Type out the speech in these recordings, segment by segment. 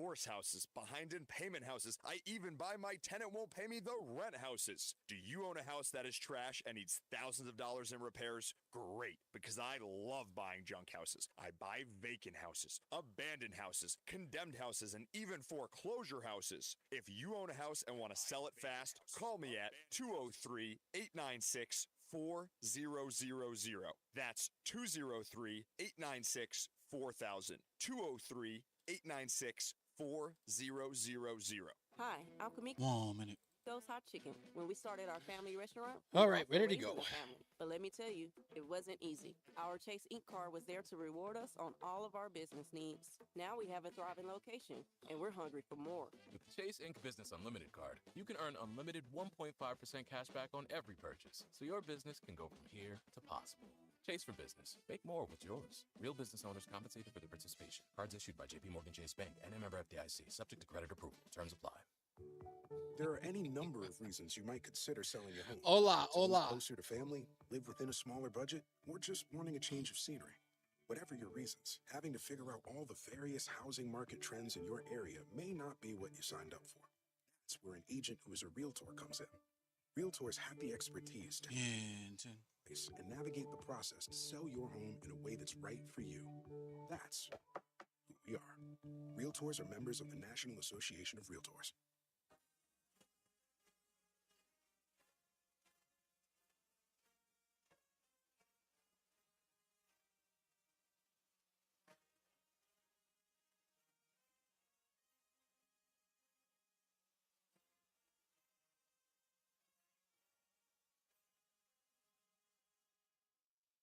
divorce houses, behind in payment houses. I even buy my tenant won't pay me the rent houses. Do you own a house that is trash and needs thousands of dollars in repairs? Great, because I love buying junk houses. I buy vacant houses, abandoned houses, condemned houses, and even foreclosure houses. If you own a house and want to sell it fast, call me at 203-896-4000. That's 203-896-4000. 203-896-4000. Hi, I'm Kamika. 1 minute. Those Hot Chicken. When we started our family restaurant, All right, ready to go. But let me tell you, it wasn't easy. Our Chase Ink card was there to reward us on all of our business needs. Now we have a thriving location, and we're hungry for more. With the Chase Ink Business Unlimited card, you can earn unlimited 1.5% cash back on every purchase, so your business can go from here to possible. Chase for business. Make more with yours. Real business owners compensated for their participation. Cards issued by J.P. Morgan Chase Bank and a member FDIC, subject to credit approval. Terms apply. There are any number of reasons you might consider selling your home. Hola, To move hola. closer to family, live within a smaller budget, or just wanting a change of scenery. Whatever your reasons, having to figure out all the various housing market trends in your area may not be what you signed up for. That's where an agent who is a realtor comes in. Realtors have the expertise to and navigate the process to sell your home in a way that's right for you. That's who we are. Realtors are members of the National Association of Realtors.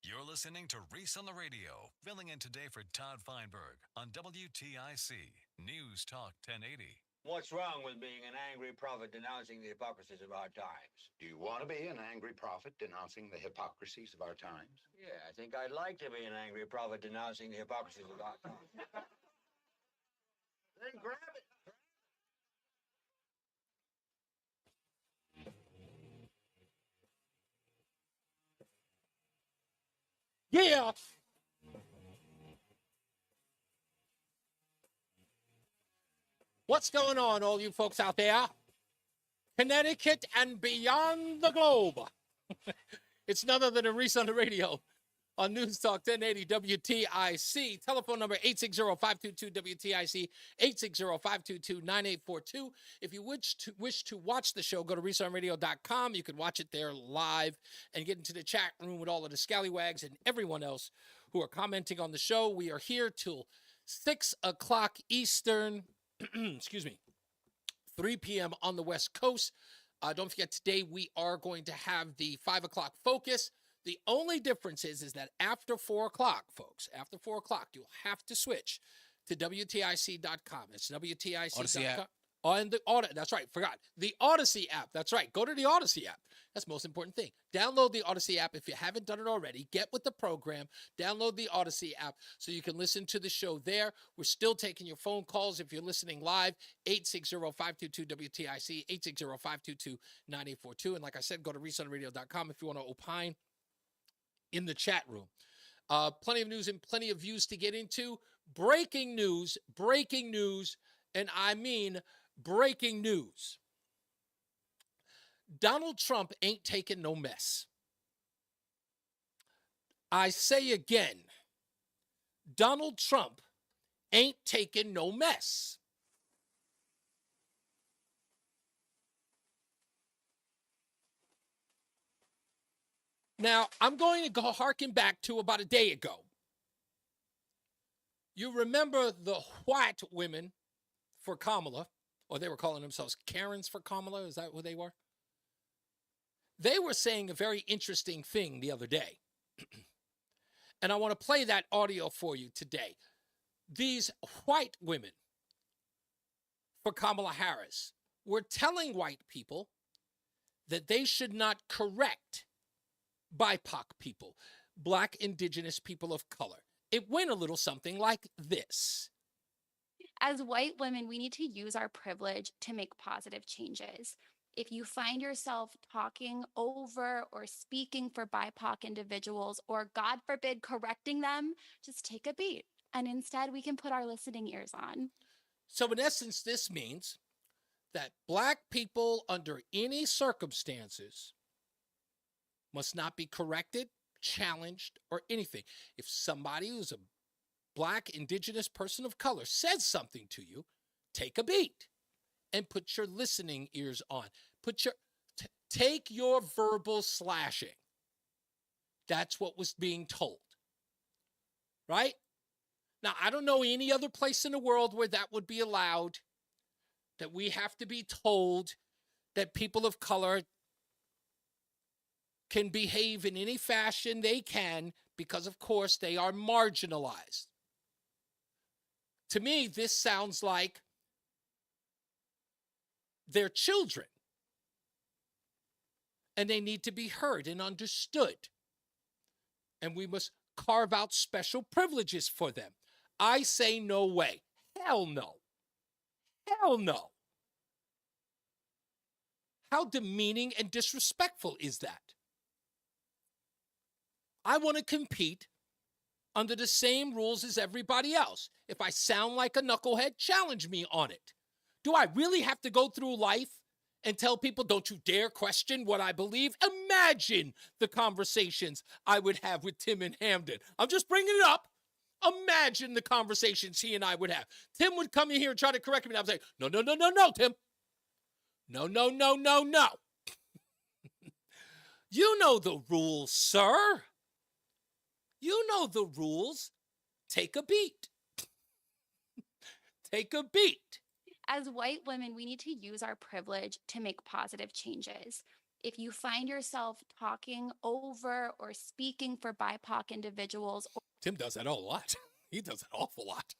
You're listening to Reese on the Radio, filling in today for Todd Feinberg on WTIC News Talk 1080. What's wrong with being an angry prophet denouncing the hypocrisies of our times? Do you want to be an angry prophet denouncing the hypocrisies of our times? Yeah, I think I'd like to be an angry prophet denouncing the hypocrisies of our times. Then grab it. Yeah. What's going on, all you folks out there? Connecticut and beyond the globe. It's none other than Reese on the Radio on News Talk 1080 WTIC. Telephone number 860-522-WTIC, 860-522-9842. If you wish to watch the show, go to reaseonradio.com. You can watch it there live and get into the chat room with all of the scallywags and everyone else who are commenting on the show. We are here till 6 o'clock Eastern, excuse me, 3 p.m. on the West Coast. Don't forget, today we are going to have the 5 o'clock focus. The only difference is that after 4 o'clock, folks, after 4 o'clock, you'll have to switch to WTIC.com. It's WTIC.com. On the that's right, forgot. The Odyssey app. That's right. Go to the Odyssey app. That's the most important thing. Download the Odyssey app if you haven't done it already. Get with the program. Download the Odyssey app so you can listen to the show there. We're still taking your phone calls if you're listening live. 860-522-WTIC, 860-522-9842. And like I said, go to reaseonradio.com if you want to opine in the chat room. Plenty of news and plenty of views to get into. Breaking news, and I mean breaking news. Donald Trump ain't taking no mess. I say again, Donald Trump ain't taking no mess. Now, I'm going to go harken back to about a day ago. You remember the white women for Kamala, or they were calling themselves Karens for Kamala. Is that what they were? They were saying a very interesting thing the other day. And I want to play that audio for you today. These white women for Kamala Harris were telling white people that they should not correct BIPOC people, Black, Indigenous people of color. It went a little something like this. As white women, we need to use our privilege to make positive changes. If you find yourself talking over or speaking for BIPOC individuals, or God forbid, correcting them, just take a beat. And instead, we can put our listening ears on. So in essence, this means that black people under any circumstances must not be corrected, challenged, or anything. If somebody who's a black, indigenous person of color says something to you, take a beat and put your listening ears on. Take your verbal slashing. That's what was being told, right? Now, I don't know any other place in the world where that would be allowed, that we have to be told that people of color can behave in any fashion they can because, of course, they are marginalized. To me, this sounds like they're children, and they need to be heard and understood. And we must carve out special privileges for them. I say no way. Hell no. Hell no. How demeaning and disrespectful is that? I want to compete under the same rules as everybody else. If I sound like a knucklehead, challenge me on it. Do I really have to go through life and tell people, don't you dare question what I believe? Imagine the conversations I would have with Tim in Hamden. I'm just bringing it up. Imagine the conversations he and I would have. Tim would come in here and try to correct me, and I would say, no, Tim. No. You know the rules, sir. You know the rules. Take a beat. Take a beat. As white women, we need to use our privilege to make positive changes. If you find yourself talking over or speaking for BIPOC individuals, Tim does that a lot. He does an awful lot.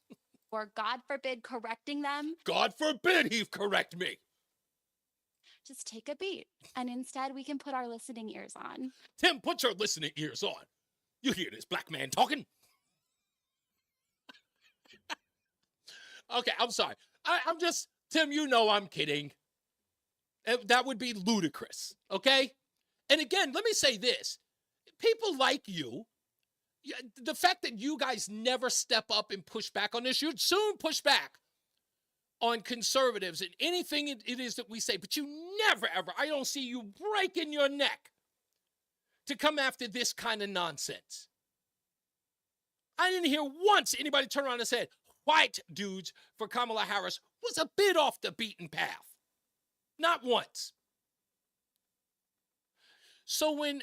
Or God forbid, correcting them. God forbid he correct me. Just take a beat. And instead, we can put our listening ears on. Tim, put your listening ears on. You hear this black man talking? Okay, I'm sorry. I'm just, Tim, you know I'm kidding. That would be ludicrous, okay? And again, let me say this. People like you, the fact that you guys never step up and push back on this, you'd soon push back on conservatives and anything it is that we say, but you never, ever, I don't see you breaking your neck to come after this kind of nonsense. I didn't hear once anybody turn around and said, white dudes for Kamala Harris was a bit off the beaten path. Not once. So when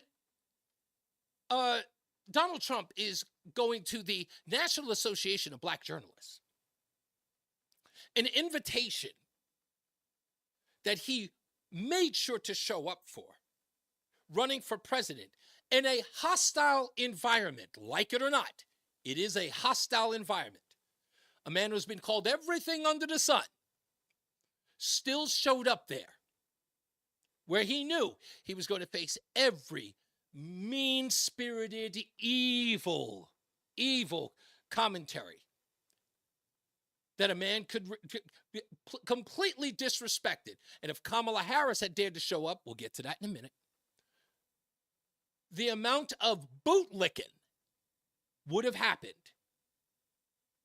Donald Trump is going to the National Association of Black Journalists, an invitation that he made sure to show up for, running for president in a hostile environment, like it or not, it is a hostile environment. A man who's been called everything under the sun still showed up there where he knew he was going to face every mean-spirited, evil commentary that a man could be completely disrespected. And if Kamala Harris had dared to show up, we'll get to that in a minute, the amount of bootlicking would have happened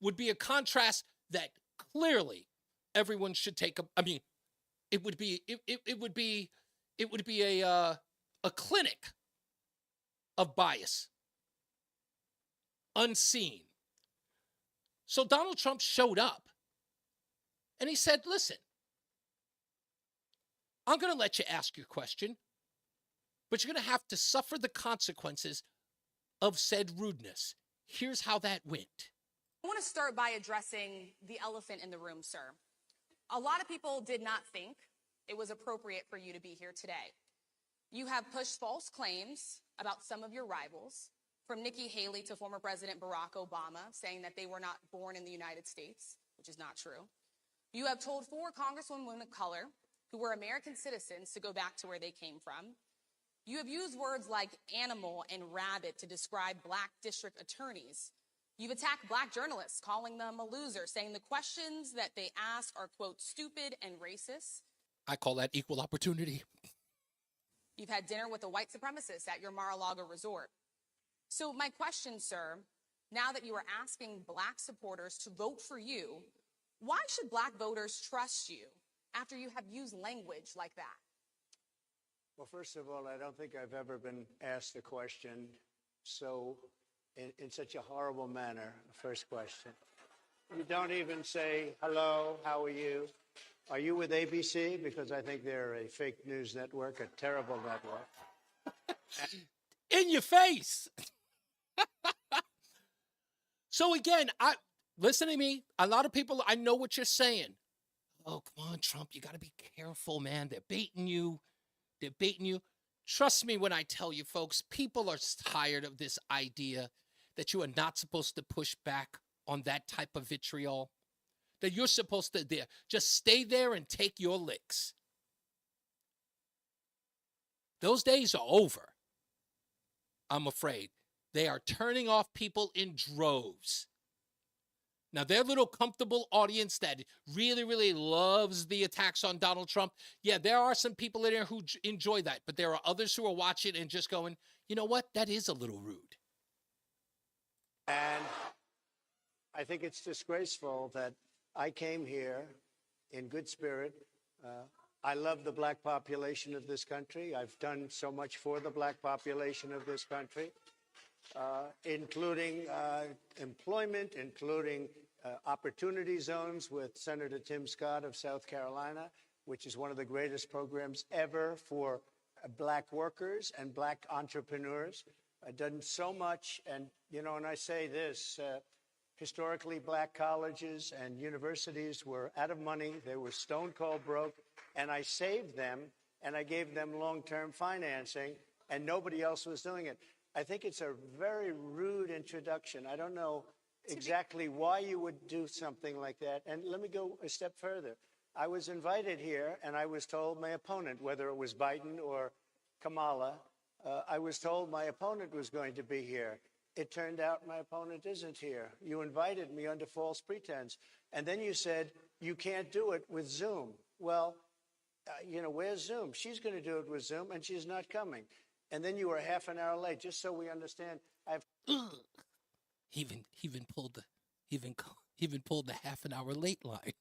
would be a contrast that clearly everyone should take it would be a clinic of bias, unseen. So Donald Trump showed up and he said, listen, I'm going to let you ask your question, but you're going to have to suffer the consequences of said rudeness. Here's how that went. I want to start by addressing the elephant in the room, sir. A lot of people did not think it was appropriate for you to be here today. You have pushed false claims about some of your rivals, from Nikki Haley to former President Barack Obama, saying that they were not born in the United States, which is not true. You have told 4 congresswomen of color who were American citizens to go back to where they came from. You have used words like animal and rabbit to describe black district attorneys. You've attacked black journalists, calling them a loser, saying the questions that they ask are, quote, stupid and racist. I call that equal opportunity. You've had dinner with a white supremacist at your Mar-a-Lago resort. So my question, sir, now that you are asking black supporters to vote for you, Why should black voters trust you after you have used language like that? Well, first of all, I don't think I've ever been asked a question in such a horrible manner. First question. You don't even say, hello, how are you? Are you with ABC? Because I think they're a fake news network, a terrible network. In your face. So again, listen to me. A lot of people, I know what you're saying. Oh, come on, Trump. You got to be careful, man. They're baiting you. They're baiting you. Trust me when I tell you, folks, people are tired of this idea that you are not supposed to push back on that type of vitriol, that you're supposed to just stay there and take your licks. Those days are over, I'm afraid. They are turning off people in droves. Now, their little comfortable audience that really, really loves the attacks on Donald Trump, yeah, there are some people in there who enjoy that, but there are others who are watching and just going, you know what, that is a little rude. And I think it's disgraceful that I came here in good spirit. I love the black population of this country. I've done so much for the black population of this country, including employment, including opportunity zones with Senator Tim Scott of South Carolina, which is one of the greatest programs ever for black workers and black entrepreneurs. I've done so much. And, you know, and I say this, historically black colleges and universities were out of money. They were stone cold broke. And I saved them and I gave them long-term financing and nobody else was doing it. I think it's a very rude introduction. I don't know exactly why you would do something like that. And let me go a step further. I was invited here and I was told my opponent, whether it was Biden or Kamala, I was told my opponent was going to be here. It turned out my opponent isn't here. You invited me under false pretense. And then you said, you can't do it with Zoom. Well, you know, where's Zoom? She's going to do it with Zoom and she's not coming. And then you were half an hour late, just so we understand. He even pulled the half an hour late line.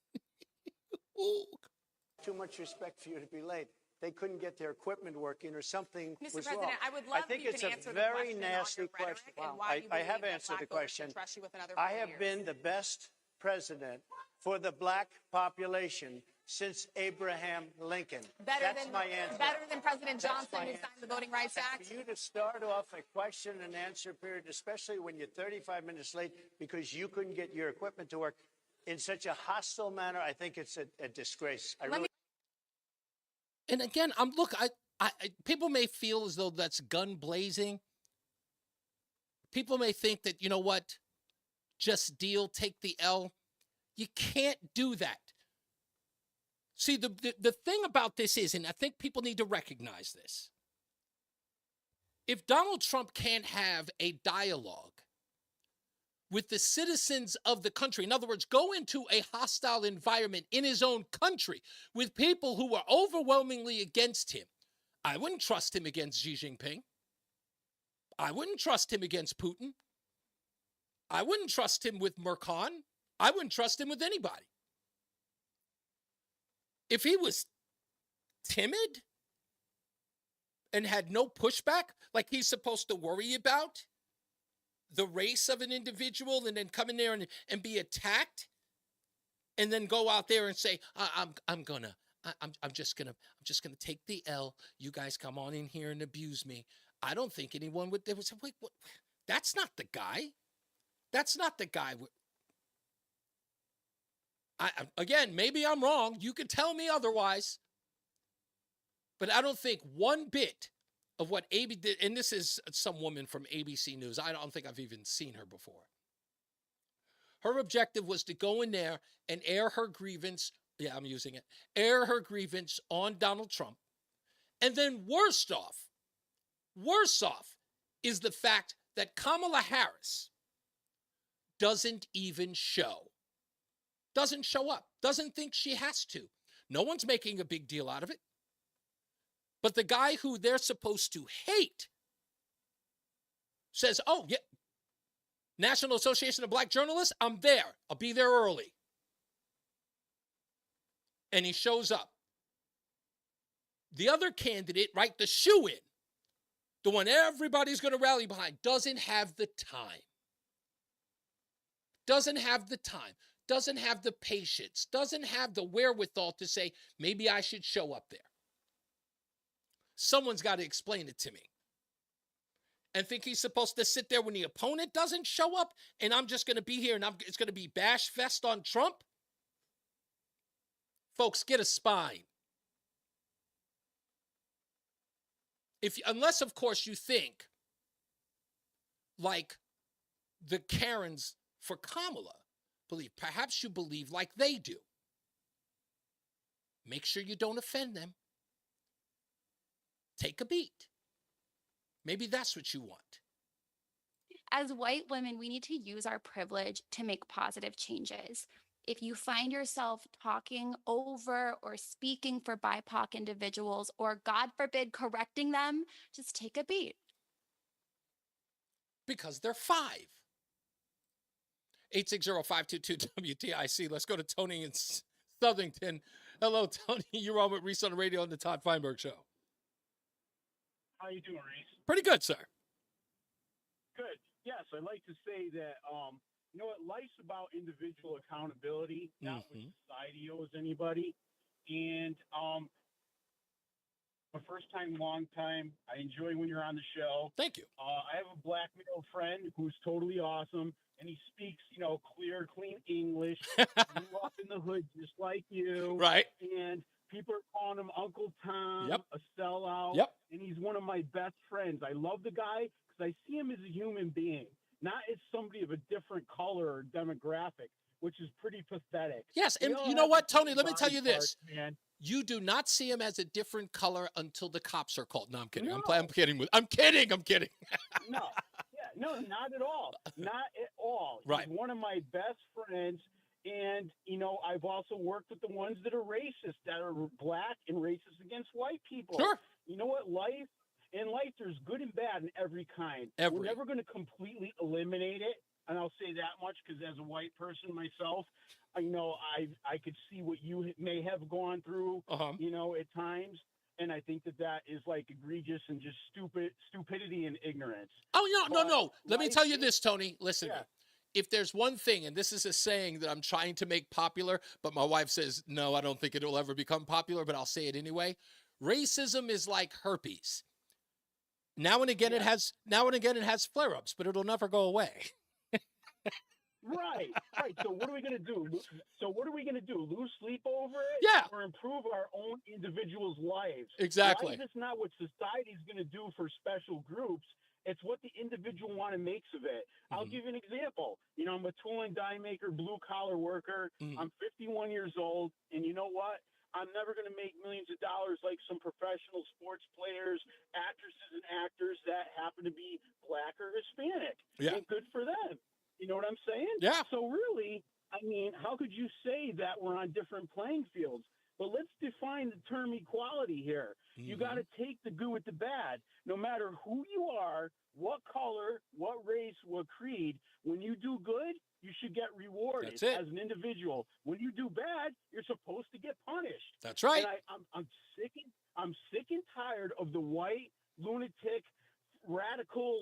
Too much respect for you to be late. They couldn't get their equipment working or something Mr. was President, wrong. I would love think if it's you a can answer very the question nasty on your question. rhetoric and why you I have believe that answered the black voters should question. trust you with another I 4 have years. been the best president for the black population since Abraham Lincoln. That's my answer. Better than President That's Johnson, my who answer. signed the Voting Rights Act? For you to start off a question and answer period, especially when you're 35 minutes late because you couldn't get your equipment to work in such a hostile manner, I think it's a disgrace. And again, people may feel as though that's gun blazing. People may think that, you know what, just deal, take the L. You can't do that. See, the thing about this is, and I think people need to recognize this, if Donald Trump can't have a dialogue with the citizens of the country, in other words, go into a hostile environment in his own country with people who are overwhelmingly against him, I wouldn't trust him against Xi Jinping. I wouldn't trust him against Putin. I wouldn't trust him with Mercan. I wouldn't trust him with anybody. If he was timid and had no pushback, like he's supposed to worry about the race of an individual and then come in there and be attacked and then go out there and say, I'm just gonna take the L. You guys come on in here and abuse me. I don't think anyone would say, wait, what? That's not the guy. That's not the guy. Again, maybe I'm wrong. You can tell me otherwise. But I don't think one bit of what AB did, and this is some woman from ABC News. I don't think I've even seen her before. Her objective was to go in there and air her grievance. Yeah, I'm using it. Air her grievance on Donald Trump. And then worse off is the fact that Kamala Harris doesn't even show. Doesn't show up. Doesn't think she has to. No one's making a big deal out of it. But the guy who they're supposed to hate says, oh, yeah, National Association of Black Journalists, I'm there. I'll be there early. and he shows up. The other candidate, right, the shoo-in, the one everybody's going to rally behind, doesn't have the time. Doesn't have the time. Doesn't have the patience. Doesn't have the wherewithal to say, maybe I should show up there. Someone's got to explain it to me. And think he's supposed to sit there when the opponent doesn't show up and I'm just going to be here and it's going to be bash fest on Trump? Folks, get a spine. Unless, of course, you think like the Karens for Kamala believe. Perhaps you believe like they do. Make sure you don't offend them. Take a beat. Maybe that's what you want. As white women, we need to use our privilege to make positive changes. If you find yourself talking over or speaking for BIPOC individuals, or God forbid, correcting them, just take a beat. Because they're 5. 860-522-WTIC. Let's go to Tony in Southington. Hello, Tony. You're on with Reese on the Radio on the Todd Feinberg Show. How you doing, Reese? Pretty good, sir. Good. Yes, I'd like to say that, you know what, life's about individual accountability, not what society owes anybody. And my first time, long time. I enjoy when you're on the show. Thank you. I have a black male friend who's totally awesome, and he speaks, clear, clean English. Grew up in the hood just like you. Right. And people are calling him Uncle Tom, Yep. a sellout. Yep. And he's one of my best friends. I love the guy because I see him as a human being, not as somebody of a different color or demographic, which is pretty pathetic. Yes, and you know what, Tony? Let me tell you this. Man. You do not see him as a different color until the cops are called. No, I'm kidding. No. I'm kidding. I'm kidding. No. Yeah, no, not at all. Not at all. Right. He's one of my best friends. And, I've also worked with the ones that are racist, that are black and racist against white people. Sure. You know what? In life, there's good and bad in every kind. We're never going to completely eliminate it. And I'll say that much because as a white person myself, I could see what you may have gone through, at times. And I think that is like egregious and just stupidity and ignorance. Oh, no. Let me tell you this, Tony. Listen. Yeah. If there's one thing, and this is a saying that I'm trying to make popular, but my wife says, no, I don't think it will ever become popular, but I'll say it anyway. Racism is like herpes. Now and again, it has flare-ups, but it'll never go away. Right. So what are we going to do? Lose sleep over it? Yeah. Or improve our own individuals' lives? Exactly. Life is not what society is going to do for special groups. It's what the individual makes of it. I'll give you an example. I'm a tool and die maker, blue-collar worker. I'm 51 years old, and you know what? I'm never going to make millions of dollars like some professional sports players, actresses, and actors that happen to be black or Hispanic. Yeah. And good for them. You know what I'm saying? Yeah. So really, how could you say that we're on different playing fields? But let's define the term equality here. You got to take the good with the bad. No matter who you are, what color, what race, what creed, when you do good, you should get rewarded as an individual. When you do bad, you're supposed to get punished. That's right. And I'm sick and tired of the white lunatic, radical,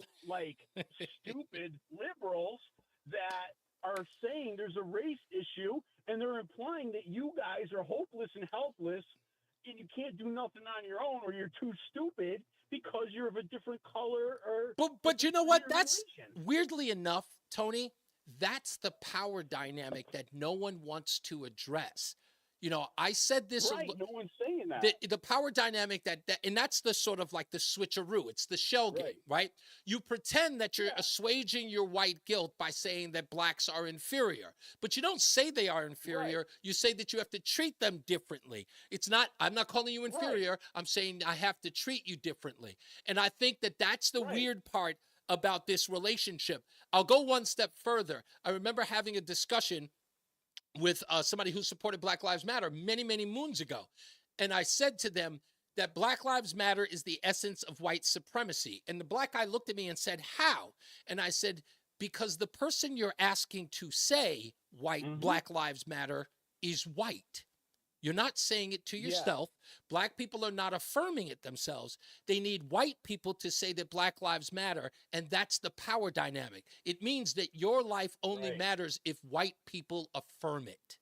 stupid liberals that are saying there's a race issue, and they're implying that you guys are hopeless and helpless, and you can't do nothing on your own, or you're too stupid because you're of a different color. But you know what? That's weirdly enough, Tony. That's the power dynamic that no one wants to address. I said this. Right, no one's saying that. The power dynamic and that's the sort of like the switcheroo. It's the shell game, right? You pretend that you're assuaging your white guilt by saying that blacks are inferior, but you don't say they are inferior. Right. You say that you have to treat them differently. I'm not calling you inferior. Right. I'm saying I have to treat you differently. And I think that's the weird part about this relationship. I'll go one step further. I remember having a discussion with somebody who supported Black Lives Matter many, many moons ago. And I said to them that Black Lives Matter is the essence of white supremacy. And the black guy looked at me and said, how? And I said, because the person you're asking to say Black Lives Matter is white. You're not saying it to yourself. Black people are not affirming it themselves. They need white people to say that Black lives matter, and that's the power dynamic. It means that your life only matters if white people affirm it.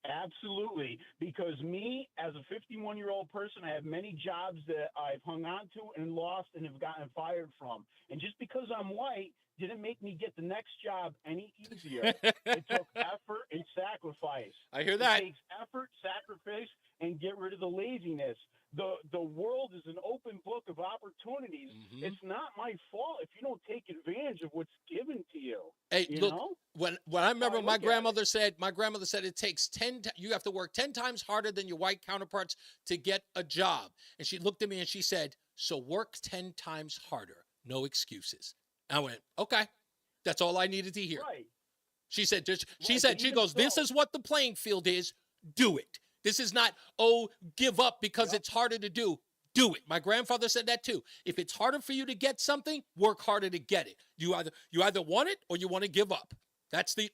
Absolutely, because me, as a 51-year-old person, I have many jobs that I've hung on to and lost and have gotten fired from. And just because I'm white didn't make me get the next job any easier. It took effort and sacrifice. I hear that. It takes effort, sacrifice, and get rid of the laziness. The world is an open book of opportunities. It's not my fault if you don't take advantage of what's given to you. Hey, you look, know? when I remember my grandmother said it takes you have to work 10 times harder than your white counterparts to get a job. And she looked at me and she said, so work 10 times harder. No excuses. I went, okay, that's all I needed to hear. Right. She said, she goes, this is what the playing field is. Do it. This is not, give up because it's harder to do. Do it. My grandfather said that too. If it's harder for you to get something, work harder to get it. You either want it or you want to give up. That's the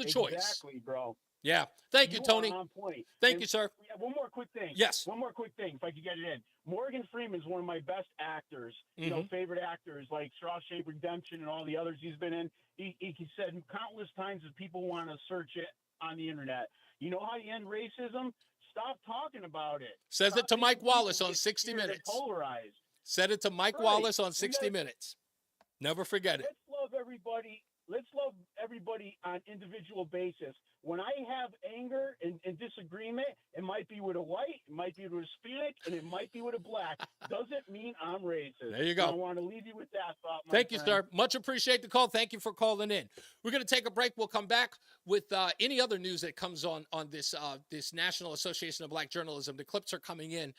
choice. Exactly, bro. Yeah. Thank you, Tony. On point. Thank you, sir. One more quick thing. Yes. One more quick thing, if I could get it in. Morgan Freeman's one of my best actors, favorite actors, like Shawshank Redemption and all the others he's been in. He said countless times that people want to search it on the internet. You know how you end racism? Stop talking about it. Says it to Mike Wallace on 60 Minutes. Polarized. Said it to Mike Wallace on 60 Minutes. Never forget it. Let's love everybody. Let's love everybody on individual basis. When I have anger and disagreement, it might be with a white, it might be with a Hispanic, and it might be with a black. Doesn't mean I'm racist. There you go. I want to leave you with that thought. Thank you, sir. Much appreciate the call. Thank you for calling in. We're going to take a break. We'll come back with any other news that comes on this National Association of Black Journalism. The clips are coming in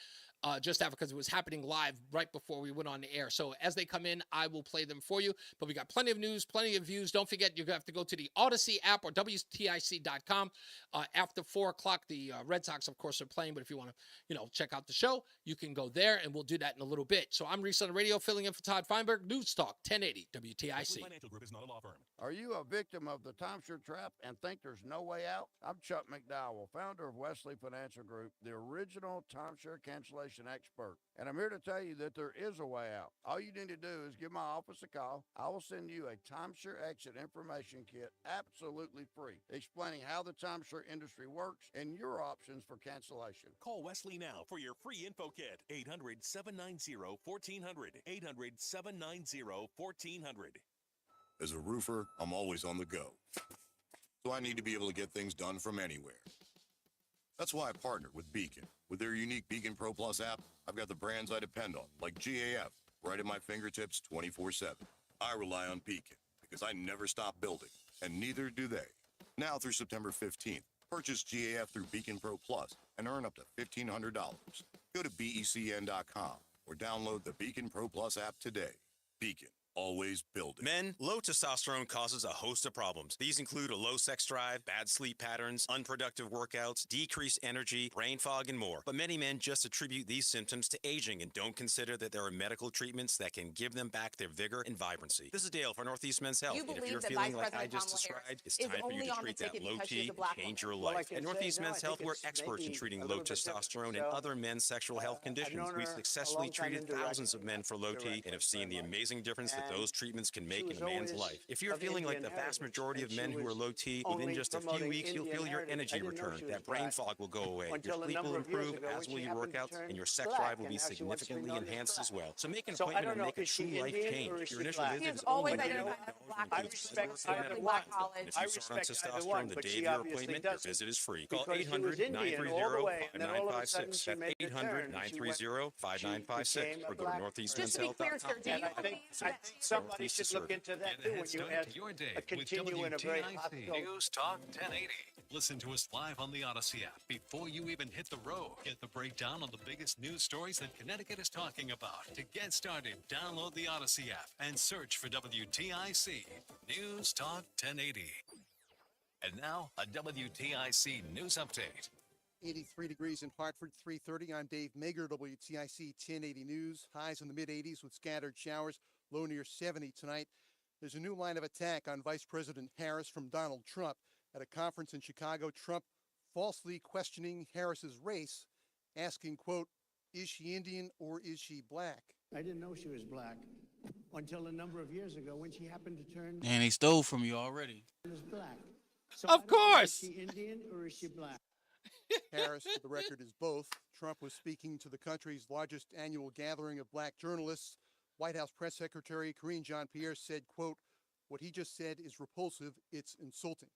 just after because it was happening live right before we went on the air. So as they come in, I will play them for you. But we got plenty of news, plenty of views. Don't forget, you have to go to the Odyssey app or WTIC.com. After 4 o'clock, the Red Sox, of course, are playing. But if you want to, check out the show, you can go there, and we'll do that in a little bit. So I'm Reese on the Radio, filling in for Todd Feinberg. NewsTalk 1080 WTIC. Financial Group is not a law firm. Are you a victim of the timeshare trap and think there's no way out? I'm Chuck McDowell, founder of Wesley Financial Group, the original timeshare cancellation expert. And I'm here to tell you that there is a way out. All you need to do is give my office a call. I will send you a timeshare exit information kit absolutely free, explaining how the timeshare industry works and your options for cancellation. Call Wesley now for your free info kit. 800-790-1400. 800-790-1400. As a roofer, I'm always on the go. So I need to be able to get things done from anywhere. That's why I partnered with Beacon. With their unique Beacon Pro Plus app, I've got the brands I depend on, like GAF, right at my fingertips 24/7. I rely on Beacon because I never stop building, and neither do they. Now through September 15th, purchase GAF through Beacon Pro Plus and earn up to $1,500. Go to BECN.com or download the Beacon Pro Plus app today. Beacon. Always building. Men, low testosterone causes a host of problems. These include a low sex drive, bad sleep patterns, unproductive workouts, decreased energy, brain fog, and more. But many men just attribute these symptoms to aging and don't consider that there are medical treatments that can give them back their vigor and vibrancy. This is Dale for Northeast Men's Health. And if you're feeling like I just described, it's time for you to treat that low T and change your life. At Northeast Men's Health, we're experts in treating low testosterone and other men's sexual health conditions. We've successfully treated thousands of men for low T and have seen the amazing difference that those treatments can make in a man's life. If you're feeling like the vast majority of men who are low T, within just a few weeks, you'll feel your energy return. That brain fog will go away. Your sleep will improve, as will your workouts, and your sex drive will be significantly enhanced as well. So make an appointment and make a true life change. Your initial visit is only $100. If you start on testosterone the day of your appointment, your visit is free. Call 800-930-5956. That's 800-930-5956 or go to northeastmenshealth.com. Somebody should look into that too when you have a continuing a very hot News Talk 1080. Listen to us live on the Odyssey app before you even hit the road. Get the breakdown on the biggest news stories that Connecticut is talking about. To get started, download the Odyssey app and search for WTIC News Talk 1080. And now, a WTIC news update. 83 degrees in Hartford, 3:30. I'm Dave Mager, WTIC 1080 News. Highs in the mid-80s with scattered showers, low near 70 tonight. There's a new line of attack on Vice President Harris from Donald Trump. At a conference in Chicago, Trump falsely questioning Harris's race, asking, quote, "Is she Indian or is she black?" I didn't know she was black until a number of years ago when she happened to turn. And they stole from you already. As black. So Of I don't know, course. Is she Indian or is she black? Harris, for the record, is both. Trump was speaking to the country's largest annual gathering of black journalists. White House Press Secretary Karine Jean-Pierre said, quote, "What he just said is repulsive. It's insulting."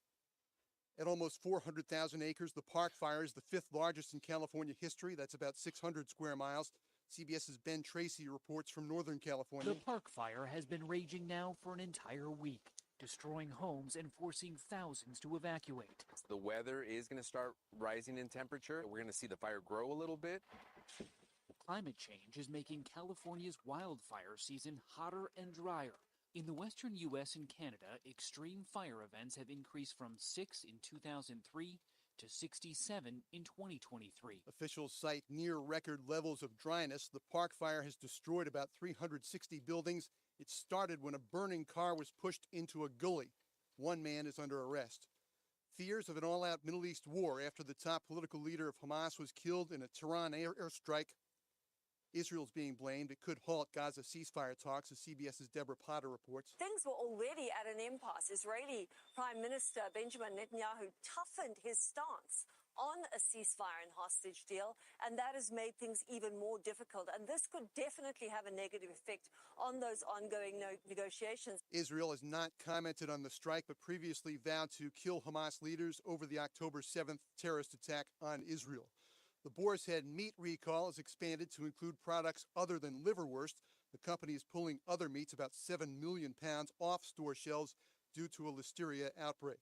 At almost 400,000 acres, the Park Fire is the fifth largest in California history. That's about 600 square miles. CBS's Ben Tracy reports from Northern California. The Park Fire has been raging now for an entire week, destroying homes and forcing thousands to evacuate. The weather is going to start rising in temperature. We're going to see the fire grow a little bit. Climate change is making California's wildfire season hotter and drier. In the western U.S. and Canada, extreme fire events have increased from 6 in 2003 to 67 in 2023. Officials cite near record levels of dryness. The Park Fire has destroyed about 360 buildings. It started when a burning car was pushed into a gully. One man is under arrest. Fears of an all-out Middle East war after the top political leader of Hamas was killed in a Tehran airstrike. Israel's being blamed. It could halt Gaza ceasefire talks, as CBS's Deborah Potter reports. Things were already at an impasse. Israeli Prime Minister Benjamin Netanyahu toughened his stance on a ceasefire and hostage deal, and that has made things even more difficult. And this could definitely have a negative effect on those ongoing negotiations. Israel has not commented on the strike, but previously vowed to kill Hamas leaders over the October 7th terrorist attack on Israel. The Boar's Head meat recall has expanded to include products other than liverwurst. The company is pulling other meats, about 7 million pounds, off store shelves due to a listeria outbreak.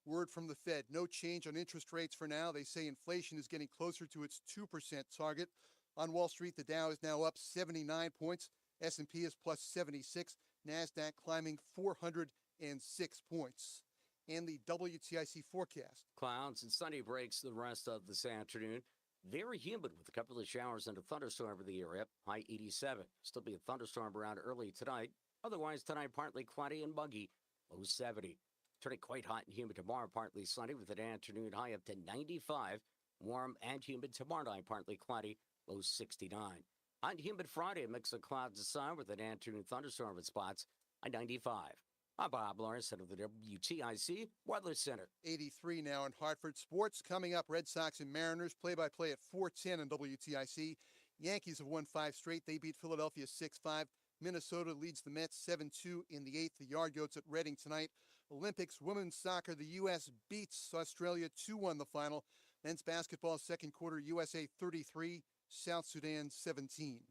Word from the Fed, no change on interest rates for now. They say inflation is getting closer to its 2% target. On Wall Street, the Dow is now up 79 points. S&P is plus 76. NASDAQ climbing 406 points. And the WTIC forecast. Clouds and sunny breaks the rest of this afternoon. Very humid with a couple of showers and a thunderstorm over the area. High 87. Still be a thunderstorm around early tonight. Otherwise, tonight partly cloudy and muggy. Low 70. Turning quite hot and humid tomorrow. Partly sunny with an afternoon high up to 95. Warm and humid tomorrow night. Partly cloudy. Low 69. Hot and humid Friday. A mix of clouds and sun with an afternoon thunderstorm at spots. High 95. I'm Bob Lawrence, head of the WTIC Weather Center. 83 now in Hartford. Sports coming up. Red Sox and Mariners. Play-by-play at 4:10 on WTIC. Yankees have won 5 straight. They beat Philadelphia 6-5. Minnesota leads the Mets 7-2 in the 8th. The Yard Goats at Reading tonight. Olympics, women's soccer. The U.S. beats Australia 2-1 the final. Men's basketball second quarter. USA 33, South Sudan 17.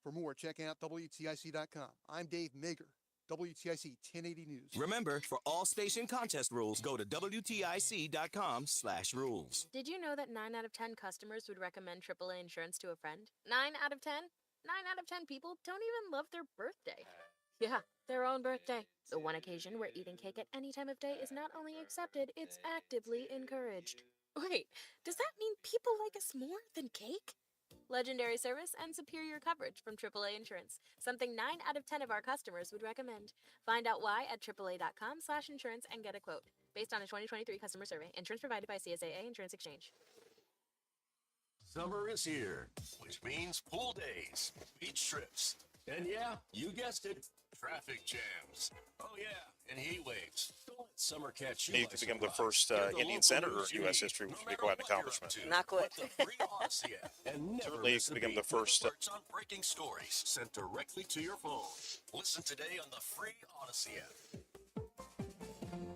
For more, check out WTIC.com. I'm Dave Mager. WTIC 1080 News. Remember, for all station contest rules, go to WTIC.com/rules. Did you know that 9 out of 10 customers would recommend AAA insurance to a friend? 9 out of 10? 9 out of 10 people don't even love their birthday. Yeah, their own birthday. The one occasion where eating cake at any time of day is not only accepted, it's actively encouraged. Wait, does that mean people like us more than cake? Legendary service and superior coverage from AAA Insurance. Something 9 out of 10 of our customers would recommend. Find out why at AAA.com/insurance and get a quote. Based on a 2023 customer survey. Insurance provided by CSAA Insurance Exchange. Summer is here, which means pool days, beach trips, and yeah, you guessed it, traffic jams. Oh yeah, and heat waves. Don't let summer catch you. He could become the first Indian senator in U.S. history, which would be quite an accomplishment. Not quite. And Certainly, he could become the first. Alerts on breaking stories sent directly to your phone. Listen today on the free Odyssey app.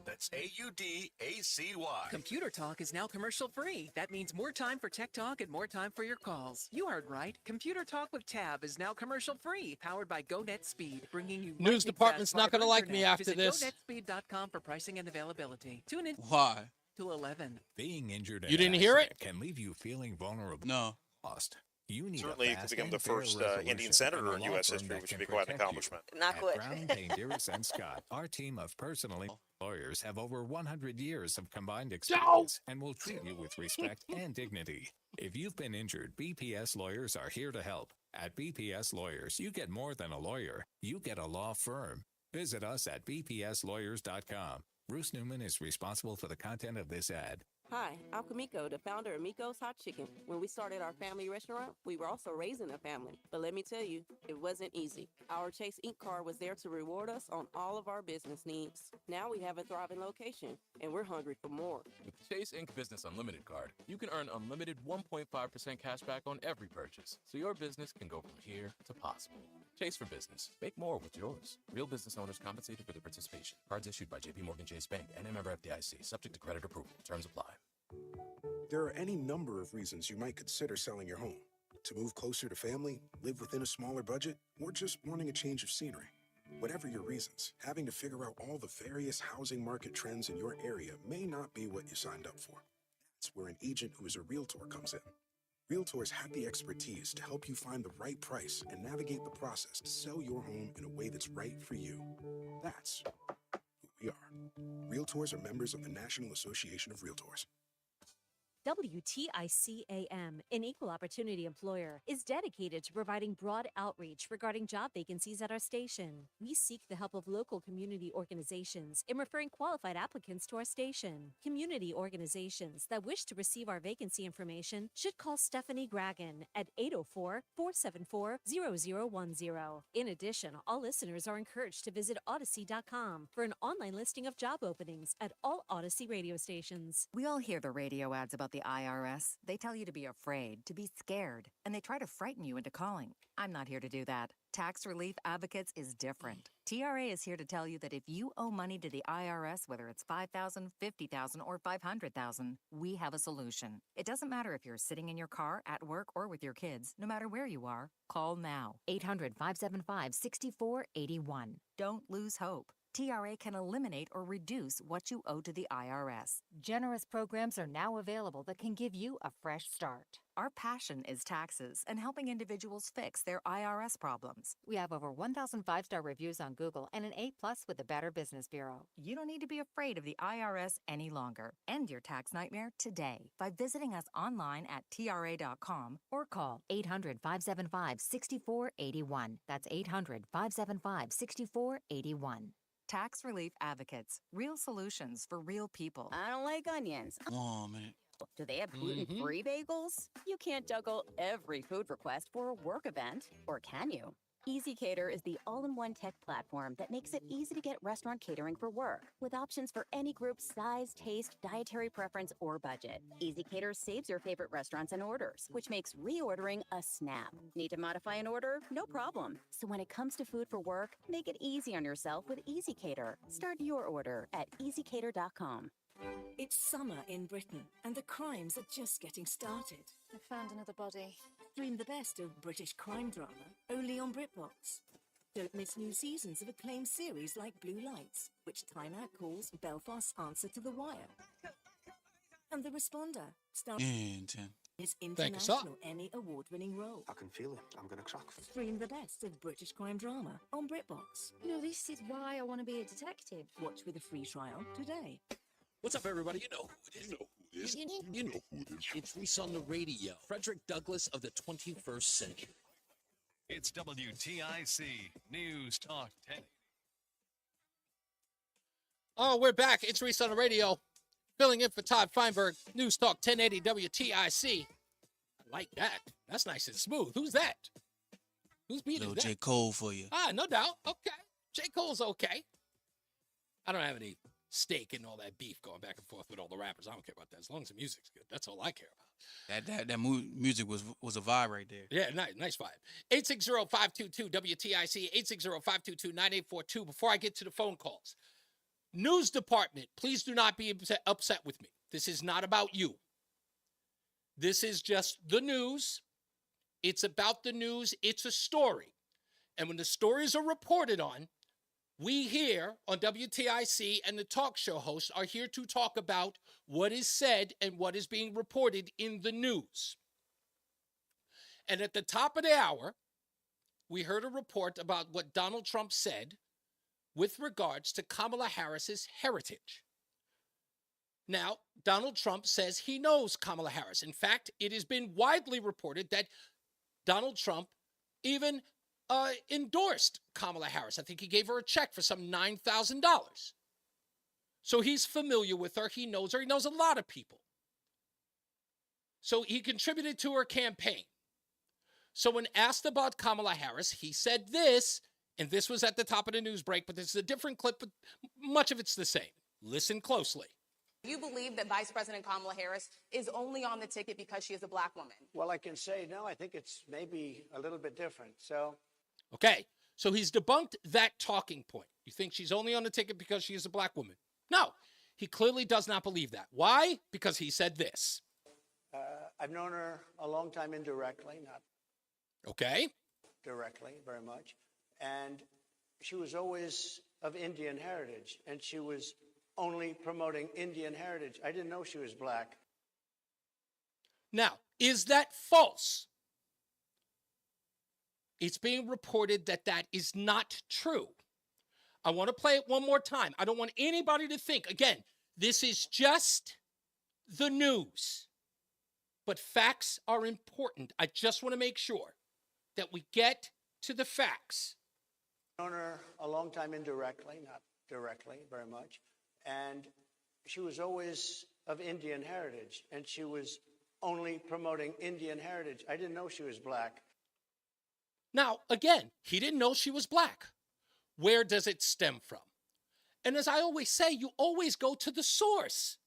That's AUDACY. Computer Talk is now commercial free. That means more time for tech talk and more time for your calls. You heard right. Computer Talk with Tab is now commercial free, powered by GoNet Speed, bringing you News department's not going to like me after Visit this. GoNetspeed.com for pricing and availability. Tune in. Why? To 11. Being injured You didn't hear it? can leave you feeling vulnerable. No. Lost. You need Certainly, he could become the first Indian senator in U.S. history, which would be quite an accomplishment. Not quite. Brown, Payne, Dearest, and Scott, our team of personally lawyers have over 100 years of combined experience and will treat you with respect and dignity. If you've been injured, BPS lawyers are here to help. At BPS Lawyers, you get more than a lawyer. You get a law firm. Visit us at bpslawyers.com. Bruce Newman is responsible for the content of this ad. Hi, I'm Kamiko, the founder of Miko's Hot Chicken. When we started our family restaurant, we were also raising a family. But let me tell you, it wasn't easy. Our Chase Ink card was there to reward us on all of our business needs. Now we have a thriving location, and we're hungry for more. With Chase Ink Business Unlimited card, you can earn unlimited 1.5% cash back on every purchase, so your business can go from here to possible. Chase for business. Make more with yours. Real business owners compensated for their participation. Cards issued by JPMorgan Chase Bank and a member FDIC, subject to credit approval. Terms apply. There are any number of reasons you might consider selling your home. To move closer to family, live within a smaller budget, or just wanting a change of scenery. Whatever your reasons, having to figure out all the various housing market trends in your area may not be what you signed up for. That's where an agent who is a realtor comes in. Realtors have the expertise to help you find the right price and navigate the process to sell your home in a way that's right for you. That's who we are. Realtors are members of the National Association of Realtors. WTIC AM, an equal opportunity employer, is dedicated to providing broad outreach regarding job vacancies at our station. We seek the help of local community organizations in referring qualified applicants to our station. Community organizations that wish to receive our vacancy information should call Stephanie Gragan at 804-474-0010. In addition, all listeners are encouraged to visit Odyssey.com for an online listing of job openings at all Odyssey radio stations. We all hear the radio ads about the IRS. They tell you to be afraid, to be scared, and they try to frighten you into calling. I'm not here to do that. Tax Relief Advocates is different. TRA is here to tell you that if you owe money to the IRS, whether it's $5,000, $50,000, or $500,000, we have a solution. It doesn't matter if you're sitting in your car, at work, or with your kids. No matter where you are, call now. 800-575-6481. Don't lose hope. TRA can eliminate or reduce what you owe to the IRS. Generous programs are now available that can give you a fresh start. Our passion is taxes and helping individuals fix their IRS problems. We have over 1,000 5-star reviews on Google and an A+ with the Better Business Bureau. You don't need to be afraid of the IRS any longer. End your tax nightmare today by visiting us online at TRA.com or call 800-575-6481. That's 800-575-6481. Tax Relief Advocates. Real solutions for real people. I don't like onions. Oh, man. Do they have gluten-free bagels? You can't juggle every food request for a work event, or can you? EasyCater is the all-in-one tech platform that makes it easy to get restaurant catering for work, with options for any group size, taste, dietary preference, or budget. EasyCater saves your favorite restaurants and orders, which makes reordering a snap. Need to modify an order? No problem. So when it comes to food for work, make it easy on yourself with EasyCater. Start your order at easycater.com. It's summer in Britain, and the crimes are just getting started. I found another body. Stream the best of British crime drama, only on BritBox. Don't miss new seasons of acclaimed series like Blue Lights, which Time Out calls Belfast's answer to The Wire. And The Responder, starring his international Emmy award-winning role. I can feel it. I'm going to crack. Stream the best of British crime drama on BritBox. This is why I want to be a detective. Watch with a free trial today. What's up, everybody? You know who it is. You know who it is. It's Reese on the Radio. Frederick Douglass of the 21st century. It's WTIC News Talk 10. Oh, we're back. It's Reese on the Radio. Filling in for Todd Feinberg. News Talk 1080 WTIC. I like that. That's nice and smooth. Who's that? Who's beat is that? J. Cole for you. No doubt. Okay. J. Cole's okay. I don't have any stake in all that beef going back and forth with all the rappers. I don't care about that. As long as the music's good, that's all I care about. That music was a vibe right there. Yeah, nice vibe. 860-522-WTIC, 860-522-9842. Before I get to the phone calls, news department, please do not be upset with me. This is not about you. This is just the news. It's about the news. It's a story. And when the stories are reported on, we here on WTIC and the talk show hosts are here to talk about what is said and what is being reported in the news. And at the top of the hour, we heard a report about what Donald Trump said with regards to Kamala Harris's heritage. Now, Donald Trump says he knows Kamala Harris. In fact, it has been widely reported that Donald Trump even endorsed Kamala Harris. I think he gave her a check for some $9,000. So he's familiar with her. He knows her. He knows a lot of people. So he contributed to her campaign. So when asked about Kamala Harris, he said this, and this was at the top of the news break, but this is a different clip, but much of it's the same. Listen closely. You believe that Vice President Kamala Harris is only on the ticket because she is a black woman? Well, I can say no. I think it's maybe a little bit different. So, okay, so he's debunked that talking point. You think she's only on the ticket because she is a black woman? No, he clearly does not believe that. Why? Because he said this. I've known her a long time indirectly, not okay, directly, very much, and she was always of Indian heritage, and she was only promoting Indian heritage. I didn't know she was black. Now, is that false? It's being reported that that is not true. I want to play it one more time. I don't want anybody to think, again, this is just the news. But facts are important. I just want to make sure that we get to the facts. I've known her a long time indirectly, not directly, very much. And she was always of Indian heritage, and she was only promoting Indian heritage. I didn't know she was black. Now, again, he didn't know she was black. Where does it stem from? And as I always say, you always go to the source.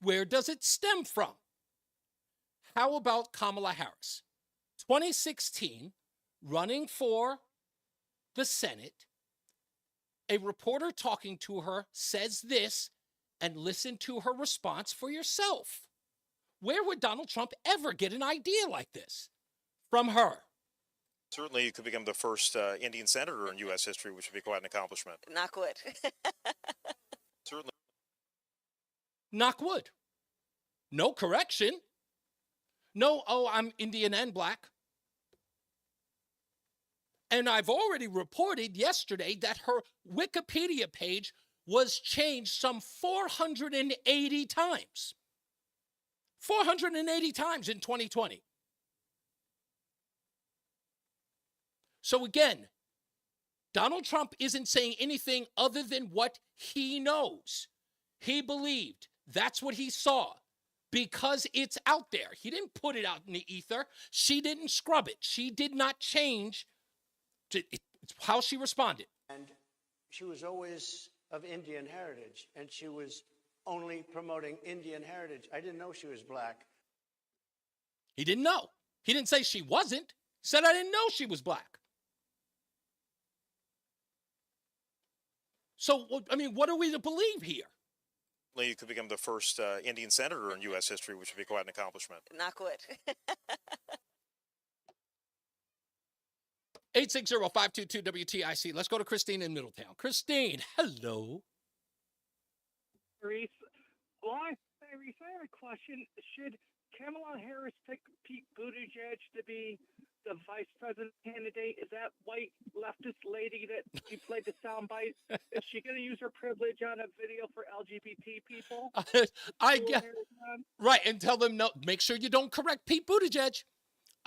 Where does it stem from? How about Kamala Harris? 2016, running for the Senate, a reporter talking to her says this, and listen to her response for yourself. Where would Donald Trump ever get an idea like this? From her. Certainly, you could become the first Indian senator in U.S. history, which would be quite an accomplishment. Knock wood. Certainly. Knock wood. No correction. No, oh, I'm Indian and black. And I've already reported yesterday that her Wikipedia page was changed some 480 times. 480 times in 2020. So again, Donald Trump isn't saying anything other than what he knows. He believed. That's what he saw. Because it's out there. He didn't put it out in the ether. She didn't scrub it. She did not change it's how she responded. And she was always of Indian heritage, and she was only promoting Indian heritage. I didn't know she was black. He didn't know. He didn't say she wasn't. He said, I didn't know she was black. So, I mean, what are we to believe here? You could become the first Indian senator in U.S. history, which would be quite an accomplishment. Knock wood. 860-522-WTIC. Let's go to Christine in Middletown. Christine, hello. Reese, Reese, I have a question. Should Kamala Harris pick Pete Buttigieg to be the vice president candidate? Is that white leftist lady that you played the soundbite? Is she going to use her privilege on a video for LGBT people? I get right, and tell them no. Make sure you don't correct Pete Buttigieg.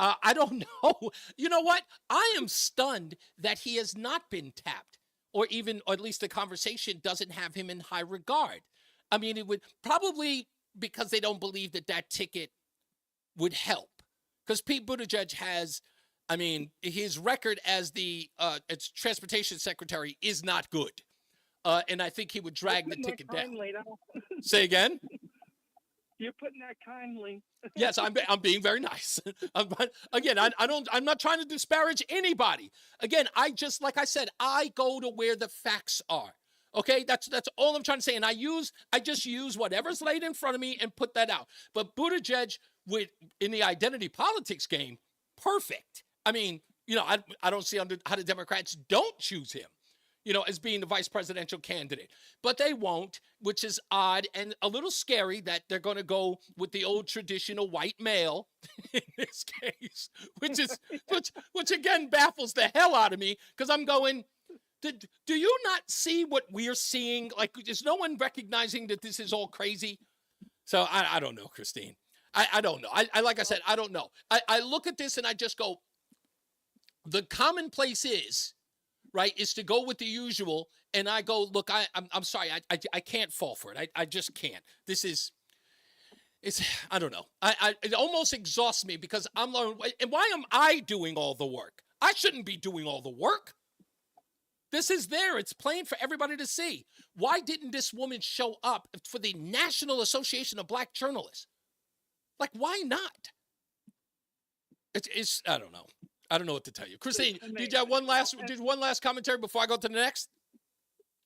I don't know. You know what? I am stunned that he has not been tapped, or at least the conversation doesn't have him in high regard. I mean, it would probably because they don't believe that ticket would help. Because Pete Buttigieg has, I mean, his record as the transportation secretary is not good. And I think he would drag the ticket down. Say again? You're putting that kindly. Yes, I'm being very nice. I'm not trying to disparage anybody. Again, like I said, I go to where the facts are. Okay, that's all I'm trying to say. And I just use whatever's laid in front of me and put that out. But Buttigieg in the identity politics game, perfect. I mean, I don't see how the Democrats don't choose him, as being the vice presidential candidate. But they won't, which is odd and a little scary that they're going to go with the old traditional white male in this case, which again baffles the hell out of me because I'm going, do you not see what we're seeing? Like, is no one recognizing that this is all crazy? So I don't know, Christine. I don't know. Like I said, I don't know. I look at this and I just go, the commonplace is to go with the usual. And I go, look, I'm sorry. I can't fall for it. I just can't. This is, I don't know. It almost exhausts me because I'm learning. And why am I doing all the work? I shouldn't be doing all the work. This is there. It's plain for everybody to see. Why didn't this woman show up for the National Association of Black Journalists? Like, why not? It's I don't know. I don't know what to tell you. Christine, did you have one last commentary before I go to the next?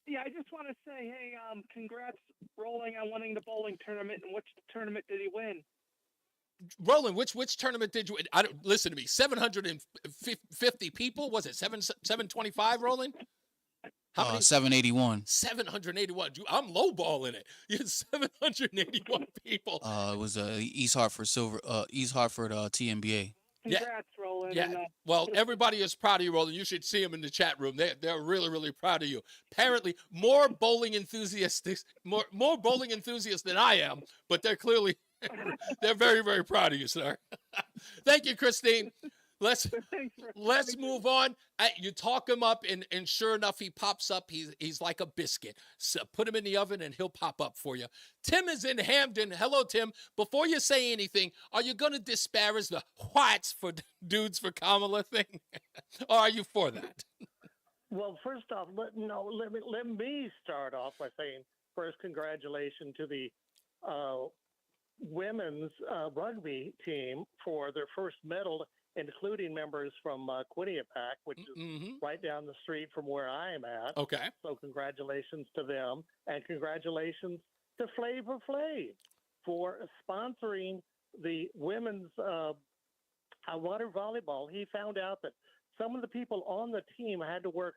Yeah, I just want to say, hey, congrats, Rolling, on winning the bowling tournament. And which tournament did he win? Roland, which tournament did you? I don't listen to me. 750 people. Was it 725? Roland. How many? 781. 781. I'm lowballing it. You had 781 people. It was East Hartford TMBA. Congrats, Roland. Yeah. Well, everybody is proud of you, Roland. You should see them in the chat room. They're really, really proud of you. Apparently, more bowling enthusiasts than I am, but they're clearly they're very, very proud of you, sir. Thank you, Christine. Let's move on. You talk him up, and sure enough, he pops up. He's like a biscuit. So put him in the oven, and he'll pop up for you. Tim is in Hamden. Hello, Tim. Before you say anything, are you going to disparage the whites for dudes for Kamala thing, or are you for that? Well, first off, let me start off by saying first, congratulations to the women's rugby team for their first medal, including members from Quinnipiac, which is right down the street from where I am at. Okay. So congratulations to them, and congratulations to Flavor Flav for sponsoring the women's water volleyball. He found out that some of the people on the team had to work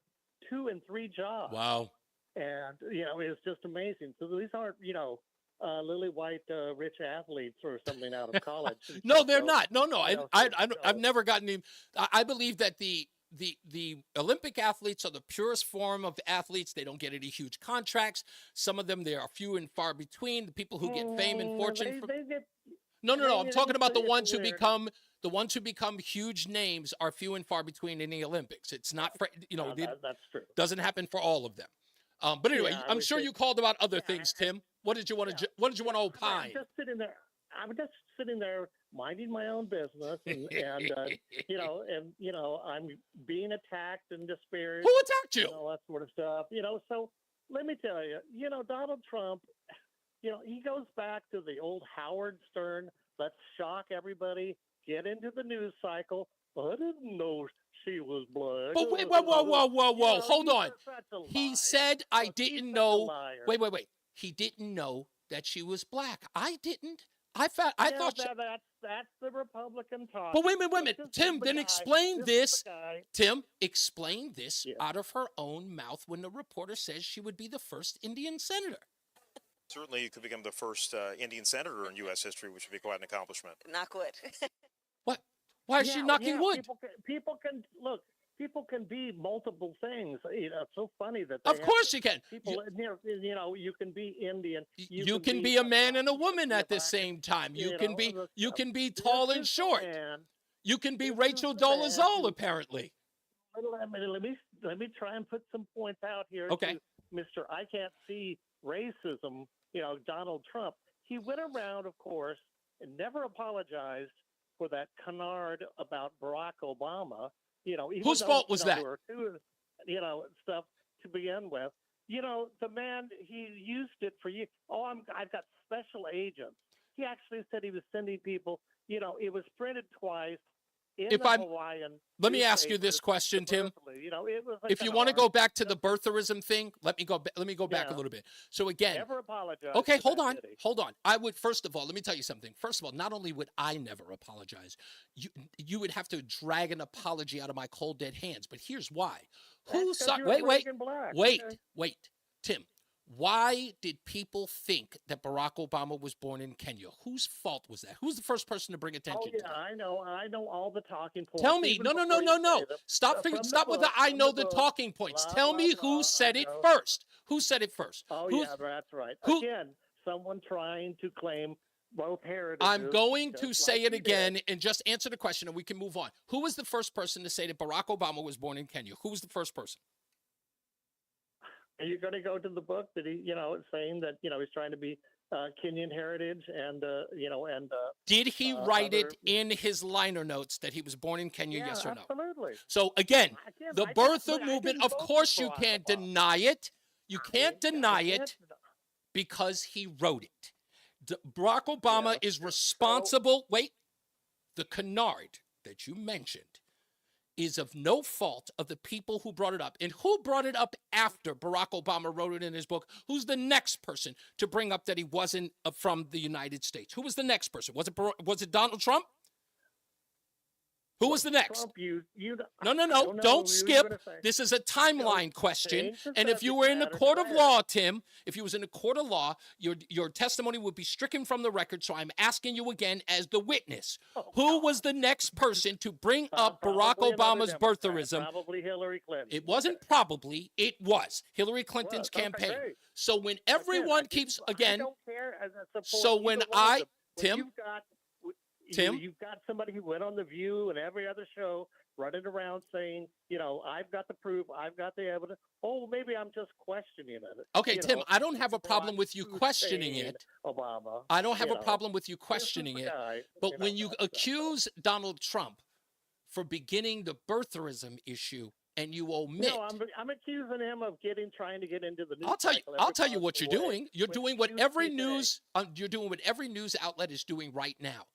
2 and 3 jobs. Wow. And, it's just amazing. So these aren't, lily white rich athletes or something out of college. No, they're not. No. I've never gotten him. I believe that the Olympic athletes are the purest form of athletes. They don't get any huge contracts. Some of them, they are few and far between. The people who get fame and fortune. No. I'm talking about the ones who become huge names are few and far between in the Olympics. It's not for that's true. Doesn't happen for all of them. But anyway, I'm sure you called about other things, Tim. What did you want to? What did you want to opine? I'm just sitting there minding my own business, and I'm being attacked and disparaged. Who attacked you? All that sort of stuff. So let me tell you, Donald Trump, he goes back to the old Howard Stern. Let's shock everybody. Get into the news cycle. I didn't know she was black. But wait, whoa. Hold on. He said I didn't know. Wait. He didn't know that she was black. I didn't. I thought. That's the Republican talk. But wait a minute. Tim, then explain this. Tim, explain this out of her own mouth when the reporter says she would be the first Indian senator. Certainly, you could become the first Indian senator in U.S. history, which would be quite an accomplishment. Knock wood. What? Why is she knocking wood? People can be multiple things. It's so funny that. Of course you can. People, you can be Indian. You can be a man and a woman at the same time. You can be tall and short. You can be Rachel Dolezal, apparently. Let me try and put some points out here. Okay. To Mr. I can't see racism. Donald Trump. He went around, of course, and never apologized for that canard about Barack Obama. Whose fault was that? Stuff to begin with. The man, he used it for you. I've got special agents. He actually said he was sending people. It was printed twice in the Hawaiian. Let me ask you this question, Tim. If you want to go back to the birtherism thing, let me go back a little bit. So again, never apologize. Okay, hold on. I would first of all, let me tell you something. First of all, not only would I never apologize, you would have to drag an apology out of my cold dead hands. But here's why. Wait, Tim. Why did people think that Barack Obama was born in Kenya? Whose fault was that? Who's the first person to bring attention to that? I know all the talking points. Tell me. No. Stop with the I know the talking points. Tell me who said it first. Who said it first? That's right. Again, someone trying to claim both heritages. I'm going to say it again and just answer the question and we can move on. Who was the first person to say that Barack Obama was born in Kenya? Who was the first person? Are you going to go to the book that he, saying that, he's trying to be Kenyan heritage and did he write other, it in his liner notes that he was born in Kenya? Yeah, yes or no? absolutely. So again, the birther I movement, didn't of vote for course you Barack can't Obama. deny it. You can't deny I can't it because he wrote it. Barack Obama is responsible. Wait, the canard that you mentioned is of no fault of the people who brought it up. And who brought it up after Barack Obama wrote it in his book? Who's the next person to bring up that he wasn't from the United States? Who was the next person? Was it Donald Trump? Who was the next? Trump, No. Don't skip. This is a timeline question. And if you were in a court of law, Tim, if you was in a court of law, your testimony would be stricken from the record. So I'm asking you again as the witness. Who was the next person to bring up Barack Obama's birtherism? Probably Hillary Clinton. It wasn't probably. It was Hillary Clinton's campaign. Okay. So when everyone keeps, again, I don't care as a support so when either one of them. Tim, Tim? You've got somebody who went on The View and every other show running around saying, I've got the proof, I've got the evidence. Oh, maybe I'm just questioning it. Okay, Tim, I don't have a problem with you questioning it. Obama. I don't have a problem with you questioning it. But when you accuse Donald Trump for beginning the birtherism issue and you omit. No, I'm accusing him of trying to get into the news. I'll tell you what you're doing. You're doing what every news outlet is doing right now.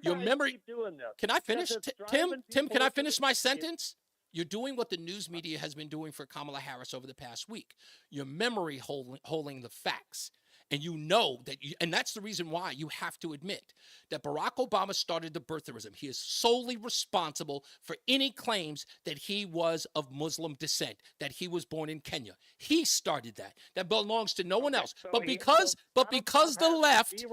Your memory. Keep doing this. Can I finish, Tim? Can I finish my sentence? You're doing what the news media has been doing for Kamala Harris over the past week. Your memory holding the facts, and you know that, and that's the reason why you have to admit that Barack Obama started the birtherism. He is solely responsible for any claims that he was of Muslim descent, that he was born in Kenya. He started that. That belongs to no one else. So But because the left.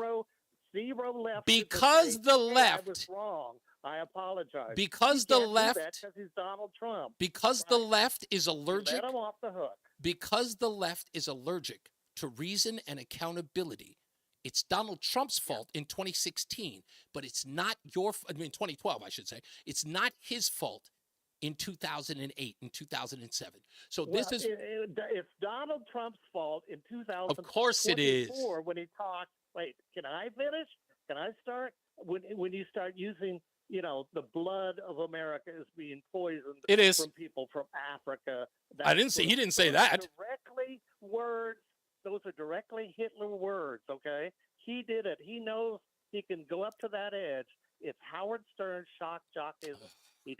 Zero left. Because the left. I was wrong. I apologize. Because the left. Because he's Donald Trump. Because the left is allergic. Let him off the hook. Because the left is allergic to reason and accountability. It's Donald Trump's fault in 2016, but it's not 2012, I should say. It's not his fault in 2008 and 2007. So this is. It's Donald Trump's fault in 2000. Of course it is. When he talked. Wait, can I finish? Can I start? When you start using, the blood of America is being poisoned. It is. From people from Africa. He didn't say that. Those are directly Hitler words, okay? He did it. He knows he can go up to that edge. It's Howard Stern's shock jockism. He's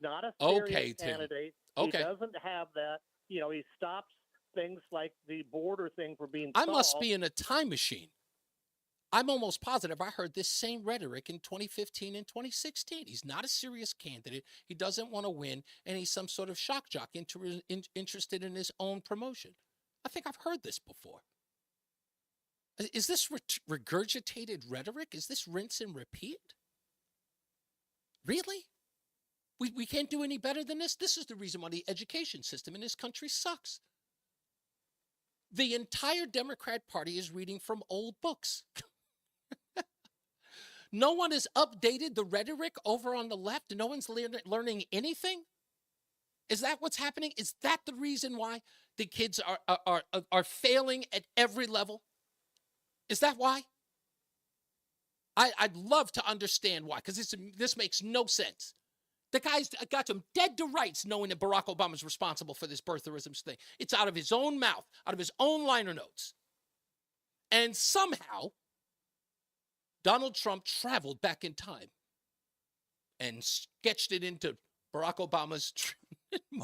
not a serious candidate. Okay. He doesn't have that. He stops things like the border thing from being I solved. must be in a time machine. I'm almost positive I heard this same rhetoric in 2015 and 2016. He's not a serious candidate. He doesn't want to win, and he's some sort of shock jock interested in his own promotion. I think I've heard this before. Is this regurgitated rhetoric? Is this rinse and repeat? Really? We can't do any better than this? This is the reason why the education system in this country sucks. The entire Democrat Party is reading from old books. No one has updated the rhetoric over on the left. No one's learning anything. Is that what's happening? Is that the reason why the kids are failing at every level? Is that why? I'd love to understand why, because this makes no sense. The guy's got some dead to rights knowing that Barack Obama's responsible for this birtherism thing. It's out of his own mouth, out of his own liner notes. And somehow, Donald Trump traveled back in time and sketched it into Barack Obama's.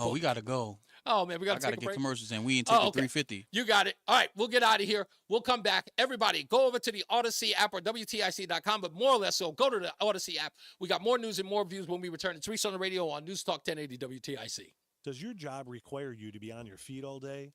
We got to go. Oh, man, we got to take a break. Get commercials in. We ain't taking 350. You got it. All right, we'll get out of here. We'll come back. Everybody, go over to the Odyssey app or WTIC.com, but more or less so, go to the Odyssey app. We got more news and more views when we return. It's Reese on the Radio on NewsTalk 1080 WTIC. Does your job require you to be on your feet all day?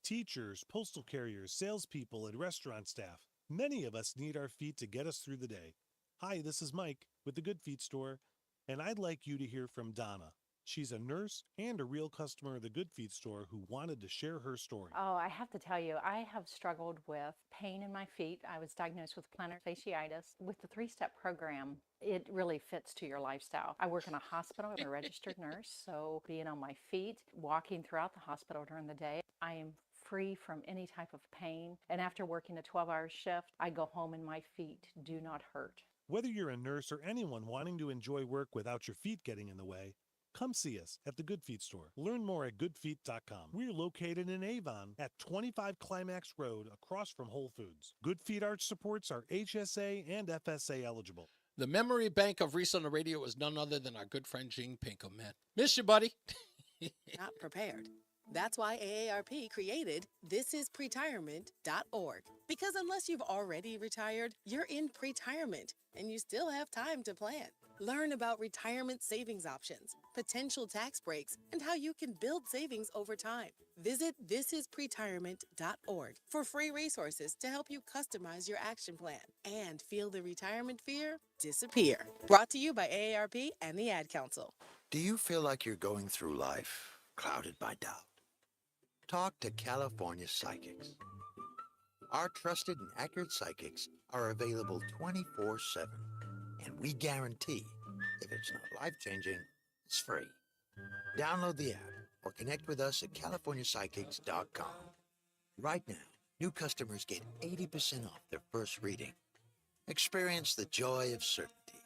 Teachers, postal carriers, salespeople, and restaurant staff. Many of us need our feet to get us through the day. Hi, this is Mike with the Good Feet Store, and I'd like you to hear from Donna. She's a nurse and a real customer of the Good Feet Store who wanted to share her story. Oh, I have to tell you, I have struggled with pain in my feet. I was diagnosed with plantar fasciitis. With the 3-step program, it really fits to your lifestyle. I work in a hospital. I'm a registered nurse, so being on my feet, walking throughout the hospital during the day, I am free from any type of pain. And after working a 12-hour shift, I go home and my feet do not hurt. Whether you're a nurse or anyone wanting to enjoy work without your feet getting in the way, come see us at the Good Feet store. Learn more at goodfeet.com. We're located in Avon at 25 Climax Road across from Whole Foods. Good Feet Arch supports are HSA and FSA eligible. The memory bank of Reese on the Radio is none other than our good friend Gene Pinkham, man. Miss you, buddy. Not prepared. That's why AARP created thisispretirement.org. Because unless you've already retired, you're in pretirement and you still have time to plan. Learn about retirement savings options, potential tax breaks, and how you can build savings over time. Visit thisispretirement.org for free resources to help you customize your action plan and feel the retirement fear disappear. Brought to you by AARP and the Ad Council. Do you feel like you're going through life clouded by doubt? Talk to California Psychics. Our trusted and accurate psychics are available 24/7, and we guarantee if it's not life-changing, it's free. Download the app or connect with us at californiapsychics.com. Right now, new customers get 80% off their first reading. Experience the joy of certainty.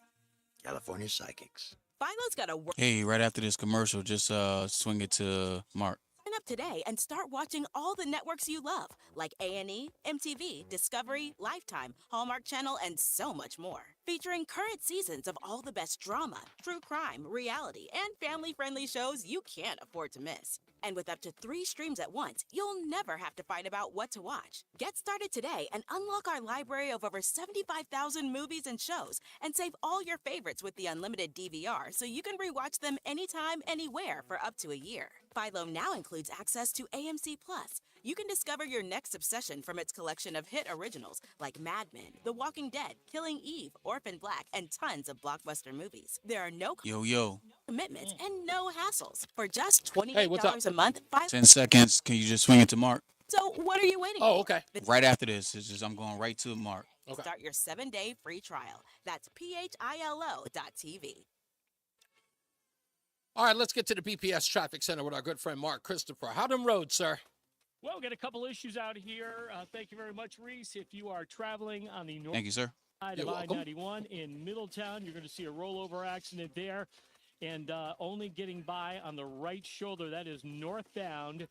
California Psychics. Philo's got a work. Hey, right after this commercial, just swing it to Mark. Sign up today and start watching all the networks you love, like A&E, MTV, Discovery, Lifetime, Hallmark Channel, and so much more. Featuring current seasons of all the best drama, true crime, reality, and family-friendly shows you can't afford to miss. And with up to 3 streams at once, you'll never have to fight about what to watch. Get started today and unlock our library of over 75,000 movies and shows, and save all your favorites with the unlimited DVR so you can rewatch them anytime, anywhere for up to a year. Philo now includes access to AMC Plus. You can discover your next obsession from its collection of hit originals like Mad Men, The Walking Dead, Killing Eve, Orphan Black, and tons of blockbuster movies. There are no commitments and no hassles. For just $28 a month, 10 seconds. Can you just swing it to Mark? So what are you waiting for? Oh, okay. Right after this, it's just I'm going right to Mark. Okay. Start your 7-day free trial. That's philo.tv. All right, let's get to the BPS Traffic Center with our good friend Mark Christopher. How them roads, sir? Well, we got a couple issues out here. Thank you very much, Reese. If you are traveling on the north Thank you, sir. side of I-91 in Middletown, you're going to see a rollover accident there. And only getting by on the right shoulder, that is northbound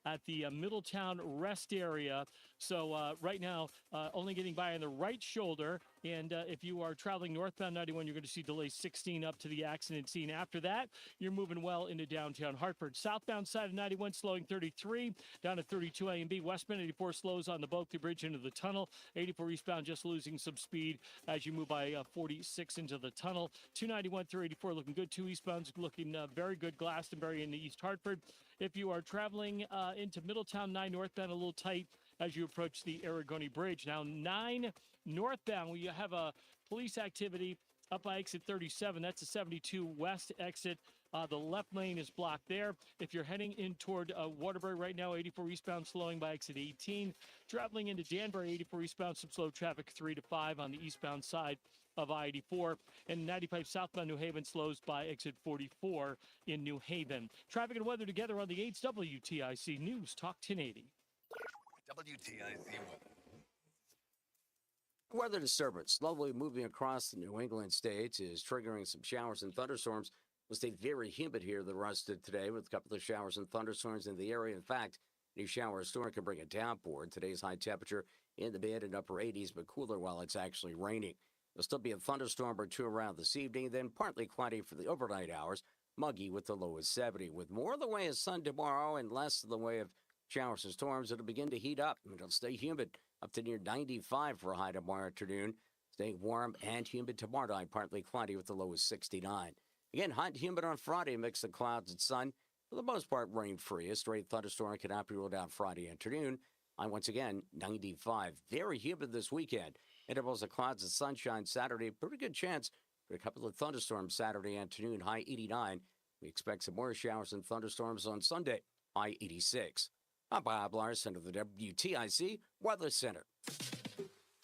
at the Middletown rest area. So right now, only getting by on the right shoulder. And if you are traveling northbound 91, you're going to see delay 16 up to the accident scene. After that, you're moving well into downtown Hartford. Southbound side of 91 slowing 33 down to 32 A and B. Westbound 84 slows on the Bulkley Bridge into the tunnel. 84 eastbound just losing some speed as you move by 46 into the tunnel. 291 through 84 looking good. 2 eastbounds looking very good. Glastonbury into East Hartford. If you are traveling into Middletown, 9 northbound a little tight as you approach the Aragoni Bridge. Now 9 northbound, we have a police activity up by exit 37. That's a 72 west exit. The left lane is blocked there. If you're heading in toward Waterbury right now, 84 eastbound slowing by exit 18. Traveling into Danbury, 84 eastbound, some slow traffic 3 to 5 on the eastbound side of I-84. And 95 southbound New Haven slows by exit 44 in New Haven. Traffic and weather together on the 8's WTIC News Talk 1080. WTIC weather. Weather disturbance slowly moving across the New England states is triggering some showers and thunderstorms. Will stay very humid here the rest of today with a couple of showers and thunderstorms in the area. In fact, any shower or storm can bring a downpour. Today's high temperature in the mid and upper 80s, but cooler while it's actually raining. There'll still be a thunderstorm or two around this evening, then partly cloudy for the overnight hours, muggy with the low of 70. With more of the way of sun tomorrow and less of the way of showers and storms, it'll begin to heat up. It'll stay humid up to near 95 for a high tomorrow afternoon. Staying warm and humid tomorrow night, partly cloudy with the low of 69. Again, hot and humid on Friday, mix of clouds and sun. For the most part, rain-free. A straight thunderstorm cannot be ruled out Friday afternoon. Once again, 95. Very humid this weekend. Intervals of clouds and sunshine Saturday. Pretty good chance for a couple of thunderstorms Saturday afternoon, high 89. We expect some more showers and thunderstorms on Sunday, high 86. I'm Bob Larson of the WTIC Weather Center.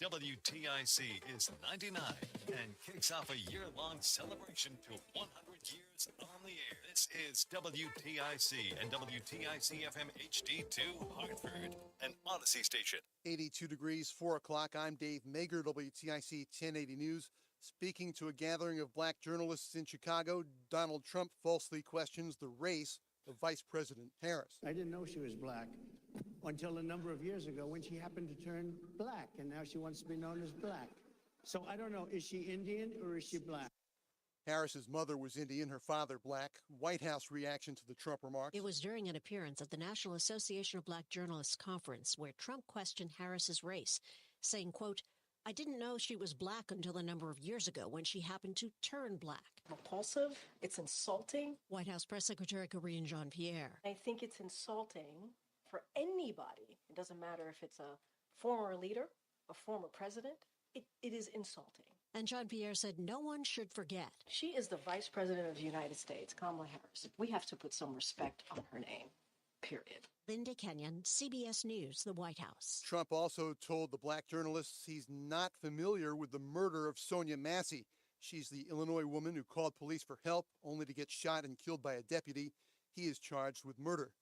WTIC is 99 and kicks off a year-long celebration to 100 years on the air. This is WTIC and WTIC FM HD2 Hartford, an Odyssey station. 82 degrees, 4 o'clock. I'm Dave Mager, WTIC 1080 News. Speaking to a gathering of black journalists in Chicago, Donald Trump falsely questions the race of Vice President Harris. I didn't know she was black until a number of years ago when she happened to turn black, and now she wants to be known as black. So I don't know, is she Indian or is she black? Harris's mother was Indian, her father black. White House reaction to the Trump remarks. It was during an appearance at the National Association of Black Journalists conference where Trump questioned Harris's race, saying, quote, "I didn't know she was black until a number of years ago when she happened to turn black." Repulsive. It's insulting. White House Press Secretary Karine Jean-Pierre. I think it's insulting for anybody. It doesn't matter if it's a former leader, a former president. It is insulting. And Jean-Pierre said no one should forget. She is the Vice President of the United States, Kamala Harris. We have to put some respect on her name, period. Linda Kenyon, CBS News, the White House. Trump also told the black journalists he's not familiar with the murder of Sonia Massey. She's the Illinois woman who called police for help, only to get shot and killed by a deputy. He is charged with murder.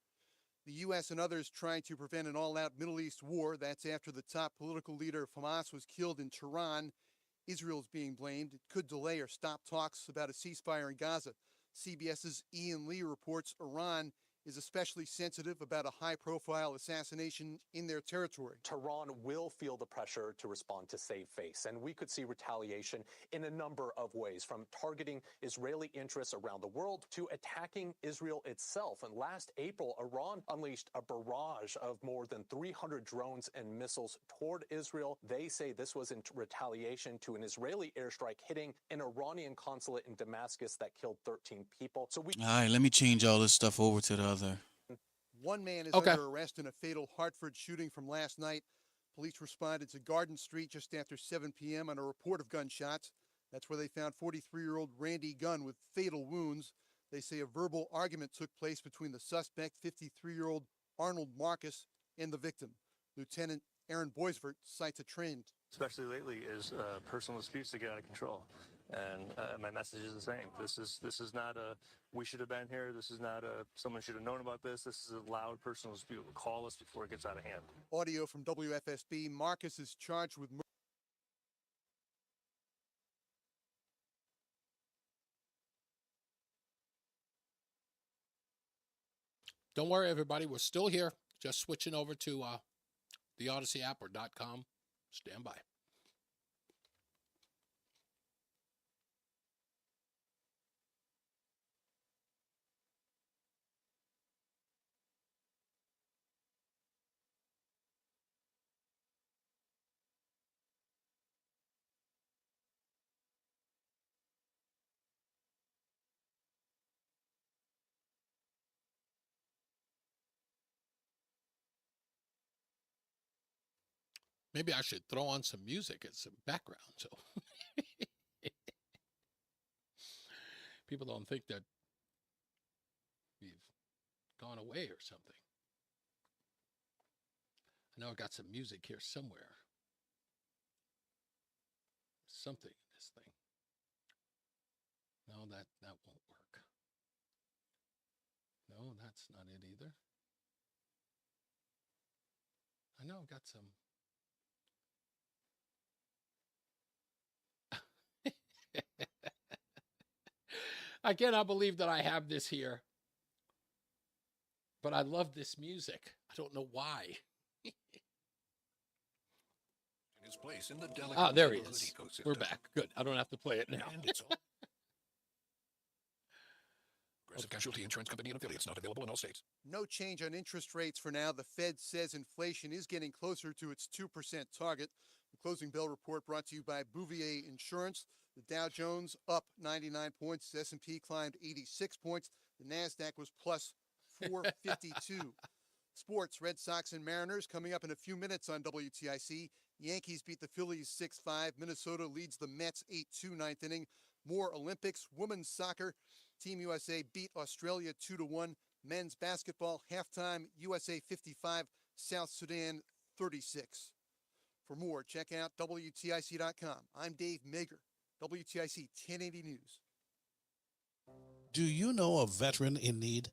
The U.S. and others trying to prevent an all-out Middle East war. That's after the top political leader of Hamas was killed in Tehran. Israel's being blamed. It could delay or stop talks about a ceasefire in Gaza. CBS's Ian Lee reports Iran is especially sensitive about a high-profile assassination in their territory. Tehran will feel the pressure to respond to save face, and we could see retaliation in a number of ways, from targeting Israeli interests around the world to attacking Israel itself. And last April, Iran unleashed a barrage of more than 300 drones and missiles toward Israel. They say this was in retaliation to an Israeli airstrike hitting an Iranian consulate in Damascus that killed 13 people. So we... All right, let me change all this stuff over to the other. One man is under arrest in a fatal Hartford shooting from last night. Police responded to Garden Street just after 7 p.m. on a report of gunshots. That's where they found 43-year-old Randy Gunn with fatal wounds. They say a verbal argument took place between the suspect, 53-year-old Arnold Marcus, and the victim. Lieutenant Aaron Boisvert cites a trend. Especially lately, is personal disputes that get out of control. And my message is the same. This is not a we should have been here. This is not a someone should have known about this. This is a loud personal dispute. Call us before it gets out of hand. Audio from WFSB. Marcus is charged with murder. Don't worry, everybody. We're still here. Just switching over to the Odyssey app or .com. Stand by. Maybe I should throw on some music as some background so people don't think that we've gone away or something. I know I got some music here somewhere. Something in this thing. No, that won't work. No, that's not it either. I know I've got some. I cannot believe that I have this here. But I love this music. I don't know why. His place in the there he is. We're back. Good. I don't have to play it now. Progressive Casualty Insurance Company and affiliates, not available in all states. No change on interest rates for now. The Fed says inflation is getting closer to its 2% target. The closing bell report brought to you by Bouvier Insurance. The Dow Jones up 99 points. The S&P climbed 86 points. The NASDAQ was plus 452. Sports, Red Sox and Mariners coming up in a few minutes on WTIC. Yankees beat the Phillies 6-5. Minnesota leads the Mets 8-2 ninth inning. More Olympics. Women's soccer. Team USA beat Australia 2-1. Men's basketball halftime. USA 55. South Sudan 36. For more, check out WTIC.com. I'm Dave Mager, WTIC 1080 News. Do you know a veteran in need?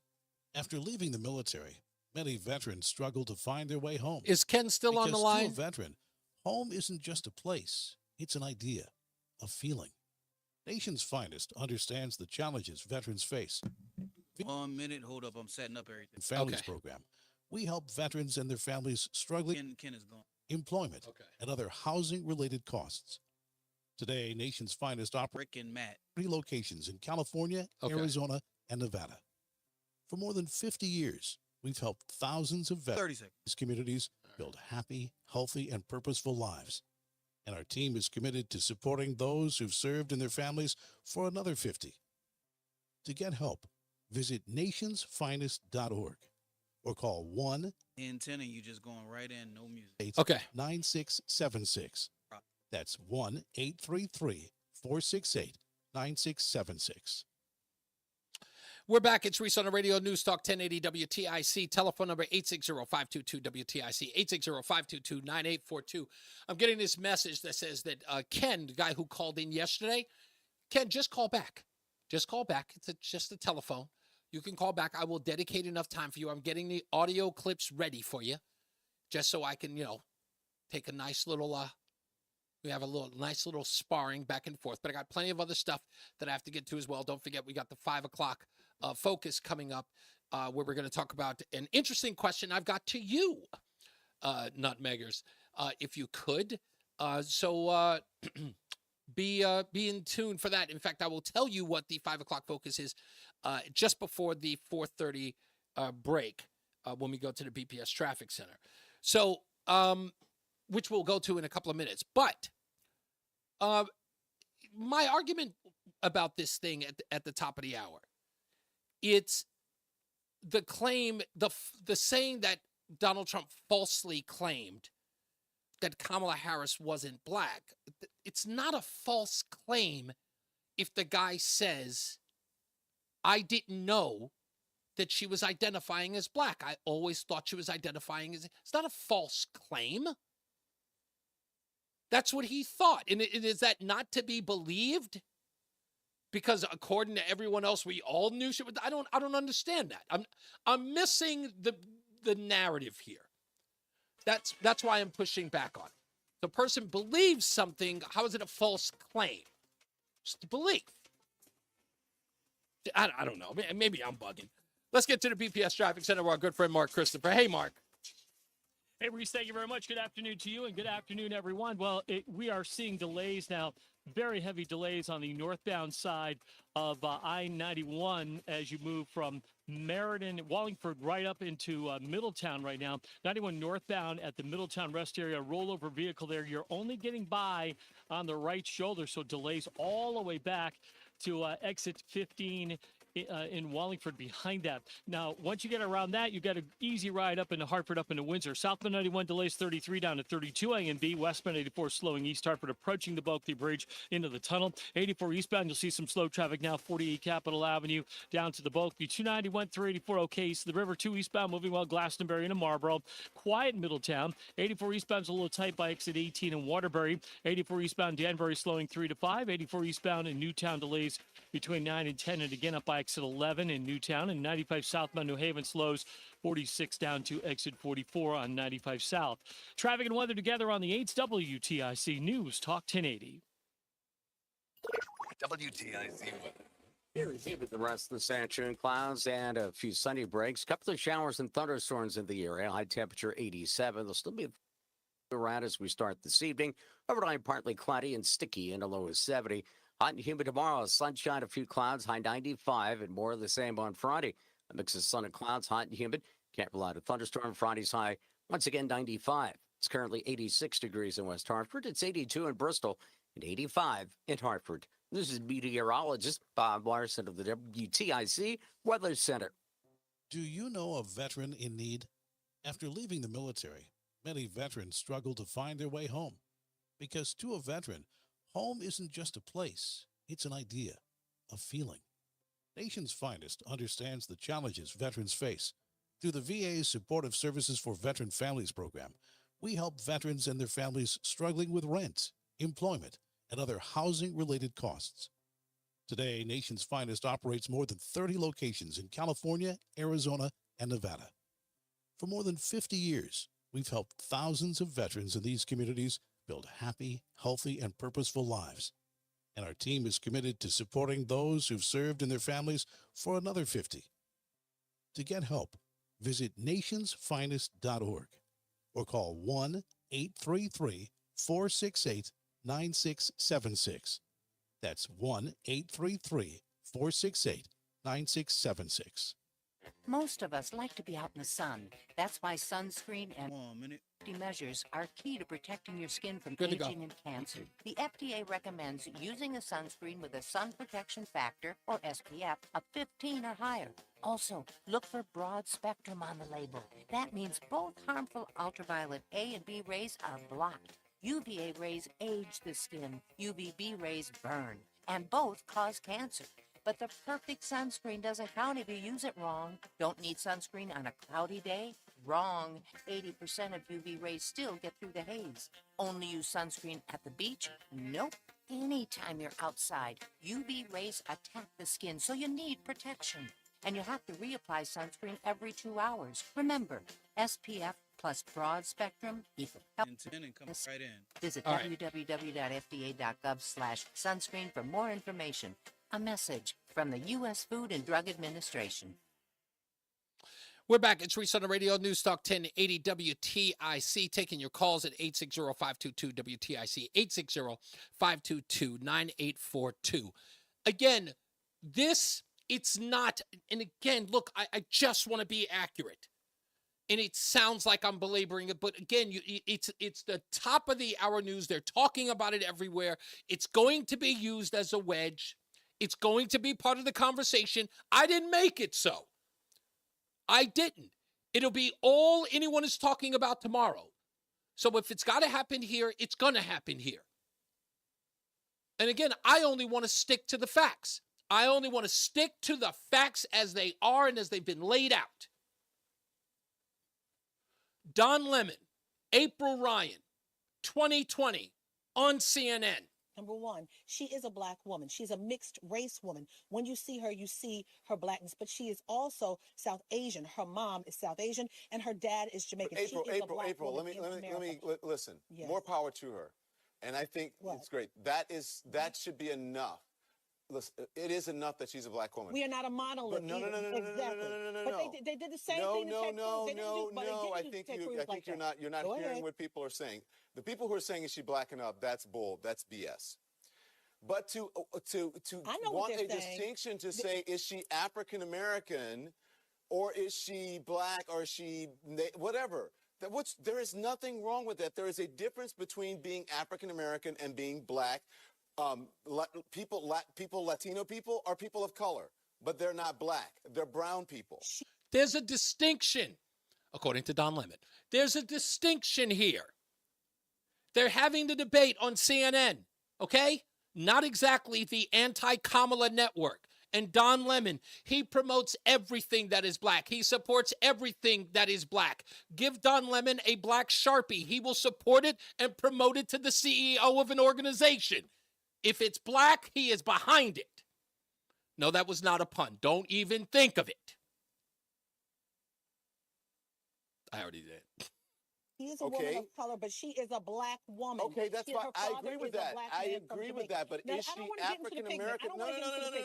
After leaving the military, many veterans struggle to find their way home. Is Ken still on the Because line? to a veteran, home isn't just a place, it's an idea, a feeling. Nation's Finest understands the challenges veterans face. 1 minute, hold up, I'm setting up everything. Families program. We help veterans and their families struggling Ken is gone. employment and other housing-related costs. Today, Nation's Finest operates Rick and Matt. 3 locations in California, Arizona, and Nevada. For more than 50 years, we've helped thousands of 30 veterans seconds. communities build happy, healthy, and purposeful lives. And our team is committed to supporting those who've served and their families for another 50. To get help, visit nationsfinest.org or call 10 and you just going right in, no music. 9676. That's 1-833-468-9676. We're back. It's Reese on the Radio, News Talk 1080 WTIC. Telephone number 860-522-WTIC, 860-522-9842. I'm getting this message that says that Ken, the guy who called in yesterday, Ken, just call back. Just call back. It's just a telephone. You can call back. I will dedicate enough time for you. I'm getting the audio clips ready for you just so I can, take a nice little, we have a nice little sparring back and forth. But I got plenty of other stuff that I have to get to as well. Don't forget, we got the 5 o'clock focus coming up where we're going to talk about an interesting question I've got to you, Nutmeggers, if you could. So be in tune for that. In fact, I will tell you what the 5 o'clock focus is just before the 4:30 break when we go to the BPS Traffic Center. So, which we'll go to in a couple of minutes. But my argument about this thing at the top of the hour, it's the claim, the saying that Donald Trump falsely claimed that Kamala Harris wasn't black. It's not a false claim if the guy says, I didn't know that she was identifying as black. I always thought she was identifying as... It's not a false claim. That's what he thought. And is that not to be believed? Because according to everyone else, we all knew she was... I don't understand that. I'm missing the narrative here. That's why I'm pushing back on it. The person believes something. How is it a false claim? Just a belief. I don't know. Maybe I'm bugging. Let's get to the BPS Traffic Center where our good friend Mark Christopher. Hey, Mark. Hey, Reese, thank you very much. Good afternoon to you and good afternoon, everyone. Well, we are seeing delays now, very heavy delays on the northbound side of I-91 as you move from Meriden, Wallingford, right up into Middletown right now. 91 northbound at the Middletown rest area, rollover vehicle there. You're only getting by on the right shoulder, so delays all the way back to exit 15 in Wallingford behind that. Now, once you get around that, you got an easy ride up into Hartford, up into Windsor. Southbound 91 delays 33 down to 32 A and B. Westbound 84 slowing East Hartford, approaching the Bulkley Bridge into the tunnel. 84 eastbound, you'll see some slow traffic now. 48 Capitol Avenue down to the Bulkley. 291 through 84 okay. East of the river. 2 eastbound moving well. Glastonbury into Marlboro. Quiet in Middletown. 84 eastbound's a little tight by exit 18 in Waterbury. 84 eastbound Danbury slowing 3 to 5. 84 eastbound in Newtown delays between 9 and 10, and again up by exit 11 in Newtown. And 95 southbound New Haven slows 46 down to exit 44 on 95 south. Traffic and weather together on the 8th WTIC News Talk 1080. WTIC weather. Very humid the rest of this afternoon. Clouds and a few sunny breaks. Couple of showers and thunderstorms in the area. High temperature 87. There'll still be around as we start this evening. Overnight partly cloudy and sticky and a low of 70. Hot and humid tomorrow. Sunshine, a few clouds, high 95, and more of the same on Friday. A mix of sun and clouds, hot and humid. Can't rely on a thunderstorm. Friday's high, once again, 95. It's currently 86 degrees in West Hartford. It's 82 in Bristol and 85 in Hartford. This is meteorologist Bob Larson of the WTIC Weather Center. Do you know a veteran in need? After leaving the military, many veterans struggle to find their way home. Because to a veteran, home isn't just a place, it's an idea, a feeling. Nation's Finest understands the challenges veterans face. Through the VA's Supportive Services for Veteran Families program, We help veterans and their families struggling with rent, employment, and other housing-related costs. Today, Nation's Finest operates more than 30 locations in California, Arizona, and Nevada. For more than 50 years, we've helped thousands of veterans in these communities build happy, healthy, and purposeful lives. And our team is committed to supporting those who've served and their families for another 50. To get help, visit nationsfinest.org or call 1-833-468-9676. That's 1-833-468-9676. Most of us like to be out in the sun. That's why sunscreen and safety measures are key to protecting your skin from aging and cancer. The FDA recommends using a sunscreen with a sun protection factor, or SPF, of 15 or higher. Also, look for broad spectrum on the label. That means both harmful ultraviolet A and B rays are blocked. UVA rays age the skin, UVB rays burn, and both cause cancer. But the perfect sunscreen doesn't count if you use it wrong. Don't need sunscreen on a cloudy day? Wrong. 80% of UV rays still get through the haze. Only use sunscreen at the beach? Nope. Anytime you're outside, UV rays attack the skin, so you need protection. And you have to reapply sunscreen every 2 hours. Remember, SPF plus broad spectrum equals health. Visit www.fda.gov/sunscreen for more information. A message from the U.S. Food and Drug Administration. We're back. It's Reese on the Radio, NewsTalk 1080 WTIC, taking your calls at 860-522-WTIC, 860-522-9842. Again, it's not, and again, look, I just want to be accurate. And it sounds like I'm belaboring it, but again, it's the top of the hour news. They're talking about it everywhere. It's going to be used as a wedge. It's going to be part of the conversation. I didn't make it so. I didn't. It'll be all anyone is talking about tomorrow. So if it's got to happen here, it's going to happen here. And again, I only want to stick to the facts. I only want to stick to the facts as they are and as they've been laid out. Don Lemon, April Ryan, 2020 on CNN. Number one, she is a black woman. She's a mixed race woman. When you see her blackness, but she is also South Asian. Her mom is South Asian and her dad is Jamaican. April, she is a black woman let me listen. Yes. More power to her. And I think it's great. That should be enough. Listen, it is enough that she's a black woman. We are not a monolith. No. But they did the same thing. No. I think you're not hearing what people are saying. The people who are saying is she blacking up, that's bull. That's BS. But to want a distinction to say, is she African American, or is she black, or is she whatever? There is nothing wrong with that. There is a difference between being African American and being black. Latino people are people of color, but they're not black. They're brown people. There's a distinction, according to Don Lemon. There's a distinction here. They're having the debate on CNN, okay? Not exactly the anti-Kamala network. And Don Lemon, he promotes everything that is black. He supports everything that is black. Give Don Lemon a black Sharpie. He will support it and promote it to the CEO of an organization. If it's black, he is behind it. No, that was not a pun. Don't even think of it. I already did. She is a woman of color, but she is a black woman. Okay, that's fine. I agree with that. But is she African American?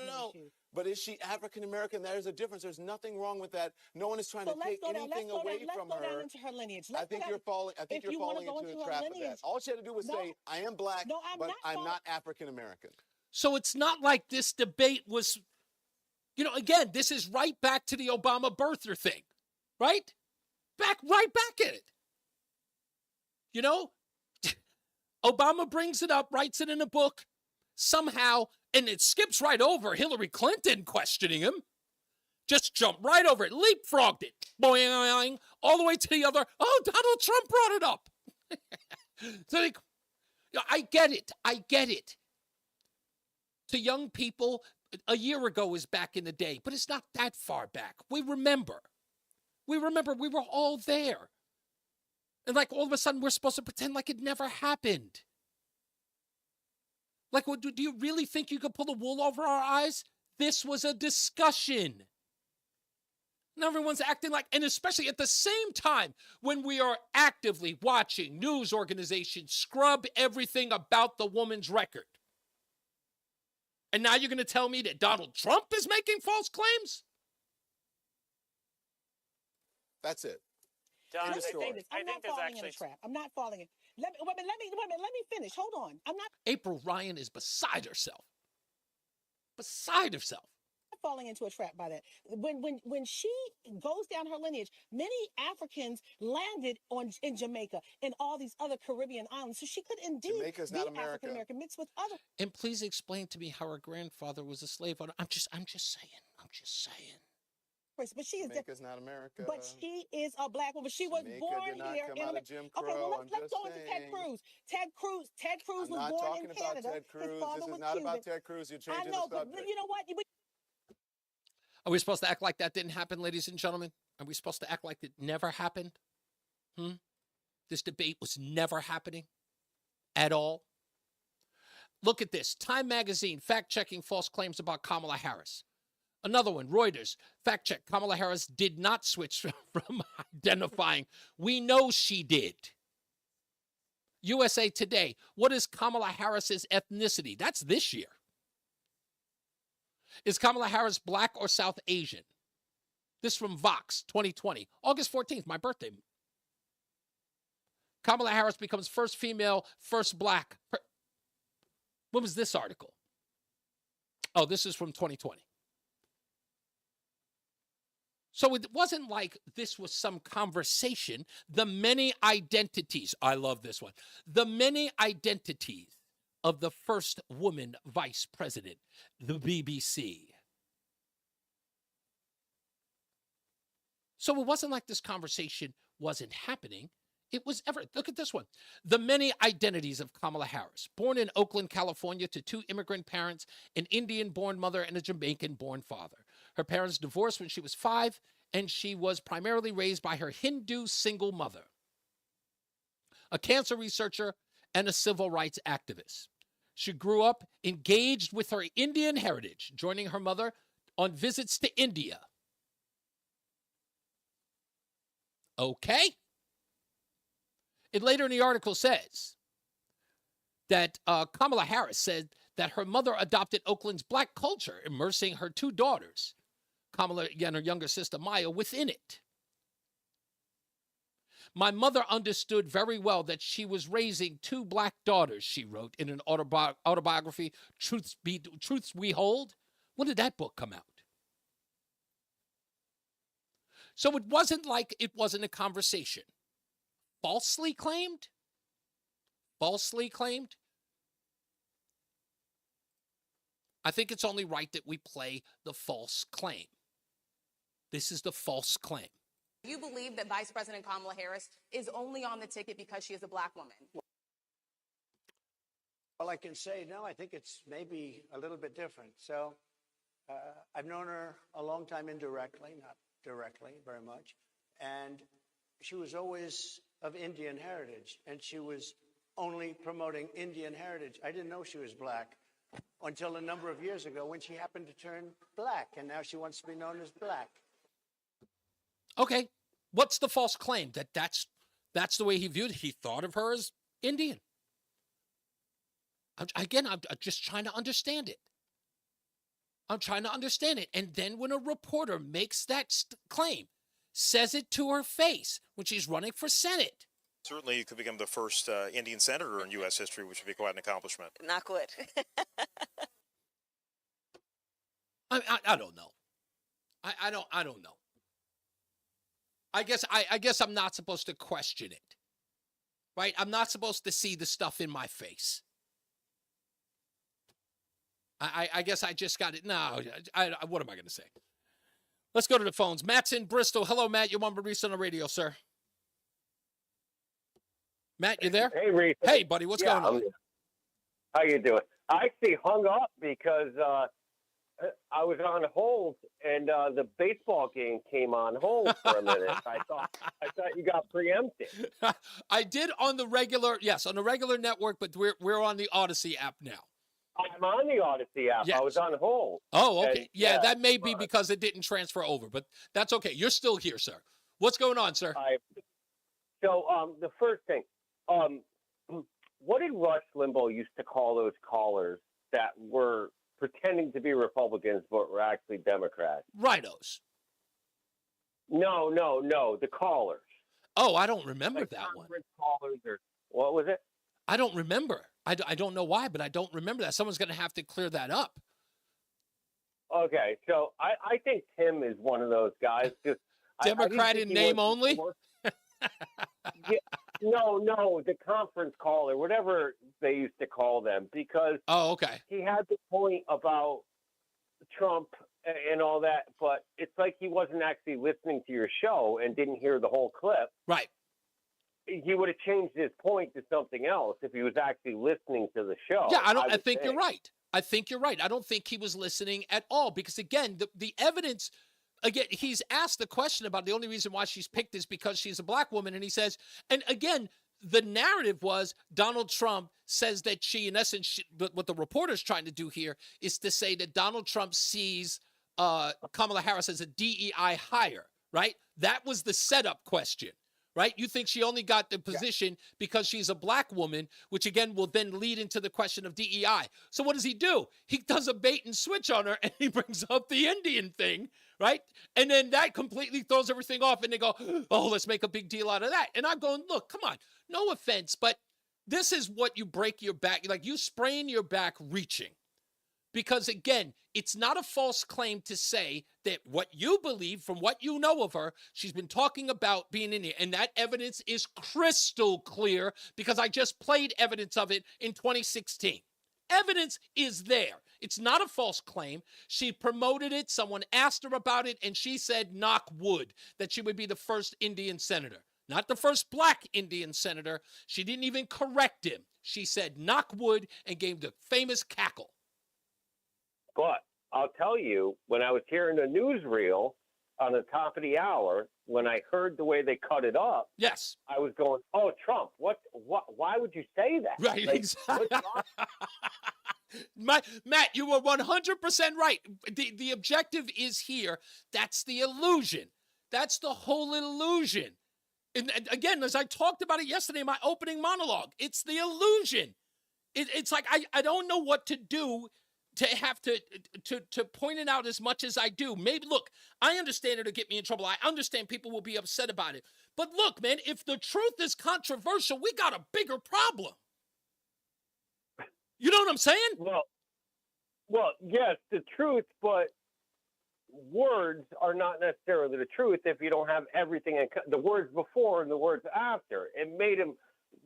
No. But is she African American? There's a difference. There's nothing wrong with that. No one is trying to take anything away from her. Let's go down into her lineage. I think you're falling into the trap of that. All she had to do was say, I am black, but I'm not African American. So it's not like this debate was, again, this is right back to the Obama birther thing, right? Right back at it. Obama brings it up, writes it in a book, somehow, and it skips right over Hillary Clinton questioning him. Just jumped right over it, leapfrogged it, boing, all the way to the other. Oh, Donald Trump brought it up. So I get it. To young people, a year ago was back in the day, but it's not that far back. We remember. We were all there. And like all of a sudden we're supposed to pretend like it never happened. Like, do you really think you could pull the wool over our eyes? This was a discussion. And everyone's acting like, and especially at the same time when we are actively watching news organizations scrub everything about the woman's record. And now you're going to tell me that Donald Trump is making false claims? That's it. Don, let me say this. I'm not falling in a trap. I'm not falling in. Let me finish. Hold on. I'm not. April Ryan is beside herself. Beside herself. Falling into a trap by that. When she goes down her lineage, many Africans landed in Jamaica and all these other Caribbean islands. So she could indeed Jamaica's be not America. African American mixed with other. And please explain to me how her grandfather was a slave owner. I'm just saying. But she is Jamaica's not America. But she is a black woman. She was Jamaica born did not here come in out America. of Jim Crow. Okay, well let's go saying. into Ted Cruz. Ted Cruz was born in Canada. Ted Cruz. His father This was is not Cuban. about Ted Cruz. You're changing I know, the subject. but you know what? Are we supposed to act like that didn't happen, ladies and gentlemen? Are we supposed to act like it never happened? This debate was never happening at all. Look at this. Time magazine fact-checking false claims about Kamala Harris. Another one, Reuters, fact-check. Kamala Harris did not switch from identifying. We know she did. USA Today, what is Kamala Harris's ethnicity? That's this year. Is Kamala Harris black or South Asian? This from Vox 2020, August 14th, my birthday. Kamala Harris becomes first female, first black. When was this article? Oh, this is from 2020. So it wasn't like this was some conversation. The many identities, I love this one. The many identities of the first woman vice president, the BBC. So it wasn't like this conversation wasn't happening. It was ever. Look at this one. The many identities of Kamala Harris. Born in Oakland, California to two immigrant parents, an Indian-born mother and a Jamaican-born father. Her parents divorced when she was 5, and she was primarily raised by her Hindu single mother, a cancer researcher and a civil rights activist. She grew up engaged with her Indian heritage, joining her mother on visits to India. Okay. It later in the article says that Kamala Harris said that her mother adopted Oakland's black culture, immersing her two daughters, Kamala and her younger sister Maya, within it. My mother understood very well that she was raising two black daughters, she wrote in an autobiography, Truths We Hold. When did that book come out? So it wasn't like it wasn't a conversation. Falsely claimed? Falsely claimed? I think it's only right that we play the false claim. This is the false claim. You believe that Vice President Kamala Harris is only on the ticket because she is a black woman? Well, I can say, no, I think it's maybe a little bit different. So I've known her a long time indirectly, not directly very much. And she was always of Indian heritage, and she was only promoting Indian heritage. I didn't know she was black until a number of years ago when she happened to turn black, and now she wants to be known as black. Okay, what's the false claim? That's the way he viewed it. He thought of her as Indian. I'm just trying to understand it. I'm trying to understand it. And then when a reporter makes that claim, says it to her face when she's running for Senate. Certainly, you could become the first Indian senator in U.S. history, which would be quite an accomplishment. Not good. I don't know. I don't know. I guess I'm not supposed to question it, right? I'm not supposed to see the stuff in my face. I guess I just got it. No, what am I going to say? Let's go to the phones. Matt's in Bristol. Hello, Matt. You're on Reese on the Radio, sir. Matt, you there? Hey, Reese. Hey, buddy. What's going on? How you doing? I actually hung up because I was on hold, and the baseball game came on hold for a minute. I thought you got preempted. I did on the regular, yes, on the regular network, but we're on the Odyssey app now. I'm on the Odyssey app. Yes. I was on hold. Oh, okay. And, Yeah, that may be because it didn't transfer over, but that's okay. You're still here, sir. What's going on, sir? So the first thing, what did Rush Limbaugh used to call those callers that were pretending to be Republicans but were actually Democrats? Rhinos. No, the callers. Oh, I don't remember that one. Callers or what was it? I don't remember. I don't know why, but I don't remember that. Someone's going to have to clear that up. Okay, so I think Tim is one of those guys. Just Democrat in name only? Yeah, no, the conference call or whatever they used to call them, because he had the point about Trump and all that, but it's like he wasn't actually listening to your show and didn't hear the whole clip. Right. He would have changed his point to something else if he was actually listening to the show. Yeah, I think you're right. I think you're right. I don't think he was listening at all because, again, the evidence, again, he's asked the question about the only reason why she's picked is because she's a black woman. And he says, and again, the narrative was Donald Trump says that she, in essence, what the reporter's trying to do here is to say that Donald Trump sees Kamala Harris as a DEI hire, right? That was the setup question. Right? You think she only got the position because she's a black woman, which again will then lead into the question of DEI. So what does he do? He does a bait and switch on her and he brings up the Indian thing, right? And then that completely throws everything off and they go, oh, let's make a big deal out of that. And I'm going, look, come on, no offense, but this is what you break your back, like you sprain your back reaching. Because again, it's not a false claim to say that what you believe from what you know of her, she's been talking about being in here. And that evidence is crystal clear because I just played evidence of it in 2016. Evidence is there. It's not a false claim. She promoted it. Someone asked her about it, and she said, knock wood, that she would be the first Indian senator. Not the first black Indian senator. She didn't even correct him. She said, knock wood, and gave the famous cackle. But I'll tell you, when I was hearing the newsreel on the top of the hour, when I heard the way they cut it up, yes, I was going, "Oh, Trump! What? Why would you say that?" Right? Like, exactly. Matt, you were 100% right. The objective is here. That's the illusion. That's the whole illusion. And again, as I talked about it yesterday in my opening monologue, it's the illusion. It's like I don't know what to do to have to point it out as much as I do. Maybe, look, I understand it'll get me in trouble. I understand people will be upset about it. But look, man, if the truth is controversial, we got a bigger problem. You know what I'm saying? Well, yes, the truth, but words are not necessarily the truth if you don't have everything in the words before and the words after. It made him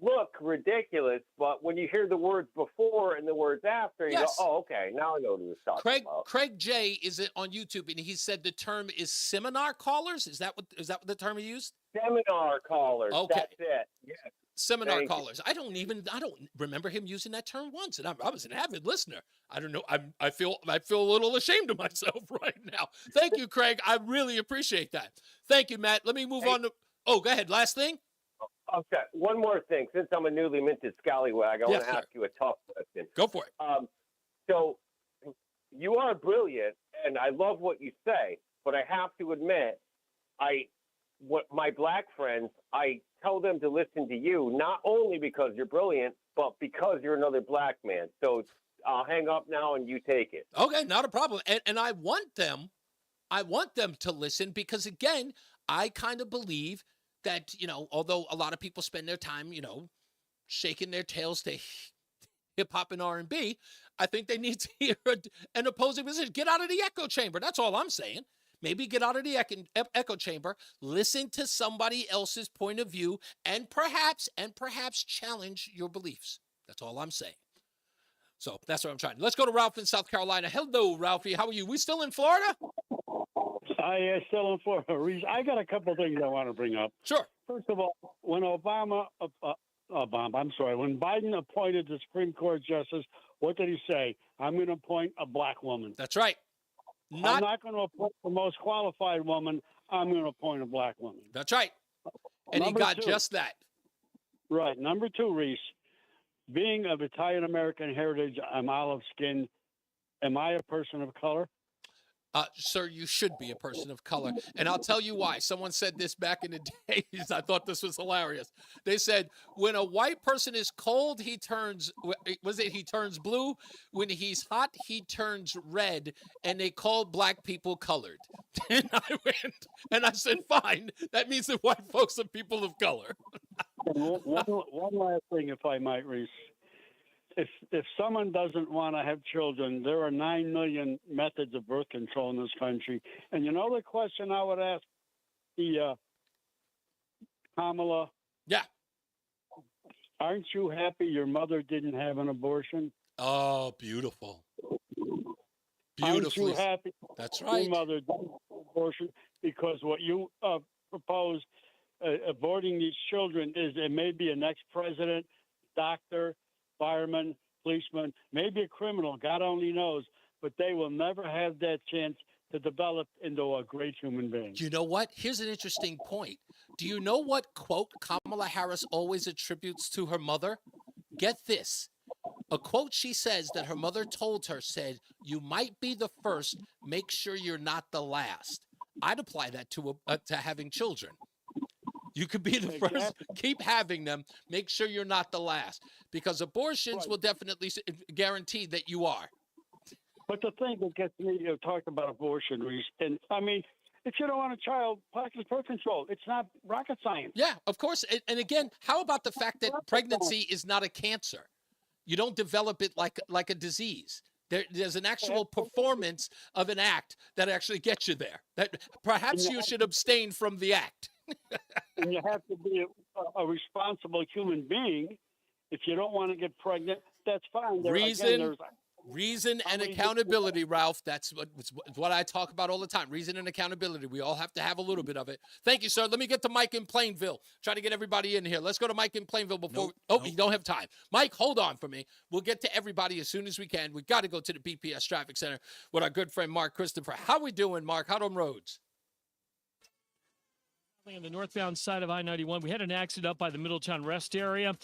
look ridiculous, but when you hear the words before and the words after, you go, oh, okay, now I know what he was talking about. Craig J is on YouTube, and he said the term is seminar callers. Is that what the term he used? Seminar callers. Okay. That's it. Yes. Seminar callers. I don't remember him using that term once, and I was an avid listener. I don't know. I feel a little ashamed of myself right now. Thank you, Craig. I really appreciate that. Thank you, Matt. Let me move on to. Oh, go ahead. Last thing. Okay, one more thing. Since I'm a newly minted scallywag, I want to ask you a tough question. Go for it. So you are brilliant, and I love what you say, but I have to admit, my black friends, I tell them to listen to you, not only because you're brilliant, but because you're another black man. So I'll hang up now and you take it. Okay, not a problem. And I want them to listen because, again, I kind of believe that, although a lot of people spend their time, shaking their tails to hip hop and R&B, I think they need to hear an opposing position. Get out of the echo chamber. That's all I'm saying. Maybe get out of the echo chamber, listen to somebody else's point of view, and perhaps challenge your beliefs. That's all I'm saying. So that's what I'm trying. Let's go to Ralph in South Carolina. Hello, Ralphie. How are you? We still in Florida? Yeah, still in Florida. Reese, I got a couple of things I want to bring up. Sure. First of all, when when Biden appointed the Supreme Court justice, what did he say? I'm going to appoint a black woman. That's right. I'm not going to appoint the most qualified woman. I'm going to appoint a black woman. That's right. And he got 2. just that. Right. Number 2, Reese. Being of Italian-American heritage, I'm olive-skinned. Am I a person of color? Sir, you should be a person of color. And I'll tell you why. Someone said this back in the days. I thought this was hilarious. They said, when a white person is cold, he turns blue? When he's hot, he turns red. And they called black people colored. And I went, and I said, fine. That means that white folks are people of color. One last thing, if I might, Reese. If someone doesn't want to have children, there are 9 million methods of birth control in this country. And you know the question I would ask the Kamala? Yeah. Aren't you happy your mother didn't have an abortion? Oh, beautiful. Aren't you happy That's right. your mother didn't have an abortion? Because what you propose, aborting these children, is it may be a next president, doctor, fireman, policeman, maybe a criminal, God only knows, but they will never have that chance to develop into a great human being. You know what? Here's an interesting point. Do you know what quote Kamala Harris always attributes to her mother? Get this. A quote she says that her mother told her said, "You might be the first, make sure you're not the last." I'd apply that to having children. You could be the first, keep having them, make sure you're not the last. Because abortions will definitely guarantee that you are. But the thing that gets me to talk about abortion, Reese, and I mean, if you don't want a child, practice birth control. It's not rocket science. Yeah, of course. And again, how about the fact that pregnancy is not a cancer? You don't develop it like a disease. There's an actual performance of an act that actually gets you there. That perhaps you should abstain from the act. And you have to be a responsible human being. If you don't want to get pregnant, that's fine. Reason and accountability, Ralph. That's what I talk about all the time. Reason and accountability. We all have to have a little bit of it. Thank you, sir. Let me get to Mike in Plainville. Try to get everybody in here. Let's go to Mike in Plainville before. You don't have time. Mike, hold on for me. We'll get to everybody as soon as we can. We got to go to the BPS Traffic Center with our good friend Mark Christopher. How we doing, Mark? How them roads? On the northbound side of I-91, we had an accident up by the Middletown Rest area.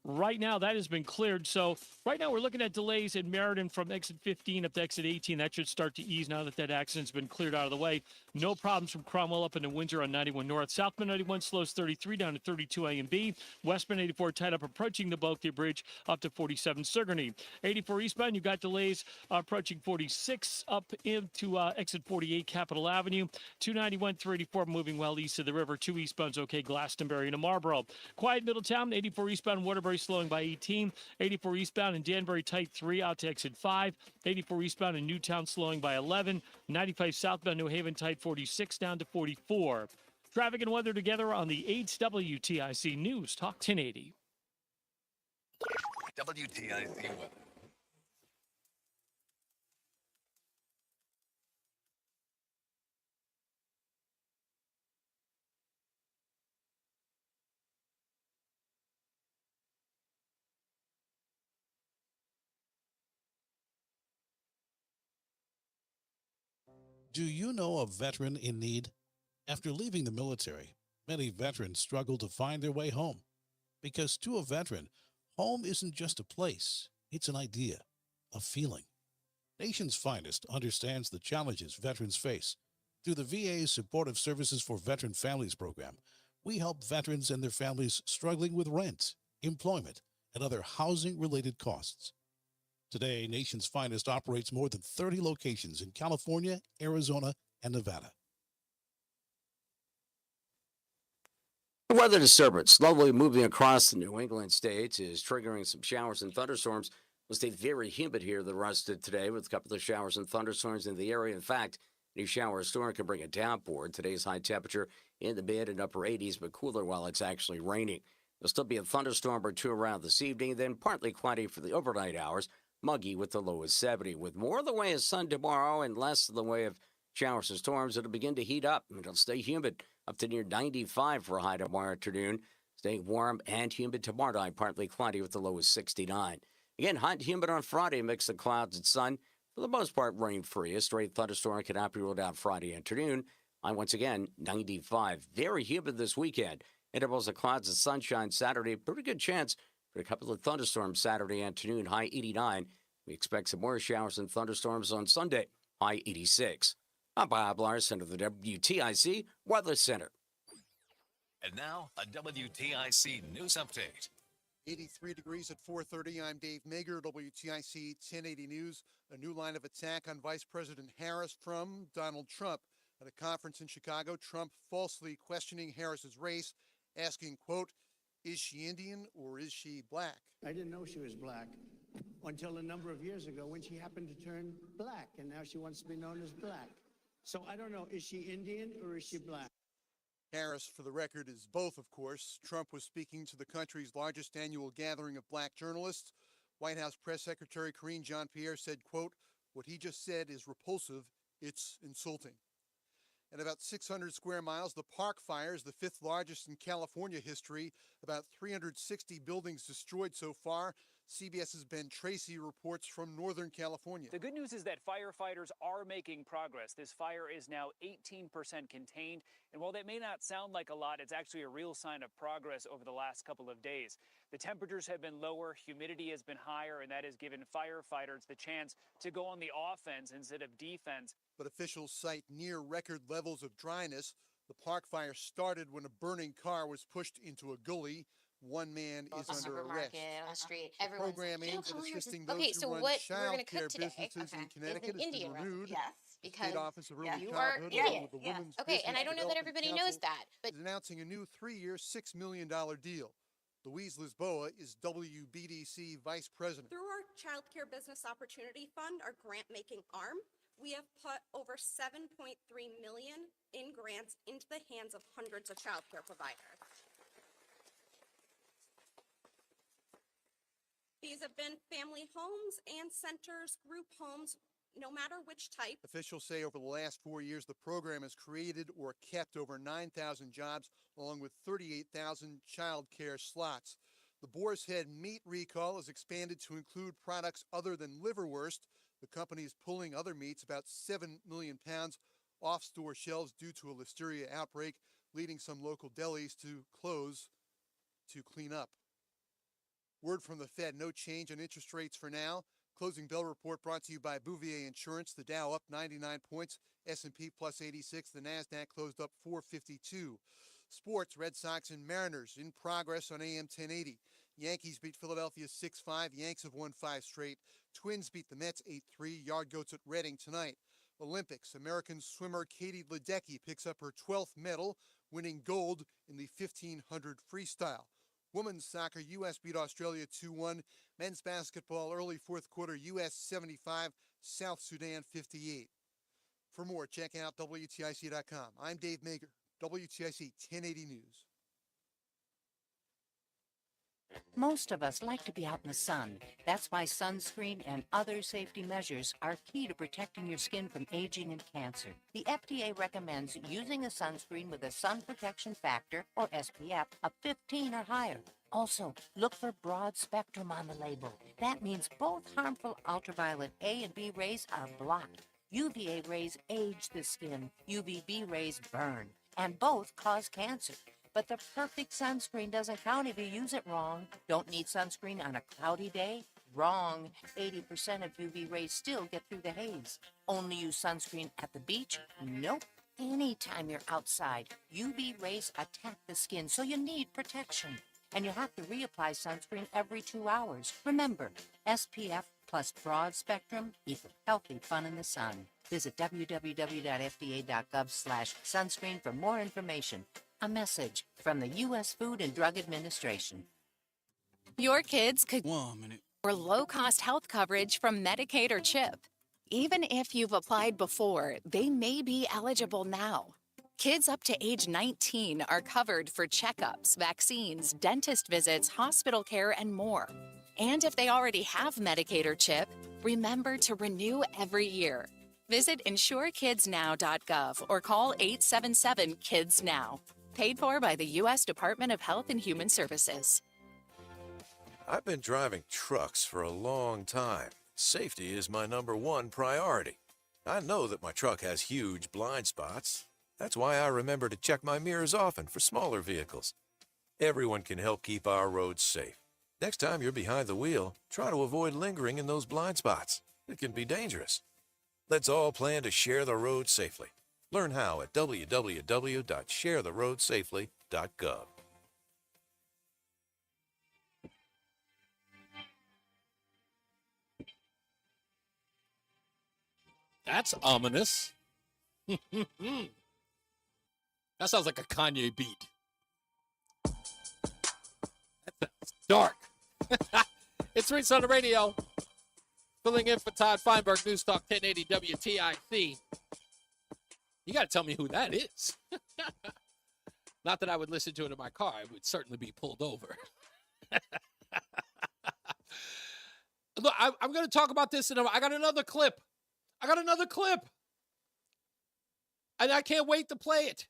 Right now, that has been cleared. So right now, we're looking at delays in Meriden from exit 15 up to exit 18. That should start to ease now that accident's been cleared out of the way. No problems from Cromwell up into Windsor on 91 North. Southbound 91 slows 33 down to 32 A and B. Westbound 84 tied up approaching the Bulkey Bridge up to 47 Sigourney. 84 eastbound, you got delays approaching 46 up into exit 48 Capitol Avenue. 291, 384 moving well east of the river. 2 eastbound's okay, Glastonbury to Marlboro. Quiet Middletown, 84 eastbound Waterbury slowing by 18. 84 eastbound in Danbury tight 3 out to exit 5. 84 eastbound in Newtown slowing by 11. 95 southbound New Haven tight 46 down to 44. Traffic and weather together on the 8 WTIC News Talk 1080. WTIC weather. Do you know a veteran in need? After leaving the military, many veterans struggle to find their way home. Because to a veteran, home isn't just a place, it's an idea, a feeling. Nation's Finest understands the challenges veterans face. Through the VA's Supportive Services for Veteran Families program, we help veterans and their families struggling with rent, employment, and other housing-related costs. Today, Nation's Finest operates more than 30 locations in California, Arizona, and Nevada. Weather disturbance slowly moving across the New England states is triggering some showers and thunderstorms. Will stay very humid here the rest of today with a couple of showers and thunderstorms in the area. In fact, any shower or storm can bring a downpour. Today's high temperature in the mid and upper 80s, but cooler while it's actually raining. There'll still be a thunderstorm or two around this evening, then partly cloudy for the overnight hours. Muggy with the low of 70. With more of the way of sun tomorrow and less of the way of showers and storms, it'll begin to heat up. It'll stay humid up to near 95 for a high tomorrow afternoon. Stay warm and humid tomorrow night, partly cloudy with the low of 69. Again, hot and humid on Friday, mix of clouds and sun. For the most part, rain-free. A stray thunderstorm cannot be ruled out Friday afternoon. High once again, 95. Very humid this weekend. Intervals of clouds and sunshine Saturday. Pretty good chance for a couple of thunderstorms Saturday afternoon. High 89. We expect some more showers and thunderstorms on Sunday. High 86. I'm Bob Larson of the WTIC Weather Center. And now, a WTIC news update. 83 degrees at 4:30. I'm Dave Mager, WTIC 1080 News. A new line of attack on Vice President Harris from Donald Trump. At a conference in Chicago, Trump falsely questioning Harris's race, asking, quote, is she Indian or is she black? I didn't know she was black until a number of years ago when she happened to turn black, and now she wants to be known as black. So I don't know, is she Indian or is she black? Harris, for the record, is both, of course. Trump was speaking to the country's largest annual gathering of black journalists. White House Press Secretary Karine Jean-Pierre said, quote, what he just said is repulsive, it's insulting. At about 600 square miles, the Park Fire is the fifth largest in California history. About 360 buildings destroyed so far. CBS's Ben Tracy reports from Northern California. The good news is that firefighters are making progress. This fire is now 18% contained. And while that may not sound like a lot, it's actually a real sign of progress over the last couple of days. The temperatures have been lower, humidity has been higher, and that has given firefighters the chance to go on the offense instead of defense. But officials cite near record levels of dryness. The Park Fire started when a burning car was pushed into a gully. One man is under arrest. On the street. The program aims at assisting those Okay, who so run what we're child going to care cook today businesses in is Connecticut an has Indian been renewed. recipe. Yes, The because State Office of Early you are Childhood, Indian. along with the Women's Okay, and I Business don't know that Development everybody Council, knows that, but is announcing a new 3-year, $6 million deal. Louise Lisboa is WBDC Vice President. Through our Child Care Business Opportunity Fund, our grant-making arm, we have put over $7.3 million in grants into the hands of hundreds of child care providers. These have been family homes and centers, group homes, no matter which type. Officials say over the last 4 years, the program has created or kept over 9,000 jobs, along with 38,000 child care slots. The Boar's Head meat recall is expanded to include products other than liverwurst. The company is pulling other meats, about 7 million pounds, off store shelves due to a listeria outbreak, leading some local delis to close to clean up. Word from the Fed, no change in interest rates for now. Closing bell report brought to you by Bouvier Insurance. The Dow up 99 points, S&P plus 86. The NASDAQ closed up 452. Sports, Red Sox and Mariners in progress on AM 1080. Yankees beat Philadelphia 6-5. Yanks have won 5 straight. Twins beat the Mets 8-3. Yard Goats at Reading tonight. Olympics, American swimmer Katie Ledecky picks up her 12th medal, winning gold in the 1500 freestyle. Women's soccer, U.S. beat Australia 2-1. Men's basketball, early fourth quarter, U.S. 75, South Sudan 58. For more, check out WTIC.com. I'm Dave Mager, WTIC 1080 News. Most of us like to be out in the sun. That's why sunscreen and other safety measures are key to protecting your skin from aging and cancer. The FDA recommends using a sunscreen with a sun protection factor, or SPF, of 15 or higher. Also, look for broad spectrum on the label. That means both harmful ultraviolet A and B rays are blocked. UVA rays age the skin, UVB rays burn, and both cause cancer. But the perfect sunscreen doesn't count if you use it wrong. Don't need sunscreen on a cloudy day? Wrong. 80% of UV rays still get through the haze. Only use sunscreen at the beach? Nope. Anytime you're outside, UV rays attack the skin, so you need protection. And you have to reapply sunscreen every 2 hours. Remember, SPF plus broad spectrum equals healthy fun in the sun. Visit www.fda.gov/sunscreen for more information. A message from the U.S. Food and Drug Administration. Your kids could for low-cost health coverage from Medicaid or CHIP. Even if you've applied before, they may be eligible now. Kids up to age 19 are covered for checkups, vaccines, dentist visits, hospital care, and more. And if they already have Medicaid or CHIP, remember to renew every year. Visit insurekidsnow.gov or call 877-KIDS-NOW. Paid for by the U.S. Department of Health and Human Services. I've been driving trucks for a long time. Safety is my #1 priority. I know that my truck has huge blind spots. That's why I remember to check my mirrors often for smaller vehicles. Everyone can help keep our roads safe. Next time you're behind the wheel, try to avoid lingering in those blind spots. It can be dangerous. Let's all plan to share the road safely. Learn how at www.sharetheroadsafely.gov. That's ominous. That sounds like a Kanye beat. That sounds dark. It's Reese on the Radio. Filling in for Todd Feinberg, NewsTalk 1080 WTIC. You got to tell me who that is. Not that I would listen to it in my car. I would certainly be pulled over. Look, I'm going to talk about this. I got another clip. And I can't wait to play it.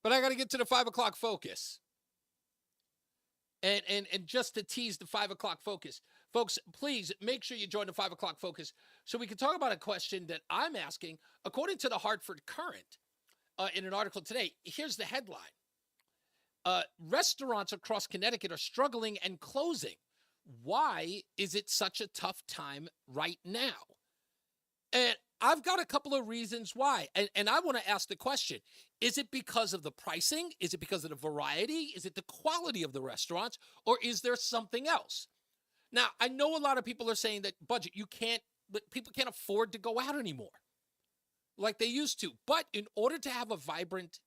But I got to get to the 5 o'clock focus. And just to tease the 5 o'clock focus. Folks, please make sure you join the 5 o'clock focus so we can talk about a question that I'm asking. According to the Hartford Courant, in an article today, here's the headline. Restaurants across Connecticut are struggling and closing. Why is it such a tough time right now? And I've got a couple of reasons why. And I want to ask the question, is it because of the pricing? Is it because of the variety? Is it the quality of the restaurants? Or is there something else? Now, I know a lot of people are saying that budget, people can't afford to go out anymore like they used to. But in order to have a vibrant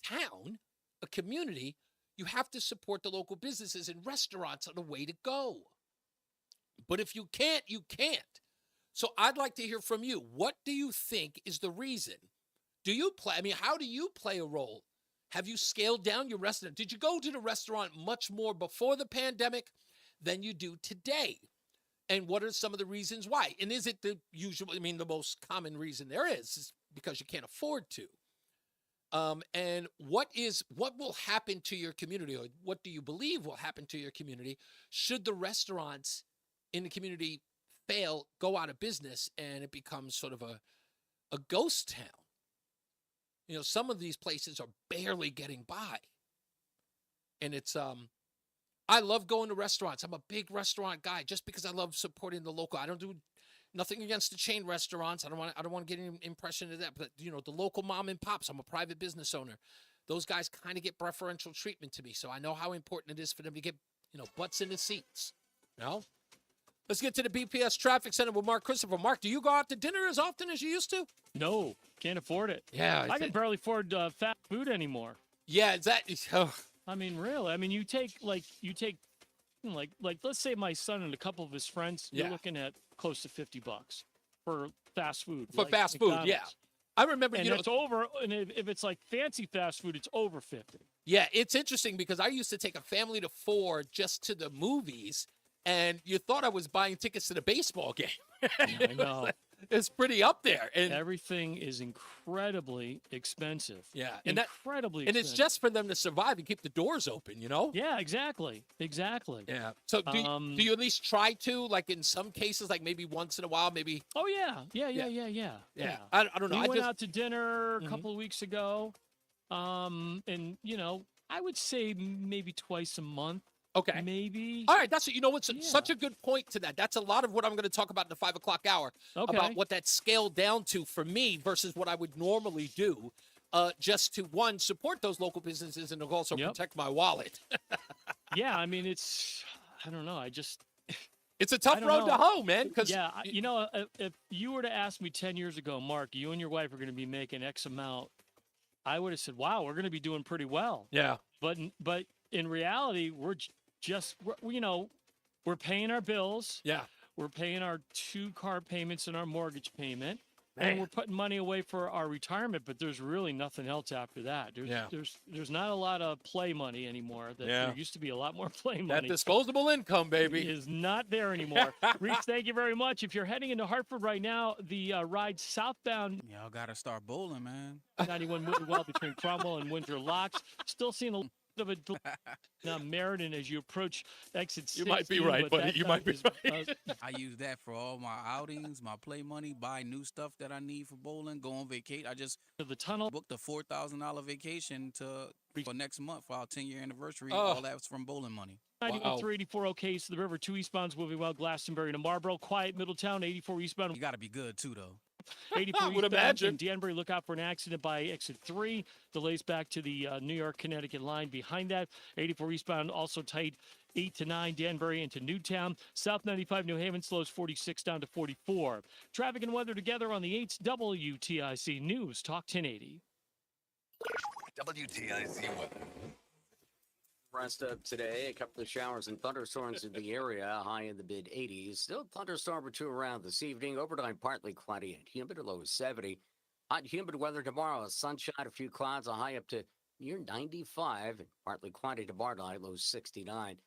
town, a community, you have to support the local businesses, and restaurants are the way to go. But if you can't, you can't. So I'd like to hear from you. What do you think is the reason? How do you play a role? Have you scaled down your restaurant? Did you go to the restaurant much more before the pandemic than you do today? And what are some of the reasons why? And is it the most common reason there is because you can't afford to. And what will happen to your community, or what do you believe will happen to your community should the restaurants in the community fail, go out of business, and it becomes sort of a ghost town? Some of these places are barely getting by. And it's, I love going to restaurants. I'm a big restaurant guy just because I love supporting the local. I don't do nothing against the chain restaurants. I don't want to get any impression of that. But, the local mom and pops, I'm a private business owner. Those guys kind of get preferential treatment to me. So I know how important it is for them to get, butts in the seats. Let's get to the BPS Traffic Center with Mark Christopher. Mark, do you go out to dinner as often as you used to? No, can't afford it. Yeah. I can barely afford fast food anymore. Yeah, I mean, really. I mean, you take let's say my son and a couple of his friends, you're looking at close to $50 for fast food. For fast food, yeah. I remember, and it's over, and if it's like fancy fast food, it's over 50. Yeah, it's interesting because I used to take a family to 4 just to the movies, and you thought I was buying tickets to the baseball game. I know. It's pretty up there. And everything is incredibly expensive. Yeah. Incredibly expensive. And it's just for them to survive and keep the doors open, Yeah, exactly. Yeah. So do you at least try to, like in some cases, like maybe once in a while, maybe? Oh, yeah. Yeah. I don't know. We went out to dinner a couple of weeks ago. And, I would say maybe twice a month. Okay. Maybe. All right. That's such a good point to that. That's a lot of what I'm going to talk about in the 5 o'clock hour about what that scaled down to for me versus what I would normally do, just to support those local businesses and also protect my wallet. Yeah. I mean, I don't know. It's a tough road to hoe, man. If you were to ask me 10 years ago, Mark, you and your wife are going to be making X amount, I would have said, wow, we're going to be doing pretty well. Yeah. But in reality, we're paying our bills. Yeah. We're paying our 2 car payments and our mortgage payment. Man. And we're putting money away for our retirement, but there's really nothing else after that. There's not a lot of play money anymore. There used to be a lot more play money. That disposable income, baby. Is not there anymore. Reese, thank you very much. If you're heading into Hartford right now, the ride southbound. Y'all got to start bowling, man. 91 moving well between Cromwell and Windsor Locks. Still seeing of a Meriden as you approach exit 16. You might be right, buddy. You might be right. I use that for all my outings, my play money, buy new stuff that I need for bowling, go on vacate. I just the tunnel booked a $4,000 vacation for next month for our 10-year anniversary. Oh. All that's from bowling money. 91 through 84, okay, so the river 2 eastbounds will be well, Glastonbury to Marlboro, quiet Middletown, 84 eastbound. You got to be good, too, though. 84 Would eastbound imagine. in Danbury, look out for an accident by exit 3. Delays back to the New York-Connecticut line behind that. 84 eastbound also tight 8 to 9, Danbury into Newtown. South 95, New Haven slows 46 down to 44. Traffic and weather together on the 8th WTIC News Talk 1080. WTIC weather. Rest of today, a couple of showers and thunderstorms in the area, high in the mid-80s. Still thunderstorm or two around this evening. Overnight, partly cloudy and humid, a low of 70. Hot and humid weather tomorrow. Sunshine, a few clouds, a high up to near 95. And partly cloudy tomorrow night, low 69.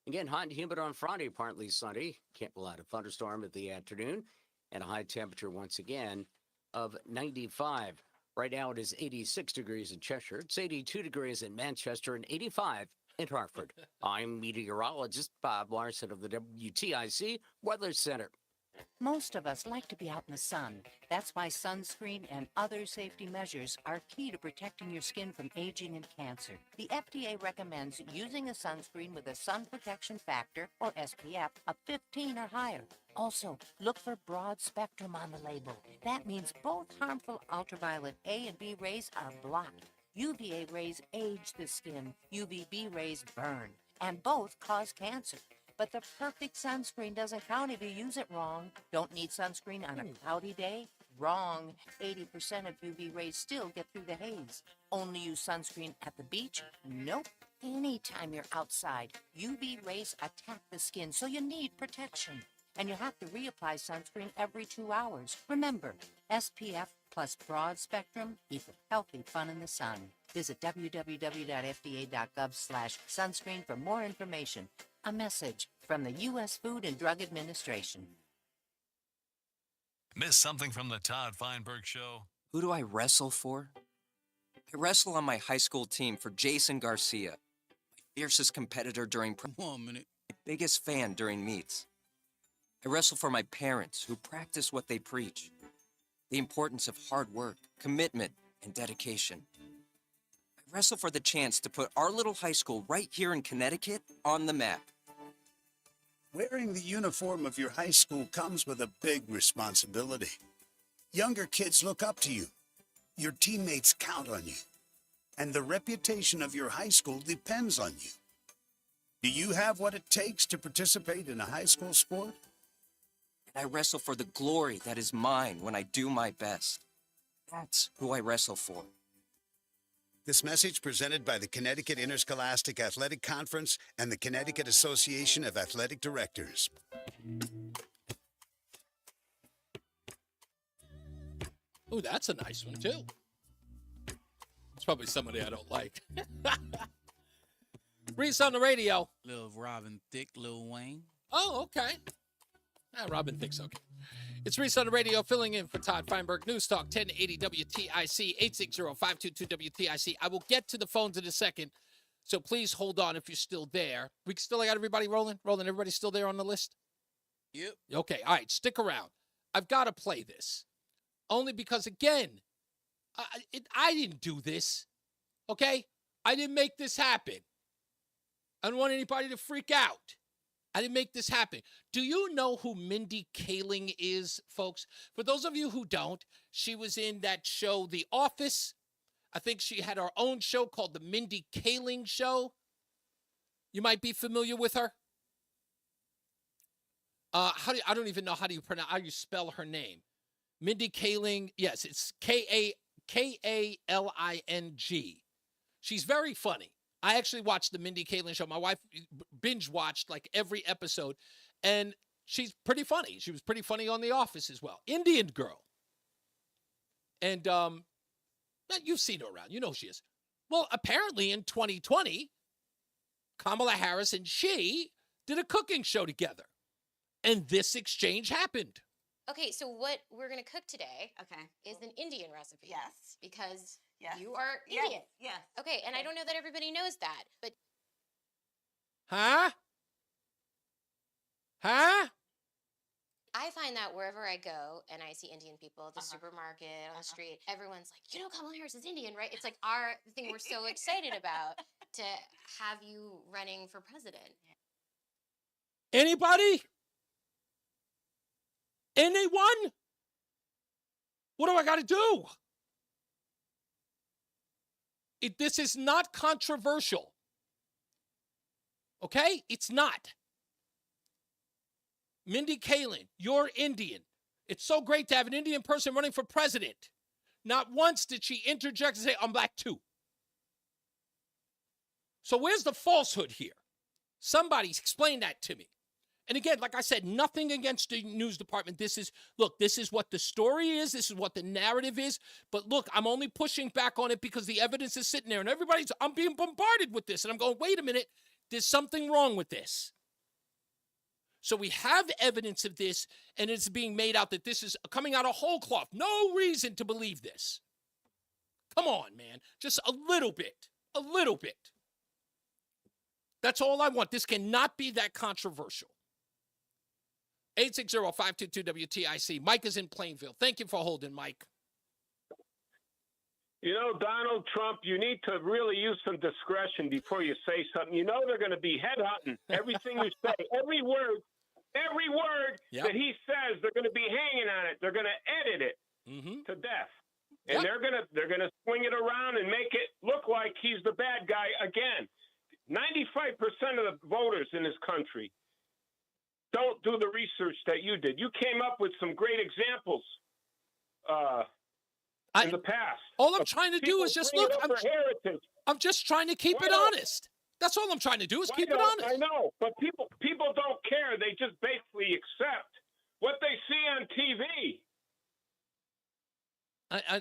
Again, hot and humid on Friday, partly sunny. Can't rule out a thunderstorm at the afternoon. And a high temperature once again of 95. Right now it is 86 degrees in Cheshire. It's 82 degrees in Manchester and 85 in Hartford. I'm meteorologist Bob Larson of the WTIC Weather Center. Most of us like to be out in the sun. That's why sunscreen and other safety measures are key to protecting your skin from aging and cancer. The FDA recommends using a sunscreen with a sun protection factor, or SPF, of 15 or higher. Also, look for broad spectrum on the label. That means both harmful ultraviolet A and B rays are blocked. UVA rays age the skin, UVB rays burn, and both cause cancer. But the perfect sunscreen doesn't count if you use it wrong. Don't need sunscreen on a cloudy day? Wrong. 80% of UV rays still get through the haze. Only use sunscreen at the beach? Nope. Anytime you're outside, UV rays attack the skin, so you need protection. And you have to reapply sunscreen every 2 hours. Remember, SPF plus broad spectrum equals healthy fun in the sun. Visit www.fda.gov/sunscreen for more information. A message from the U.S. Food and Drug Administration. Miss something from the Todd Feinberg Show? Who do I wrestle for? I wrestle on my high school team for Jason Garcia, my fiercest competitor during my biggest fan during meets. I wrestle for my parents who practice what they preach, the importance of hard work, commitment, and dedication. I wrestle for the chance to put our little high school right here in Connecticut on the map. Wearing the uniform of your high school comes with a big responsibility. Younger kids look up to you. Your teammates count on you. And the reputation of your high school depends on you. Do you have what it takes to participate in a high school sport? And I wrestle for the glory that is mine when I do my best. That's who I wrestle for. This message presented by the Connecticut Interscholastic Athletic Conference and the Connecticut Association of Athletic Directors. Oh, that's a nice one, too. It's probably somebody I don't like. Reese on the radio. Lil Robin Thicke, Lil Wayne. Oh, okay. Robin thinks okay. It's Reese on the radio, filling in for Todd Feinberg. News Talk 1080 WTIC 860-522-WTIC. I will get to the phones in a second, so please hold on if you're still there. We still got everybody rolling? Everybody's still there on the list? Yep. Okay, all right, stick around. I've got to play this. Only because, again, I didn't do this, okay? I didn't make this happen. I don't want anybody to freak out. I didn't make this happen. Do you know who Mindy Kaling is, folks? For those of you who don't, she was in that show, The Office. I think she had her own show called The Mindy Kaling Show. You might be familiar with her. I don't even know how you spell her name. Mindy Kaling, yes, it's Kaling. She's very funny. I actually watched the Mindy Kaling show. My wife binge watched like every episode, and she's pretty funny. She was pretty funny on The Office as well. Indian girl. And you've seen her around. You know who she is. Well, apparently in 2020, Kamala Harris and she did a cooking show together. And this exchange happened. Okay, so what we're going to cook today is an Indian recipe. Yes. Because Yes. you are Yes. Indian. Yes. Okay, and I don't know that everybody knows that, but... Huh? Huh? I find that wherever I go and I see Indian people at the supermarket, on the street, everyone's like, you know, Kamala Harris is Indian, right? It's like our thing we're so excited about to have you running for president. Anybody? Anyone? What do I got to do? This is not controversial. Okay? It's not. Mindy Kaling, you're Indian. It's so great to have an Indian person running for president. Not once did she interject and say, I'm black too. So where's the falsehood here? Somebody explain that to me. And again, like I said, nothing against the news department. This is what the story is. This is what the narrative is. But look, I'm only pushing back on it because the evidence is sitting there and I'm being bombarded with this. And I'm going, wait a minute, there's something wrong with this. So we have evidence of this, and it's being made out that this is coming out of whole cloth. No reason to believe this. Come on, man. Just a little bit. A little bit. That's all I want. This cannot be that controversial. 860-522-WTIC. Mike is in Plainville. Thank you for holding, Mike. You know, Donald Trump, you need to really use some discretion before you say something. You know they're going to be headhunting everything you say. Every word that he says, they're going to be hanging on it. They're going to edit it to death. And they're going to swing it around and make it look like he's the bad guy again. 95% of the voters in this country don't do the research that you did. You came up with some great examples in the past. All I'm trying to do is just look. I'm just trying to keep it honest. That's all I'm trying to do is keep it honest. I know, but people don't care. They just basically accept what they see on TV.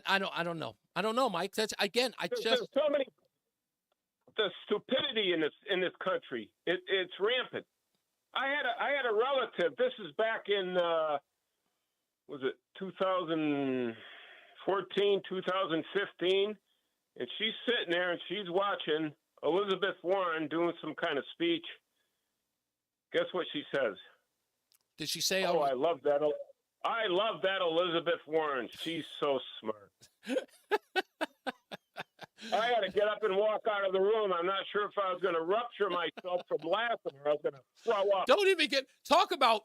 I don't know. I don't know, Mike. That's again. There's so many. The stupidity in this country. It's rampant. I had a relative. This is back in was it 2014, 2015, and she's sitting there and she's watching Elizabeth Warren doing some kind of speech. Guess what she says? Did she say? Oh, I love that. I love that Elizabeth Warren. She's so smart. I had to get up and walk out of the room. I'm not sure if I was going to rupture myself from laughing or I was going to throw up. Don't even talk about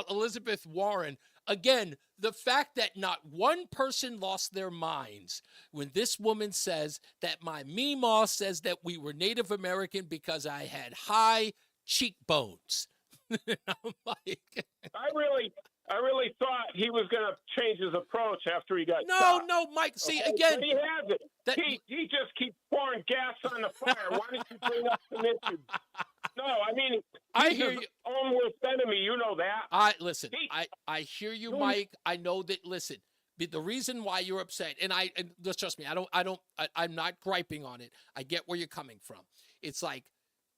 Elizabeth Warren. Again, the fact that not one person lost their minds when this woman says that my Meemaw says that we were Native American because I had high cheekbones. I'm like, I really thought he was going to change his approach after he got shot. No, Mike. See, again. But he hasn't. He just keeps pouring gas on the fire. Why don't you bring up some issues? No, I mean, I he's hear his you. own worst enemy. You know that. I hear you, Mike. I know that. Listen, the reason why you're upset, and just trust me. I'm not griping on it. I get where you're coming from. It's like,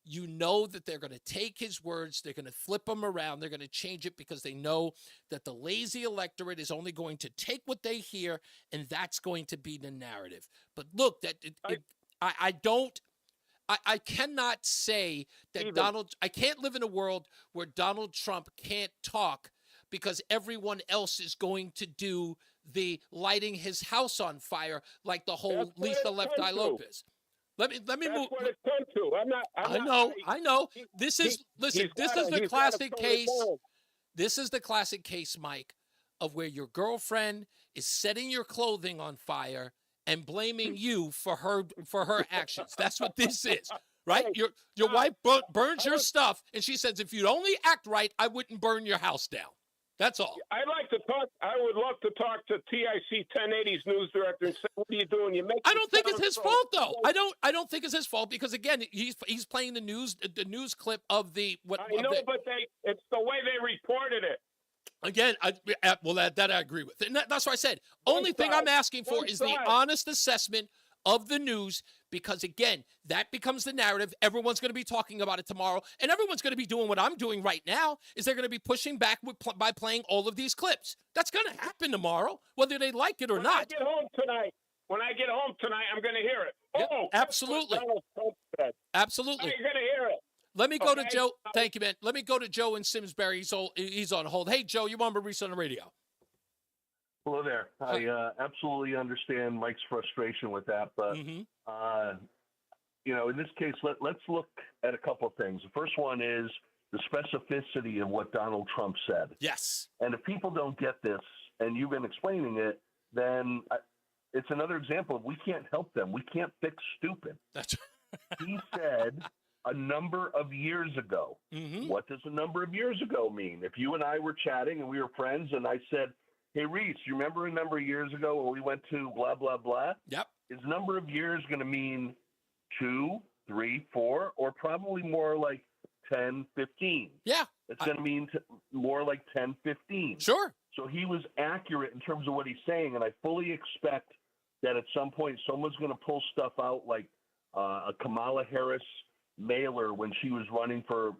you know that they're going to take his words, they're going to flip them around, they're going to change it because they know that the lazy electorate is only going to take what they hear, and that's going to be the narrative. But look, I cannot say that I can't live in a world where Donald Trump can't talk because everyone else is going to do the lighting his house on fire like the whole Lisa Left Eye Lopez. Let me That's move. what it's come to. I know. This is the classic case. This is the classic case, Mike, of where your girlfriend is setting your clothing on fire and blaming you for her actions. That's what this is, right? Your wife burns your stuff, and she says, if you'd only act right, I wouldn't burn your house down. That's all. I'd like to talk. I would love to talk to TIC 1080's news director and say, "What are you doing? You make." I don't think it's his fault, though. I don't think it's his fault because again, he's playing the news clip of the what. I know, but it's the way they reported it. Again, that I agree with, and that's what I said. Only thing I'm asking for is the honest assessment of the news because, again, that becomes the narrative. Everyone's going to be talking about it tomorrow, and everyone's going to be doing what I'm doing right now, is they're going to be pushing back by playing all of these clips. That's going to happen tomorrow, whether they like it or not. When I get home tonight, I'm going to hear it. Yep, Oh, absolutely. Absolutely. You're going to hear it. Let me go to Joe. Thank you, man. Let me go to Joe in Simsbury. He's on hold. Hey, Joe, you're on Reese on the Radio. Hello there. I absolutely understand Mike's frustration with that, but in this case, let's look at a couple of things. The first one is the specificity of what Donald Trump said. Yes. And if people don't get this, and you've been explaining it, then it's another example of we can't help them. We can't fix stupid. That's He said a number of years ago. What does a number of years ago mean? If you and I were chatting and we were friends and I said, hey, Reese, you remember a number of years ago when we went to blah, blah, blah? Yep. Is number of years going to mean 2, 3, 4, or probably more like 10, 15? Yeah. It's going to mean more like 10, 15. Sure. So he was accurate in terms of what he's saying, and I fully expect that at some point someone's going to pull stuff out like a Kamala Harris mailer when she was running for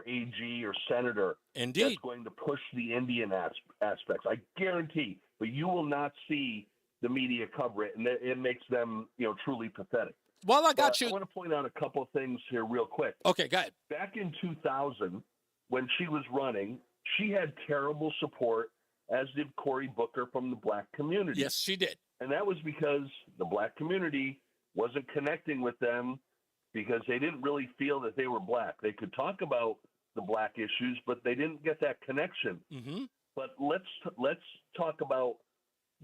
AG or senator. Indeed. That's going to push the Indian aspects. I guarantee. But you will not see the media cover it, and it makes them, truly pathetic. Well, I got you. I want to point out a couple of things here real quick. Okay, go ahead. Back in 2000, when she was running, she had terrible support, as did Cory Booker from the black community. Yes, she did. And that was because the black community wasn't connecting with them because they didn't really feel that they were black. They could talk about the black issues, but they didn't get that connection. But let's talk about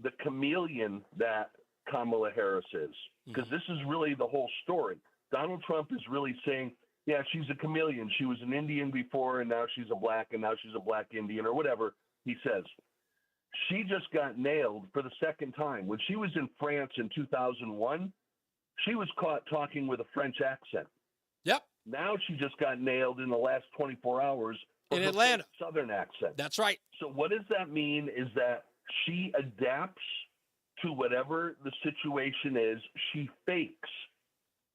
the chameleon that Kamala Harris is, because this is really the whole story. Donald Trump is really saying, yeah, she's a chameleon. She was an Indian before, and now she's a black, and now she's a black Indian, or whatever he says. She just got nailed for the second time. When she was in France in 2001, she was caught talking with a French accent. Yep. Now she just got nailed in the last 24 hours in Atlanta. Southern accent. That's right. So what does that mean is that she adapts to whatever the situation is. She fakes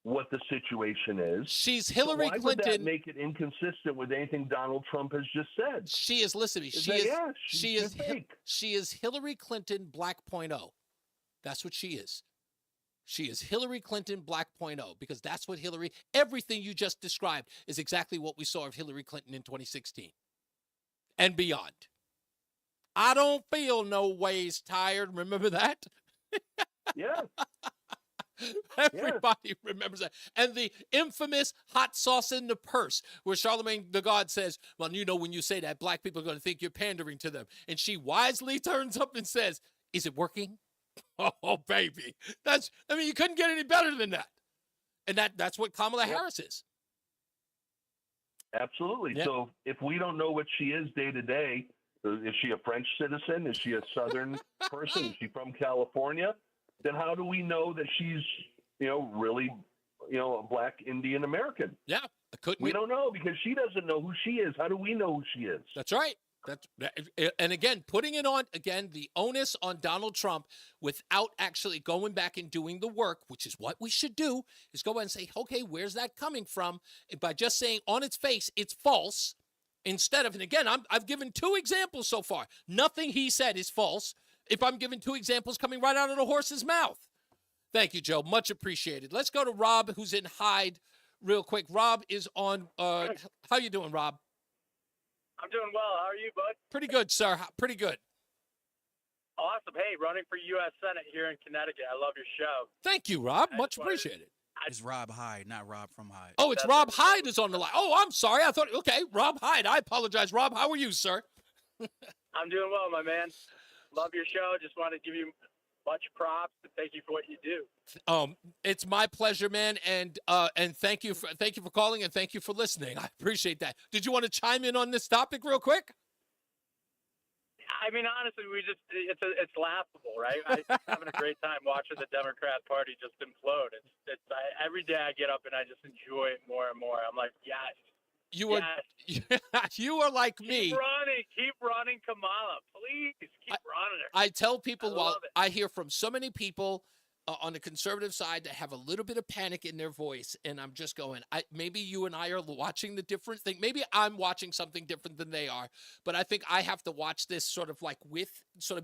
what the situation is. She's Hillary Clinton. Clinton. Would that make it inconsistent with anything Donald Trump has just said? She is, listen to me, she is Hillary Clinton Black 0.0. That's what she is. She is Hillary Clinton Black 0.0, because that's what everything you just described is exactly what we saw of Hillary Clinton in 2016 and beyond. I don't feel no ways tired. Remember that? Yeah. Everybody remembers that. And the infamous hot sauce in the purse, where Charlemagne the God says, well, when you say that, black people are going to think you're pandering to them. And she wisely turns up and says, is it working? Oh, baby. You couldn't get any better than that. And that's what Kamala Harris is. Absolutely. Yep. So if we don't know what she is day to day, is she a French citizen? Is she a Southern person? Is she from California? Then how do we know that she's, really, a black Indian American? Yeah. We don't know, because she doesn't know who she is. How do we know who she is? That's right. And again, putting it on, the onus on Donald Trump without actually going back and doing the work, which is what we should do, is go ahead and say, okay, where's that coming from? And by just saying on its face, it's false, instead of, and again, I've given 2 examples so far. Nothing he said is false if I'm giving 2 examples coming right out of the horse's mouth. Thank you, Joe. Much appreciated. Let's go to Rob, who's in Hyde, real quick. Rob is on. How you doing, Rob? I'm doing well. How are you, bud? Pretty good, sir. Pretty good. Awesome. Hey, running for U.S. Senate here in Connecticut. I love your show. Thank you, Rob. Much appreciated. It's Rob Hyde, not Rob from Hyde. Oh, it's Rob Hyde is on the line. Oh, I'm sorry. I thought, okay, Rob Hyde. I apologize. Rob, how are you, sir? I'm doing well, my man. Love your show. Just want to give you much props and thank you for what you do. It's my pleasure, man, and thank you for calling and thank you for listening. I appreciate that. Did you want to chime in on this topic real quick? I mean, honestly, it's laughable, right? I'm having a great time watching the Democrat Party just implode. Every day I get up and I just enjoy it more and more. I'm like, yes. You are like me. Keep running, Kamala. Please keep running her. I tell people, I hear from so many people on the conservative side that have a little bit of panic in their voice, and I'm just going, maybe you and I are watching the different thing. Maybe I'm watching something different than they are, but I think I have to watch this sort of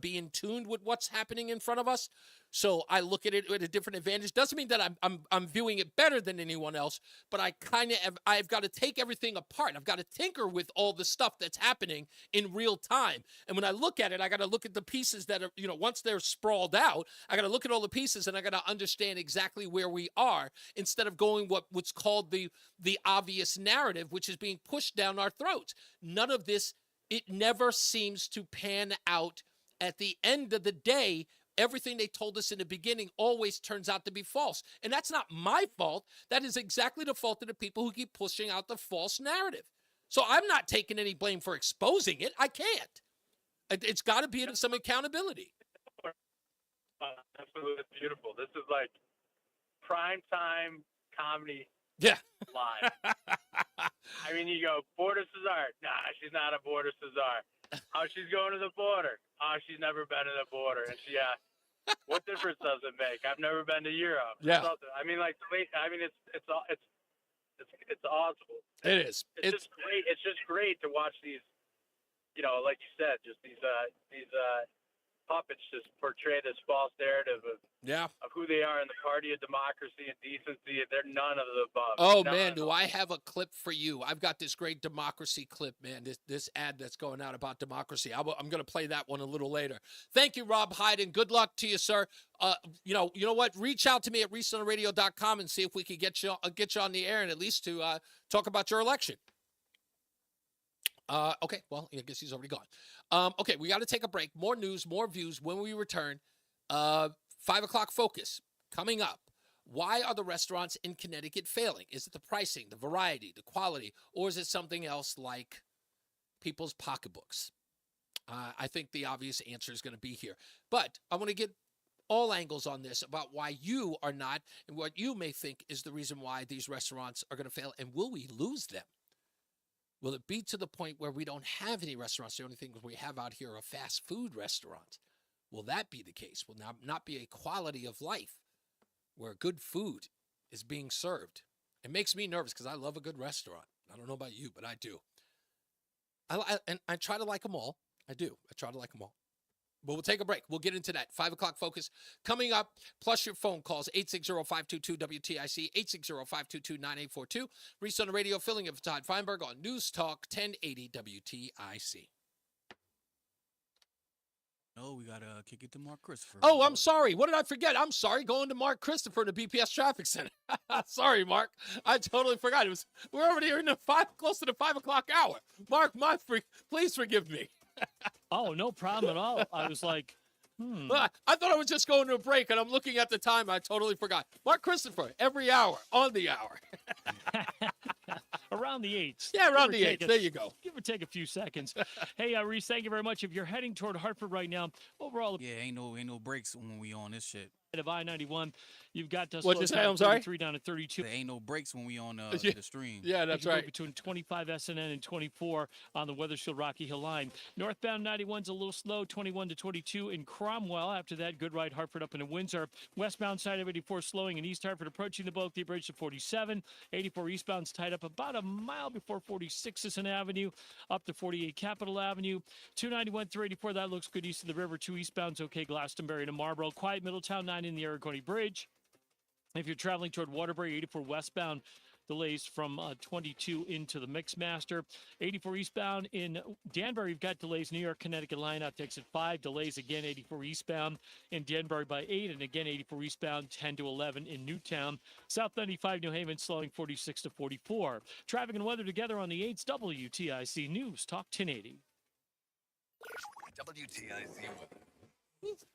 be in tune with what's happening in front of us. So I look at it at a different advantage. Doesn't mean that I'm viewing it better than anyone else, but I've got to take everything apart. I've got to tinker with all the stuff that's happening in real time. And when I look at it, I got to look at the pieces that are, once they're sprawled out, I got to look at all the pieces and I got to understand exactly where we are instead of going what's called the obvious narrative, which is being pushed down our throats. None of this, it never seems to pan out. At the end of the day, everything they told us in the beginning always turns out to be false. And that's not my fault. That is exactly the fault of the people who keep pushing out the false narrative. So I'm not taking any blame for exposing it. I can't. It's got to be some accountability. Absolutely beautiful. This is like primetime comedy live. I mean, you go, border Cesar. Nah, she's not a border Cesar. Oh, she's going to the border. Oh, she's never been to the border. And she asked, what difference does it make? I've never been to Europe. Yeah. I mean, it's awesome. It is. It's just great. It's just great to watch these, like you said, just these puppets just portray this false narrative of who they are in the party of democracy and decency. They're none of the above. Oh, man, do I have a clip for you. I've got this great democracy clip, man, this ad that's going out about democracy. I'm going to play that one a little later. Thank you, Rob Hyden. Good luck to you, sir. You know what? Reach out to me at ReeseOnTheRadio.com and see if we could get you on the air and at least to talk about your election. Okay, well, I guess he's already gone. Okay, we got to take a break. More news, more views when we return. 5 o'clock focus coming up. Why are the restaurants in Connecticut failing? Is it the pricing, the variety, the quality, or is it something else like people's pocketbooks? I think the obvious answer is going to be here. But I want to get all angles on this about why you are not and what you may think is the reason why these restaurants are going to fail, and will we lose them? Will it be to the point where we don't have any restaurants? The only thing we have out here are fast food restaurants. Will that be the case? Will not be a quality of life where good food is being served? It makes me nervous because I love a good restaurant. I don't know about you, but I do. And I try to like them all. I do. I try to like them all. But we'll take a break. We'll get into that. 5 o'clock focus coming up, plus your phone calls, 860-522-WTIC, 860-522-9842. Reese on the Radio, filling in for Todd Feinberg on News Talk 1080 WTIC. Oh, we got to kick it to Mark Christopher. Oh, I'm sorry. What did I forget? I'm sorry. Going to Mark Christopher in the BPS Traffic Center. Sorry, Mark. I totally forgot. We're already in close to the 5 o'clock hour. Mark, please forgive me. Oh, no problem at all. I was like, I thought I was just going to a break, and I'm looking at the time. I totally forgot. Mark Christopher, every hour, on the hour. Around the 8s. Yeah, around the 8s. There you go. Give or take a few seconds. Hey, Reese, thank you very much. If you're heading toward Hartford right now, overall... Yeah, ain't no breaks when we on this shit. Of I-91, you've got to What'd you say? I'm sorry? 3 down to 32. There ain't no breaks when we on the stream. Yeah, that's right. Between 25 SNN and 24 on the Weathersfield Rocky Hill line. Northbound 91's a little slow, 21 to 22 in Cromwell. After that, good ride Hartford up into Windsor. Westbound side of 84 slowing in East Hartford, approaching the Bulkley Bridge to 47. 84 eastbound's tied up about a mile before 46 Sisson Avenue, up to 48 Capitol Avenue. 291 through 84, that looks good east of the river. 2 eastbound's okay, Glastonbury to Marlboro. Quiet Middletown, 9 in the Aragoni Bridge. If you're traveling toward Waterbury, 84 westbound, delays from 22 into the Mixmaster. 84 eastbound in Danbury, you've got delays. New York, Connecticut line out to exit 5. Delays again, 84 eastbound in Danbury by 8. And again, 84 eastbound, 10 to 11 in Newtown. South 95, New Haven, slowing 46 to 44. Traffic and weather together on the 8s. WTIC News Talk 1080. WTIC weather.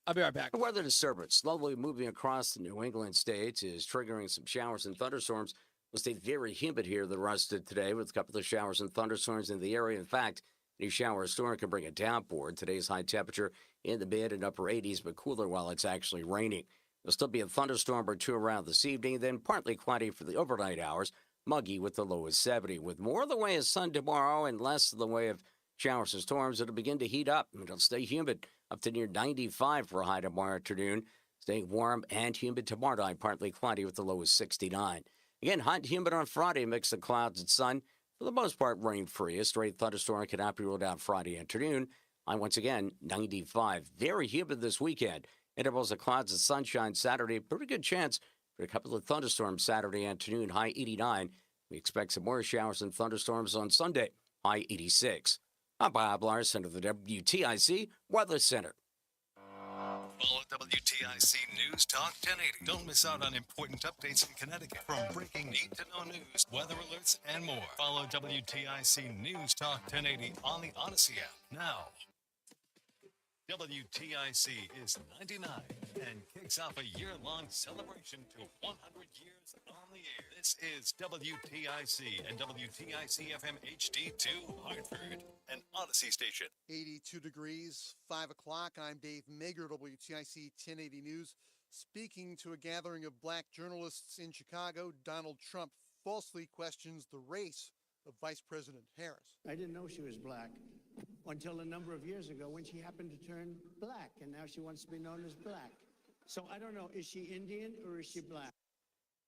I'll be right back. A weather disturbance slowly moving across the New England states is triggering some showers and thunderstorms. Will stay very humid here the rest of today with a couple of showers and thunderstorms in the area. In fact, any shower or storm can bring a downpour. Today's high temperature in the mid and upper 80s, but cooler while it's actually raining. There'll still be a thunderstorm or two around this evening, then partly cloudy for the overnight hours, muggy with the low of 70. With more of the way of sun tomorrow and less of the way of showers and storms, it'll begin to heat up. It'll stay humid up to near 95 for a high tomorrow afternoon. Staying warm and humid tomorrow night, partly cloudy with the low of 69. Again, hot and humid on Friday, mix of clouds and sun. For the most part, rain-free. A straight thunderstorm cannot be ruled out Friday afternoon. High once again, 95. Very humid this weekend. Intervals of clouds and sunshine Saturday. Pretty good chance for a couple of thunderstorms Saturday afternoon. High 89. We expect some more showers and thunderstorms on Sunday. High 86. I'm Bob Larson of the WTIC Weather Center. Follow WTIC News Talk 1080. Don't miss out on important updates in Connecticut. From breaking need-to-know news, weather alerts, and more. Follow WTIC News Talk 1080 on the Odyssey app now. WTIC is 99 and kicks off a year-long celebration to 100 years on the air. This is WTIC and WTIC FM HD2 Hartford, an Odyssey station. 82 degrees, 5 o'clock. I'm Dave Mager, WTIC 1080 News. Speaking to a gathering of black journalists in Chicago, Donald Trump falsely questions the race of Vice President Harris. I didn't know she was black until a number of years ago when she happened to turn black, and now she wants to be known as black. So I don't know, is she Indian or is she black?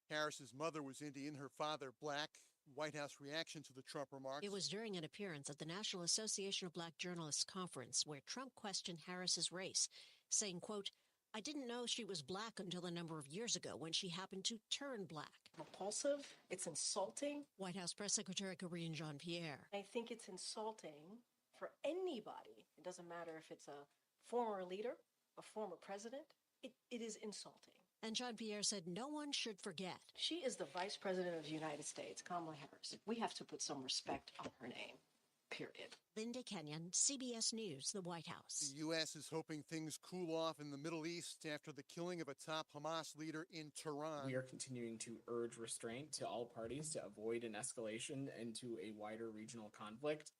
Harris's mother was Indian, her father black. White House reaction to the Trump remarks. It was during an appearance at the National Association of Black Journalists conference where Trump questioned Harris's race, saying, quote, "I didn't know she was black until a number of years ago when she happened to turn black." Repulsive. It's insulting. White House Press Secretary Karine Jean-Pierre. I think it's insulting for anybody. It doesn't matter if it's a former leader, a former president. It is insulting. And Jean-Pierre said no one should forget. She is the Vice President of the United States, Kamala Harris. We have to put some respect on her name, period. Linda Kenyon, CBS News, the White House. The U.S. is hoping things cool off in the Middle East after the killing of a top Hamas leader in Tehran. We are continuing to urge restraint to all parties to avoid an escalation into a wider regional conflict.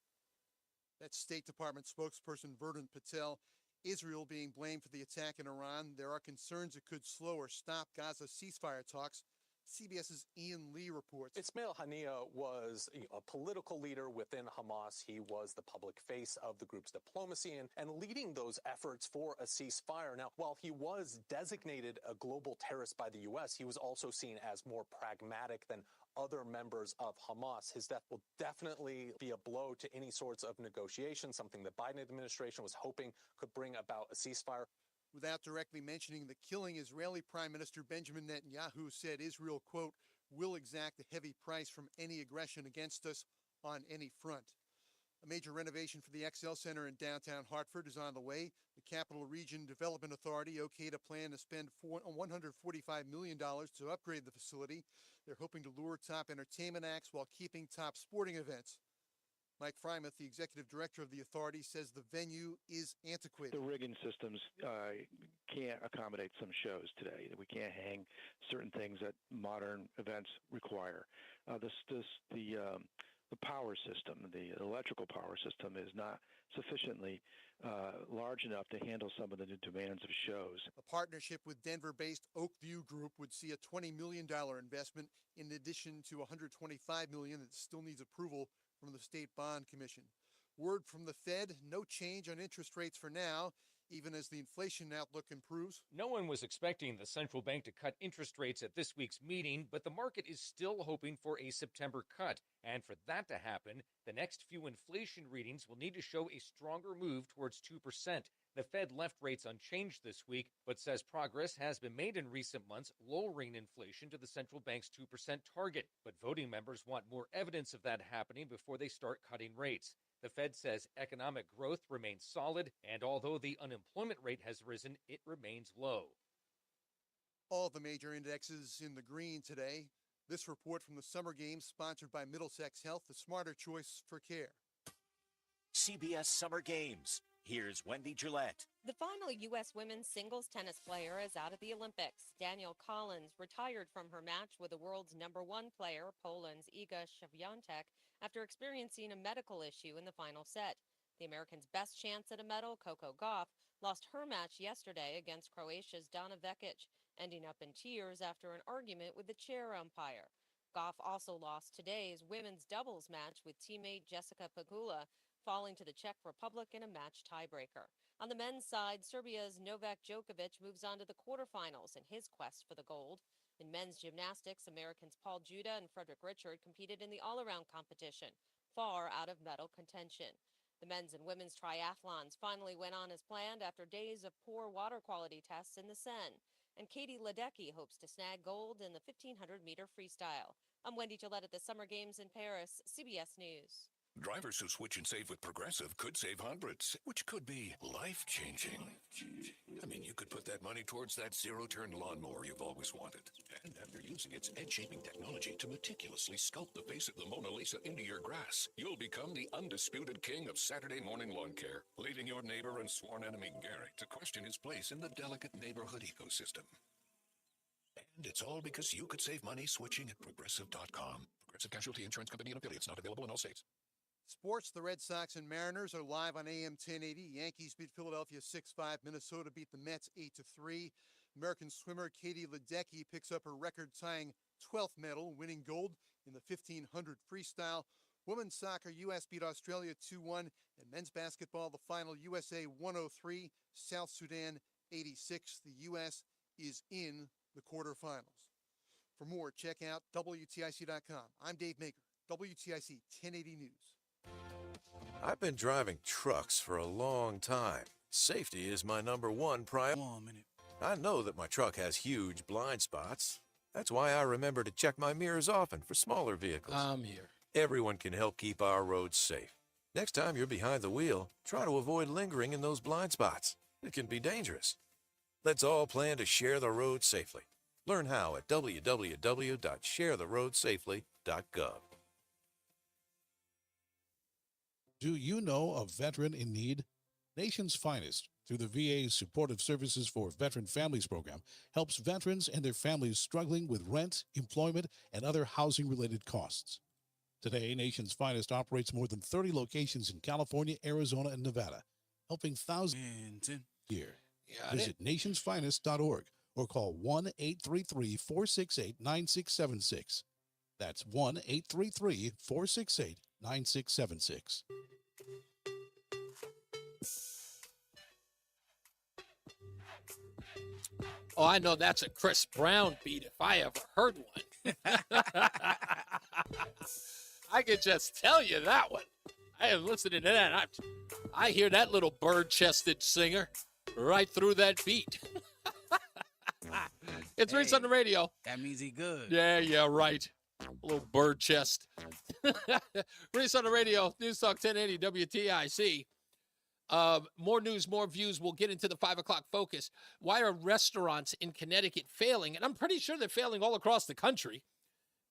That's State Department spokesperson Verdun Patel. Israel being blamed for the attack in Iran. There are concerns it could slow or stop Gaza ceasefire talks. CBS's Ian Lee reports. Ismail Haniyeh was a political leader within Hamas. He was the public face of the group's diplomacy and leading those efforts for a ceasefire. Now, while he was designated a global terrorist by the U.S., he was also seen as more pragmatic than other members of Hamas. His death will definitely be a blow to any sorts of negotiation, something the Biden administration was hoping could bring about a ceasefire. Without directly mentioning the killing, Israeli Prime Minister Benjamin Netanyahu said Israel, quote, will exact a heavy price from any aggression against us on any front. A major renovation for the XL Center in downtown Hartford is on the way. The Capital Region Development Authority okayed a plan to spend $145 million to upgrade the facility. They're hoping to lure top entertainment acts while keeping top sporting events. Mike Frymouth, the executive director of the authority, says the venue is antiquated. The rigging systems can't accommodate some shows today. We can't hang certain things that modern events require. The power system, the electrical power system, is not sufficiently large enough to handle some of the new demands of shows. A partnership with Denver-based Oakview Group would see a $20 million investment in addition to $125 million that still needs approval from the State Bond Commission. Word from the Fed, no change on interest rates for now, even as the inflation outlook improves. No one was expecting the central bank to cut interest rates at this week's meeting, but the market is still hoping for a September cut. And for that to happen, the next few inflation readings will need to show a stronger move towards 2%. The Fed left rates unchanged this week, but says progress has been made in recent months, lowering inflation to the central bank's 2% target. But voting members want more evidence of that happening before they start cutting rates. The Fed says economic growth remains solid, and although the unemployment rate has risen, it remains low. All the major indexes in the green today. This report from the Summer Games, sponsored by Middlesex Health, the smarter choice for care. CBS Summer Games. Here's Wendy Gillette. The final U.S. women's singles tennis player is out of the Olympics. Danielle Collins retired from her match with the world's #1 player, Poland's Iga Świątek, after experiencing a medical issue in the final set. The Americans' best chance at a medal, Coco Gauff, lost her match yesterday against Croatia's Dana Vekic, ending up in tears after an argument with the chair umpire. Gauff also lost today's women's doubles match with teammate Jessica Pegula. falling to the Czech Republic in a match tiebreaker. On the men's side, Serbia's Novak Djokovic moves on to the quarterfinals in his quest for the gold. In men's gymnastics, Americans Paul Judah and Frederick Richard competed in the all-around competition, far out of medal contention. The men's and women's triathlons finally went on as planned after days of poor water quality tests in the Seine. And Katie Ledecky hopes to snag gold in the 1,500-meter freestyle. I'm Wendy Gillette at the Summer Games in Paris, CBS News. Drivers who switch and save with Progressive could save hundreds, which could be life-changing. I mean, you could put that money towards that zero-turn lawnmower you've always wanted. And after using its edge-shaping technology to meticulously sculpt the face of the Mona Lisa into your grass, you'll become the undisputed king of Saturday morning lawn care, leaving your neighbor and sworn enemy Gary to question his place in the delicate neighborhood ecosystem. And it's all because you could save money switching at Progressive.com. Progressive Casualty Insurance Company and affiliates, not available in all states. Sports, the Red Sox and Mariners are live on AM 1080. Yankees beat Philadelphia 6-5. Minnesota beat the Mets 8-3. American swimmer Katie Ledecky picks up her record-tying 12th medal, winning gold in the 1,500 freestyle. Women's soccer, U.S. beat Australia 2-1. And men's basketball, the final, USA 103, South Sudan 86. The U.S. is in the quarterfinals. For more, check out WTIC.com. I'm Dave Maker, WTIC 1080 News. I've been driving trucks for a long time. Safety is my number one priority. I know that my truck has huge blind spots. That's why I remember to check my mirrors often for smaller vehicles. I'm here. Everyone can help keep our roads safe. Next time you're behind the wheel, try to avoid lingering in those blind spots. It can be dangerous. Let's all plan to share the road safely. Learn how at www.sharetheroadsafely.gov. Do you know a veteran in need? Nation's Finest, through the VA's Supportive Services for Veteran Families program, helps veterans and their families struggling with rent, employment, and other housing-related costs. Today, Nation's Finest operates more than 30 locations in California, Arizona, and Nevada, helping thousands here. Visit nationsfinest.org or call 1-833-468-9676. That's 1-833-468-9676. Oh, I know that's a Chris Brown beat if I ever heard one. I could just tell you that one. I am listening to that. I hear that little bird-chested singer right through that beat. It's Reese on the Radio. That means he good. Yeah, right. A little bird chest. Reese on the Radio, NewsTalk 1080 WTIC. More news, more views. We'll get into the 5 o'clock focus. Why are restaurants in Connecticut failing? And I'm pretty sure they're failing all across the country.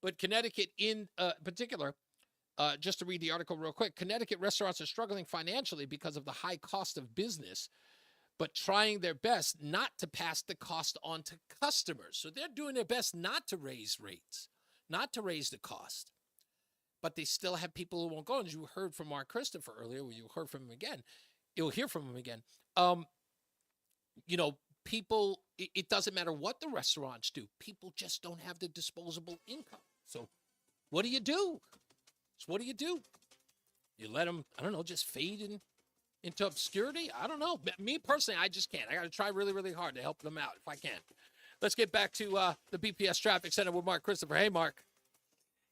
But Connecticut in particular, just to read the article real quick, Connecticut restaurants are struggling financially because of the high cost of business, but trying their best not to pass the cost on to customers. So they're doing their best not to raise rates, not to raise the cost. But they still have people who won't go. And you heard from Mark Christopher earlier, you heard from him again. You'll hear from him again. People, it doesn't matter what the restaurants do. People just don't have the disposable income. So what do you do? So what do? You let them, I don't know, just fade into obscurity? I don't know. Me personally, I just can't. I got to try really, really hard to help them out if I can. Let's get back to the BPS Traffic Center with Mark Christopher. Hey, Mark.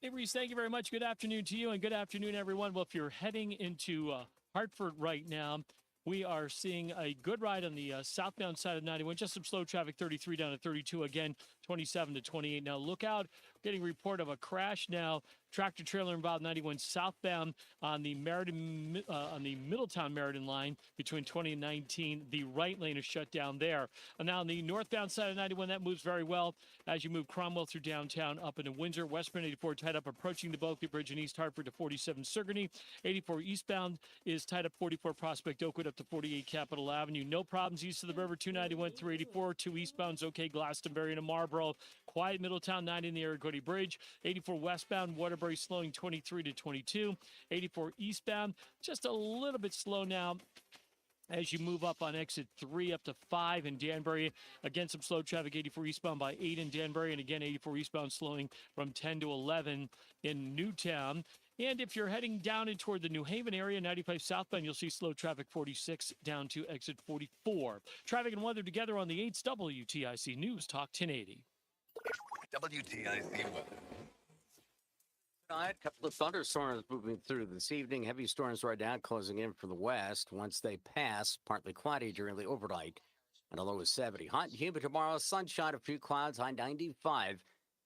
Hey, Reese, thank you very much. Good afternoon to you, and good afternoon, everyone. Well, if you're heading into Hartford right now, we are seeing a good ride on the southbound side of 91. Just some slow traffic, 33 down to 32. Again, 27 to 28. Now, look out. Getting a report of a crash now. Tractor trailer involved 91 southbound on the Middletown Meriden line between 20 and 19. The right lane is shut down there. And now on the northbound side of 91, that moves very well as you move Cromwell through downtown up into Windsor. Westbound 84 tied up approaching the Bulkley Bridge in East Hartford to 47 Sigourney. 84 eastbound is tied up 44 Prospect Oakwood up to 48 Capitol Avenue. No problems east of the river. 291 through 84. 2 eastbound's okay. Glastonbury to Marlboro. Quiet Middletown 90 in the Aragodi Bridge. 84 westbound Waterbury slowing 23 to 22. 84 eastbound just a little bit slow now as you move up on exit 3 up to 5 in Danbury. Again, some slow traffic, 84 eastbound by 8 in Danbury. And again, 84 eastbound slowing from 10 to 11 in Newtown. And if you're heading down in toward the New Haven area, 95 southbound, you'll see slow traffic 46 down to exit 44. Traffic and weather together on the 8's WTIC News Talk 1080. WTIC weather. A couple of thunderstorms moving through this evening. Heavy storms right now closing in from the west. Once they pass, partly cloudy during the overnight and a low of 70. Hot and humid tomorrow. Sunshine, a few clouds, high 95.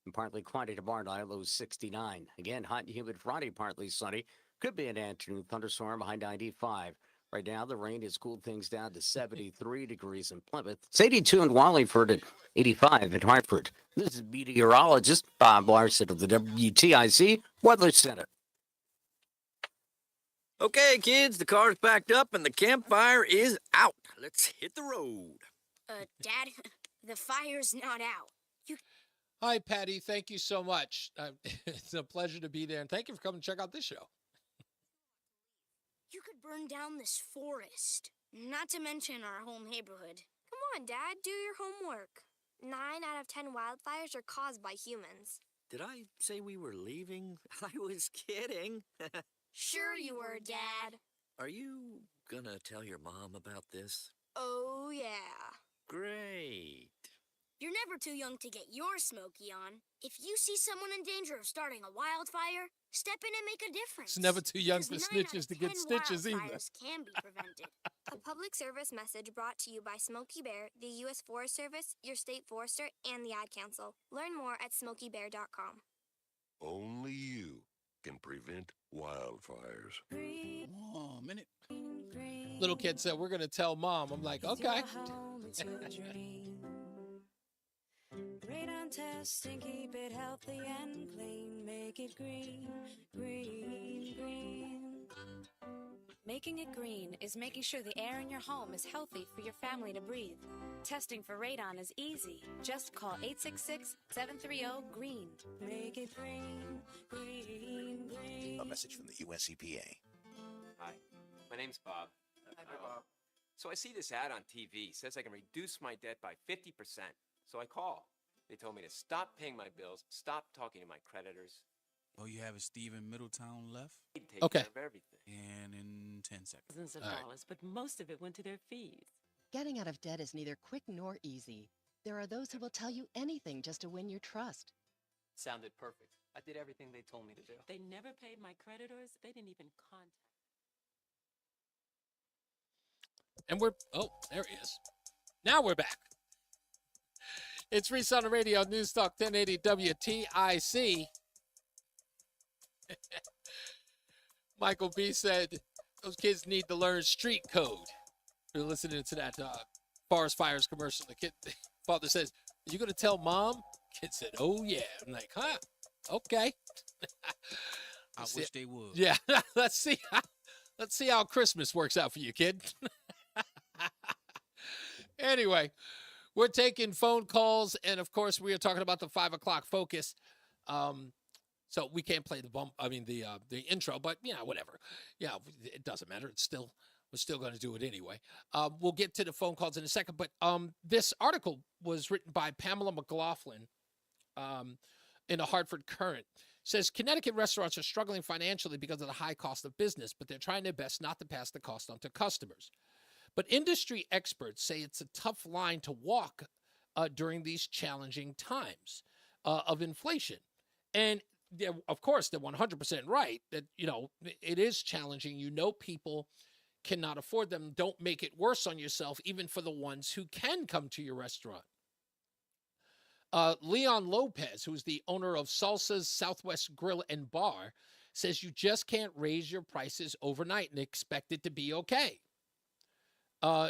And partly cloudy tomorrow night, low 69. Again, hot and humid Friday, partly sunny. Could be an afternoon thunderstorm, high 95. Right now, the rain has cooled things down to 73 degrees in Plymouth. It's 82 in Wallingford and 85 in Hartford. This is meteorologist Bob Larson of the WTIC Weather Center. Okay, kids, the car's backed up and the campfire is out. Let's hit the road. Dad, the fire's not out. Hi, Patty. Thank you so much. It's a pleasure to be there, and thank you for coming to check out this show. You could burn down this forest, not to mention our whole neighborhood. Come on, Dad, do your homework. 9 out of 10 wildfires are caused by humans. Did I say we were leaving? I was kidding. Sure you were, Dad. Are you gonna tell your mom about this? Oh, yeah. Great. You're never too young to get your smoky on. If you see someone in danger of starting a wildfire, step in and make a difference. It's never too young for Because 9 out snitches of to get 10 stitches either. wildfires can be prevented. A public service message brought to you by Smokey Bear, the U.S. Forest Service, your state forester, and the Ad Council. Learn more at smokeybear.com. Only you can prevent wildfires. Oh, a minute. Little kid said, we're going to tell Mom. I'm like, okay. Radon testing, keep it healthy and clean. Make it green, green, green. Making it green is making sure the air in your home is healthy for your family to breathe. Testing for radon is easy. Just call 866-730-GREEN. Make it green, green, green. A message from the U.S. EPA. Hi, my name's Bob. Hi, Bob. So I see this ad on TV. It says I can reduce my debt by 50%. So I call. They told me to stop paying my bills, stop talking to my creditors. Oh, you have a Steve in Middletown left? Take Okay. care of everything. And in 10 seconds. Thousands of All right. dollars, but most of it went to their fees. Getting out of debt is neither quick nor easy. There are those who will tell you anything just to win your trust. Sounded perfect. I did everything they told me to do. They never paid my creditors. They didn't even contact. And oh, there he is. Now we're back. It's Reese on the Radio, News Talk 1080 WTIC. Michael B. said, those kids need to learn street code. We were listening to that Forest Fires commercial. The father says, are you going to tell Mom? Kid said, oh, yeah. I'm like, huh? Okay. I wish they would. Yeah, let's see how Christmas works out for you, kid. Anyway, we're taking phone calls, and of course, we are talking about the 5 o'clock focus. So we can't play the intro, but yeah, whatever. Yeah, it doesn't matter. We're still going to do it anyway. We'll get to the phone calls in a second, but this article was written by Pamela McLaughlin in the Hartford Courant. Says Connecticut restaurants are struggling financially because of the high cost of business, but they're trying their best not to pass the cost on to customers. But industry experts say it's a tough line to walk during these challenging times of inflation. And of course, they're 100% right that, it is challenging. People cannot afford them. Don't make it worse on yourself, even for the ones who can come to your restaurant. Leon Lopez, who's the owner of Salsa's Southwest Grill and Bar, says you just can't raise your prices overnight and expect it to be okay.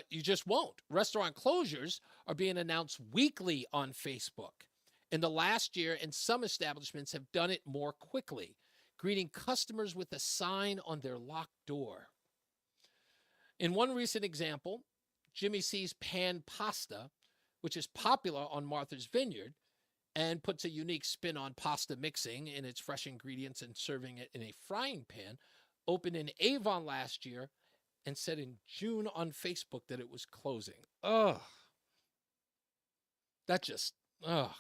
You just won't. Restaurant closures are being announced weekly on Facebook in the last year, and some establishments have done it more quickly, greeting customers with a sign on their locked door. In one recent example, Jimmy C's Pan Pasta, which is popular on Martha's Vineyard and puts a unique spin on pasta mixing in its fresh ingredients and serving it in a frying pan, opened in Avon last year and said in June on Facebook that it was closing. Ugh. That just, ugh.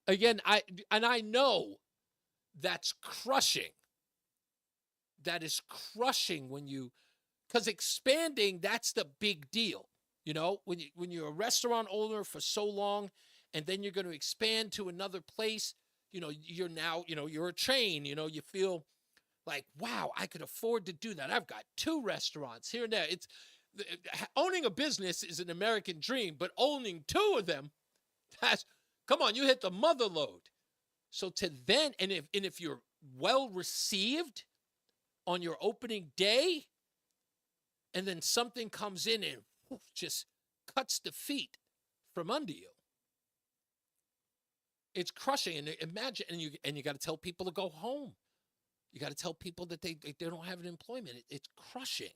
Again, I know that's crushing. That is crushing because expanding, that's the big deal. You know, when you're a restaurant owner for so long, and then you're going to expand to another place, you know, you're now, you know, you're a chain, you know, you feel like, wow, I could afford to do that. I've got 2 restaurants here and there. Owning a business is an American dream, but owning 2 of them, come on, you hit the mother load. So if you're well received on your opening day, and then something comes in and just cuts the feet from under you, it's crushing. And imagine, and you got to tell people to go home. You got to tell people that they don't have an employment. It's crushing.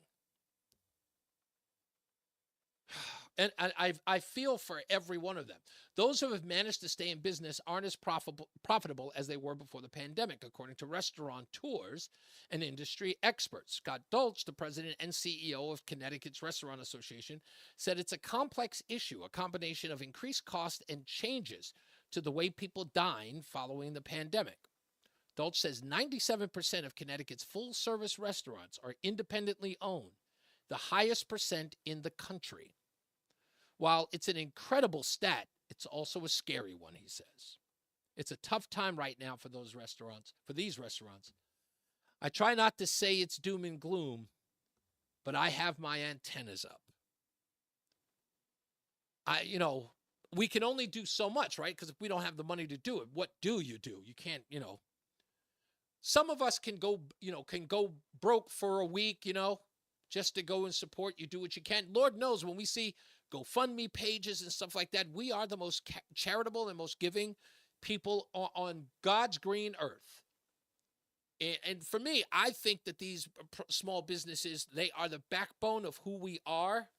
And I feel for every one of them. Those who have managed to stay in business aren't as profitable as they were before the pandemic, according to restaurateurs and industry experts. Scott Dolch, the president and CEO of Connecticut's Restaurant Association, said it's a complex issue, a combination of increased cost and changes to the way people dine following the pandemic. Dolch says 97% of Connecticut's full-service restaurants are independently owned, the highest percent in the country. While it's an incredible stat, it's also a scary one, he says. It's a tough time right now for these restaurants. I try not to say it's doom and gloom, but I have my antennas up. We can only do so much, right? Because if we don't have the money to do it, what do? You can't, Some of us can go broke for a week, just to go and support. You do what you can. Lord knows when we see GoFundMe pages and stuff like that, we are the most charitable and most giving people on God's green earth. And for me, I think that these small businesses, they are the backbone of who we are.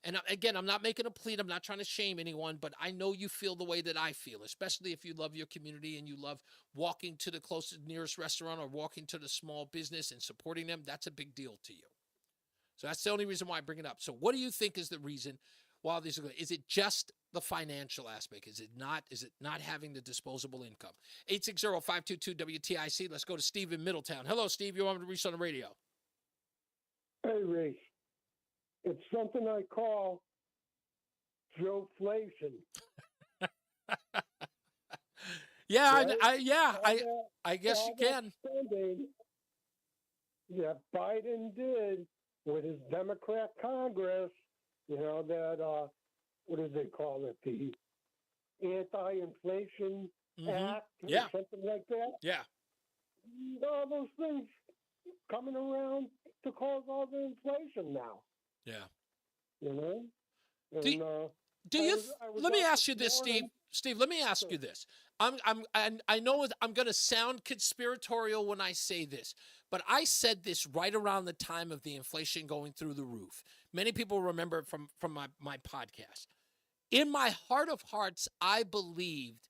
And again, I'm not making a plea. I'm not trying to shame anyone, but I know you feel the way that I feel, especially if you love your community and you love walking to the nearest restaurant or walking to the small business and supporting them. That's a big deal to you. So that's the only reason why I bring it up. So what do you think is the reason why these are going? Is it just the financial aspect? Is it not having the disposable income? 860-522-WTIC. Let's go to Steve in Middletown. Hello, Steve. You're on the Reese on the Radio. Hey, Reese. It's something I call Joe-flation. Yeah, right? I guess you can. Spending that Biden did with his Democrat Congress, that, what do they call it? The Anti-Inflation Act or something like that? Yeah. All those things coming around to cause all the inflation now. Yeah. And, let me ask you this, Steve. Steve, let me ask you this. I know I'm going to sound conspiratorial when I say this, but I said this right around the time of the inflation going through the roof. Many people remember it from my podcast. In my heart of hearts, I believed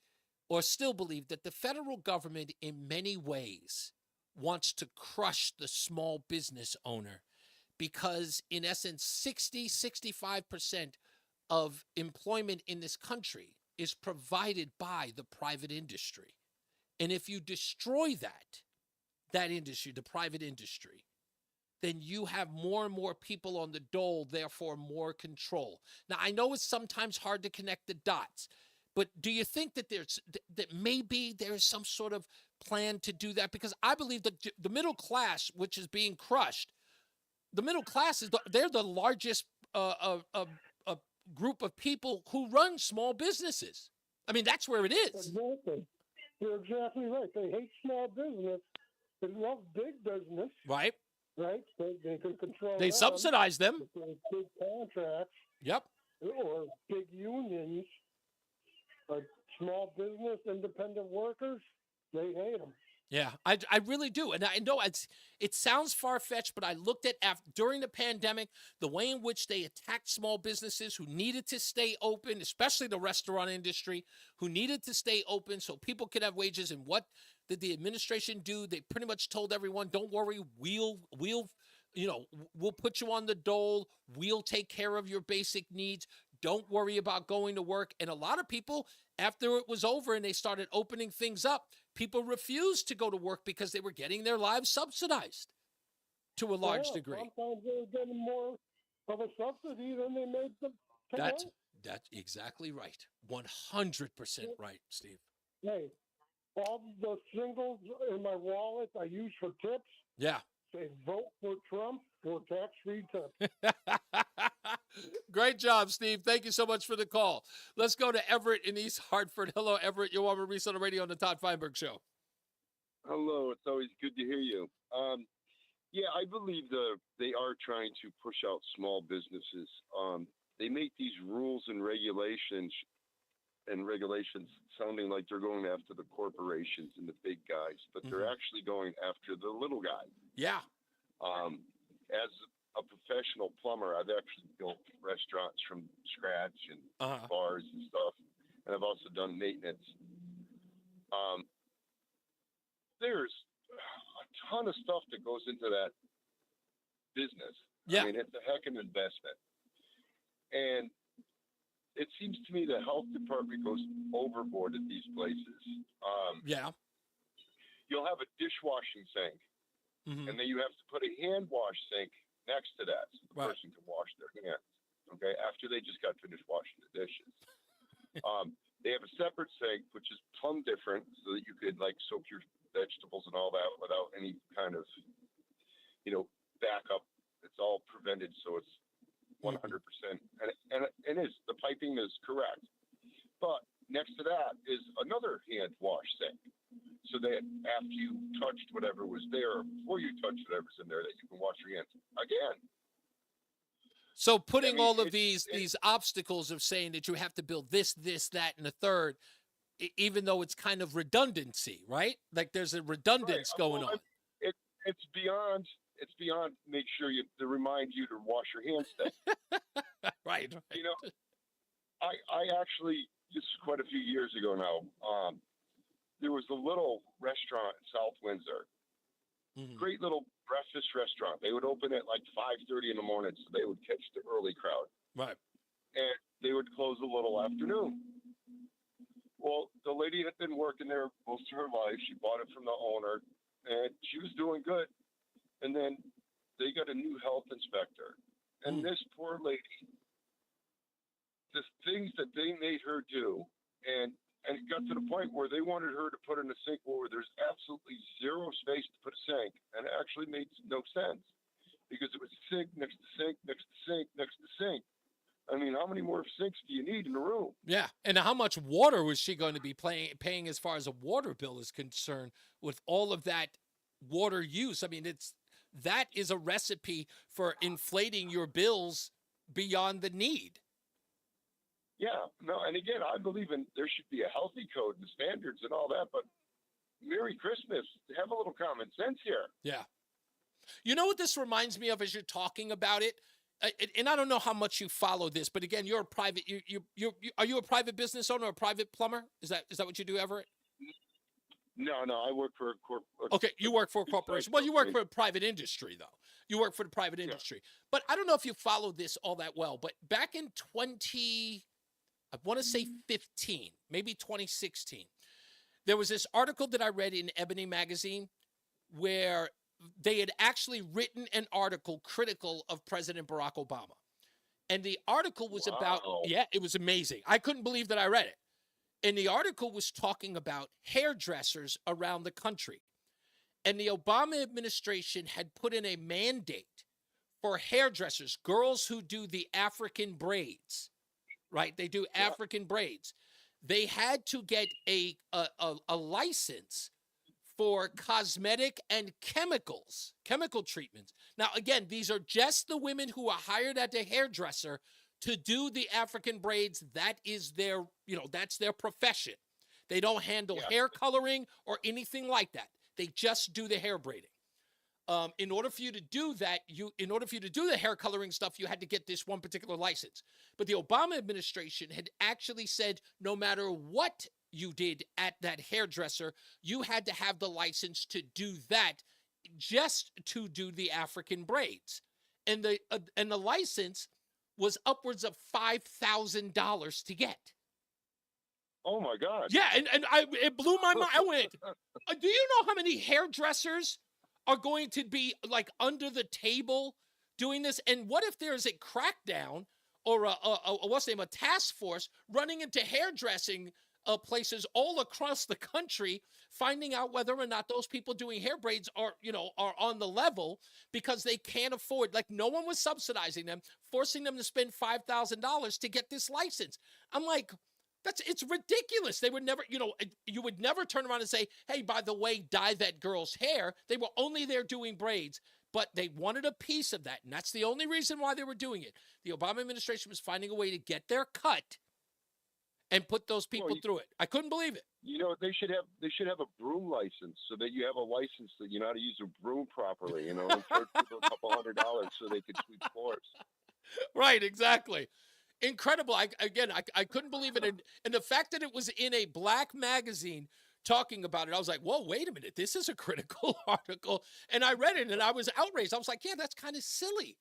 or still believe that the federal government in many ways wants to crush the small business owner because, in essence, 65% of employment in this country is provided by the private industry. And if you destroy that industry, the private industry, then you have more and more people on the dole, therefore more control. Now, I know it's sometimes hard to connect the dots, but do you think that maybe there's some sort of plan to do that? Because I believe that the middle class, which is being crushed, the middle class they're the largest group of people who run small businesses. I mean, that's where it is. Exactly. You're exactly right. They hate small business. They love big business. Right. Right? They can control They subsidize them. Big contracts. Yep. Or big unions. But small business, independent workers, they hate them. Yeah, I really do. And I know it sounds far-fetched, but I looked at during the pandemic, the way in which they attacked small businesses who needed to stay open, especially the restaurant industry, who needed to stay open so people could have wages. And what did the administration do? They pretty much told everyone, don't worry, we'll put you on the dole. We'll take care of your basic needs. Don't worry about going to work. And a lot of people, after it was over and they started opening things up, people refused to go to work because they were getting their lives subsidized to a large degree. Sometimes they're getting more of a subsidy than they made them to work. That's exactly right. 100% right, Steve. Hey, all the singles in my wallet I use for tips. Yeah. Say vote for Trump for tax-free tips. Great job, Steve. Thank you so much for the call. Let's go to Everett in East Hartford. Hello, Everett. You're on Reese on the Radio on the Todd Feinberg Show. Hello. It's always good to hear you. Yeah, I believe they are trying to push out small businesses. They make these rules and regulations sounding like they're going after the corporations and the big guys, but they're actually going after the little guy. Yeah. As a professional plumber, I've actually built restaurants from scratch and bars and stuff, and I've also done maintenance. There's a ton of stuff that goes into that business. Yeah. I mean, it's a heck of an investment. And it seems to me the health department goes overboard at these places. Yeah. You'll have a dishwashing sink, Mm-hmm. and then you have to put a hand wash sink next to that so the Right. person can wash their hands, okay, after they just got finished washing the dishes. They have a separate sink, which is plumb different, so that you could, like, soak your vegetables and all that without any kind of, backup. It's all prevented, so it's 100%. And it is. The piping is correct. But next to that is another hand wash sink, so that after you touched whatever was there, before you touched whatever's in there, that you can wash your hands again. So putting all of these obstacles of saying that you have to build this, that, and the third, even though it's kind of redundancy, right? Like there's a redundance going on. It's beyond. It's beyond. Make sure to remind you to wash your hands. Right. I actually, this is quite a few years ago now. There was a little restaurant in South Windsor. Great little breakfast restaurant. They would open at like 5:30 in the morning, so they would catch the early crowd. Right. And they would close a little afternoon. Well, the lady had been working there most of her life. She bought it from the owner, and she was doing good. And then they got a new health inspector. And this poor lady, the things that they made her do, and it got to the point where they wanted her to put in a sink where there's absolutely zero space to put a sink, and it actually made no sense because it was sink next to sink next to sink next to sink. I mean, how many more sinks do you need in a room? Yeah, and how much water was she going to be paying as far as a water bill is concerned with all of that water use? I mean, that is a recipe for inflating your bills beyond the need. Yeah, no, and again, I believe there should be a healthy code and standards and all that, but Merry Christmas. Have a little common sense here. Yeah. You know what this reminds me of as you're talking about it? And I don't know how much you follow this, but again, you're a private, are you a private business owner, a private plumber? Is that what you do, Everett? No, I work for a corporation. Okay, you work for a corporation. Well, you work for a private industry, though. You work for the private industry. But I don't know if you follow this all that well, but back in 15, maybe 2016, there was this article that I read in Ebony magazine where they had actually written an article critical of President Barack Obama. And the article was about, it was amazing. I couldn't believe that I read it. And the article was talking about hairdressers around the country. And the Obama administration had put in a mandate for hairdressers, girls who do the African braids, right? They do African braids. They had to get a license for cosmetic and chemical treatments. Now, again, these are just the women who are hired at the hairdresser to do the African braids. That is their, that's their profession. They don't handle hair coloring or anything like that. They just do the hair braiding. In order for you to do that, in order for you to do the hair coloring stuff, you had to get this one particular license. But the Obama administration had actually said no matter what you did at that hairdresser, you had to have the license to do that, just to do the African braids. And the license was upwards of $5,000 to get. Oh my God. Yeah, and it blew my mind. I went, do you know how many hairdressers are going to be like under the table doing this? And what if there's a crackdown or a task force running into hairdressing places all across the country, finding out whether or not those people doing hair braids are on the level because they can't afford, like no one was subsidizing them, forcing them to spend $5,000 to get this license. I'm like, it's ridiculous. They would never, you would never turn around and say, hey, by the way, dye that girl's hair. They were only there doing braids, but they wanted a piece of that. And that's the only reason why they were doing it. The Obama administration was finding a way to get their cut and put those people through it. I couldn't believe it. They should have a broom license so that you have a license that you know how to use a broom properly, and charge people a couple $100 so they could sweep floors. Right, exactly. Incredible. I couldn't believe it. And the fact that it was in a black magazine talking about it, I was like, whoa, wait a minute. This is a critical article. And I read it and I was outraged. I was like, yeah, that's kind of silly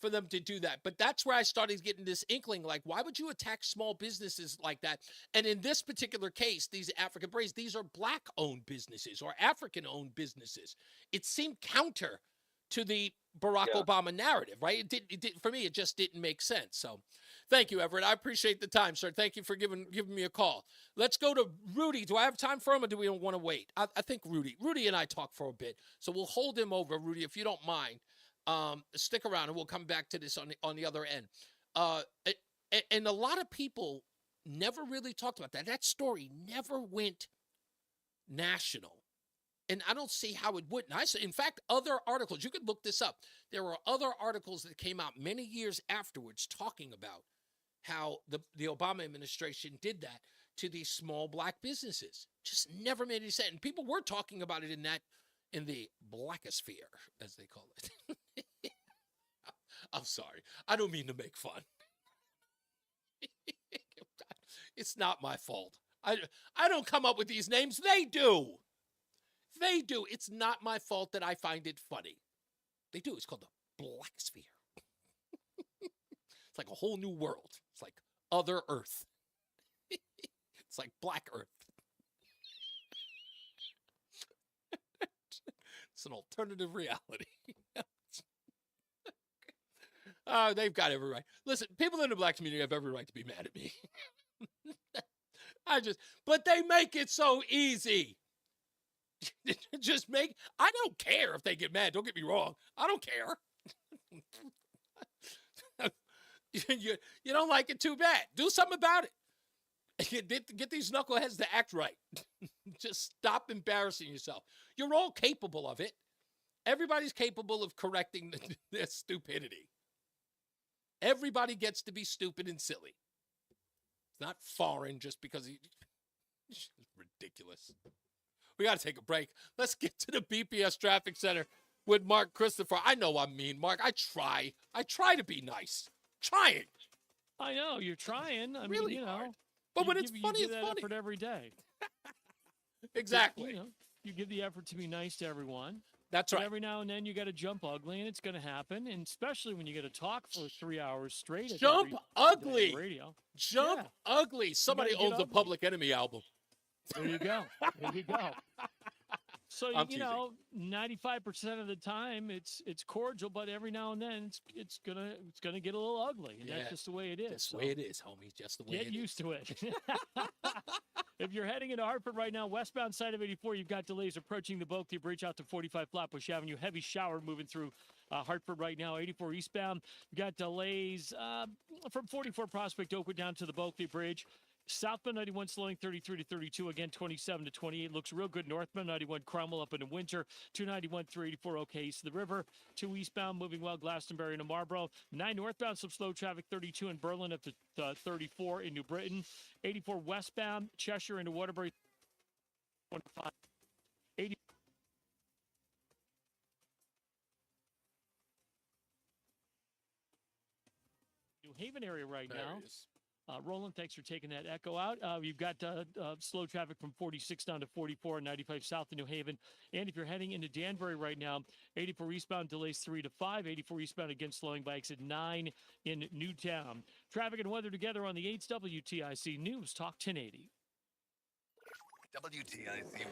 for them to do that. But that's where I started getting this inkling, like, why would you attack small businesses like that? And in this particular case, these African braids, these are black-owned businesses or African-owned businesses. It seemed counter to the Barack Obama narrative, right? It did, for me, it just didn't make sense. So thank you, Everett. I appreciate the time, sir. Thank you for giving me a call. Let's go to Rudy. Do I have time for him, or do we want to wait? I think Rudy and I talk for a bit, so we'll hold him over, Rudy, if you don't mind. Stick around, and we'll come back to this on the other end. And a lot of people never really talked about that. That story never went national. And I don't see how it wouldn't. In fact, other articles, you could look this up. There were other articles that came out many years afterwards talking about how the Obama administration did that to these small black businesses. Just never made any sense. And people were talking about it in the blackosphere, as they call it. I'm sorry. I don't mean to make fun. It's not my fault. I don't come up with these names. They do. They do. It's not my fault that I find it funny. They do. It's called the blackosphere. It's like a whole new world. It's like other Earth. It's like Black Earth. It's an alternative reality. They've got every right. Listen, people in the black community have every right to be mad at me. But they make it so easy. I don't care if they get mad. Don't get me wrong. I don't care. You don't like it, too bad. Do something about it. Get these knuckleheads to act right. Just stop embarrassing yourself. You're all capable of it. Everybody's capable of correcting their stupidity. Everybody gets to be stupid and silly. It's not foreign just because it's ridiculous. We got to take a break. Let's get to the BPS Traffic Center with Mark Christopher. I know I'm mean, Mark. I try to be nice. Trying. I know you're trying. I really mean, hard. But when it's funny, it's funny. Effort every day. Exactly. You give the effort to be nice to everyone. That's right. But every now and then you got to jump ugly, and it's going to happen. And especially when you got to talk for 3 hours straight. Jump ugly. Radio. Jump ugly. Somebody owns the Public Enemy album. There you go. There you go. So, 95% of the time it's cordial, but every now and then it's gonna get a little ugly. And that's just the way it is. That's the way it is, homie. Just the way it is. Get used to it. If you're heading into Hartford right now, westbound side of 84, you've got delays approaching the Bulkley Bridge out to 45 Flatbush Avenue. Heavy shower moving through Hartford right now. 84 eastbound, you've got delays from 44 Prospect Oakwood down to the Bulkley Bridge. Southbound 91 slowing 33 to 32, again 27 to 28. Looks real good. Northbound 91 Cromwell up into Winter. 291 384 okay east of the river. 2 eastbound moving well Glastonbury into Marlboro. 9 northbound some slow traffic 32 in Berlin up to 34 in New Britain. 84 westbound Cheshire into Waterbury. 25. 80. New Haven area right now. Roland, thanks for taking that echo out. You've got slow traffic from 46 down to 44 and 95 south of New Haven. And if you're heading into Danbury right now, 84 eastbound delays 3 to 5. 84 eastbound again slowing by exit 9 in Newtown. Traffic and weather together on the 8's WTIC News Talk 1080. WTIC weather.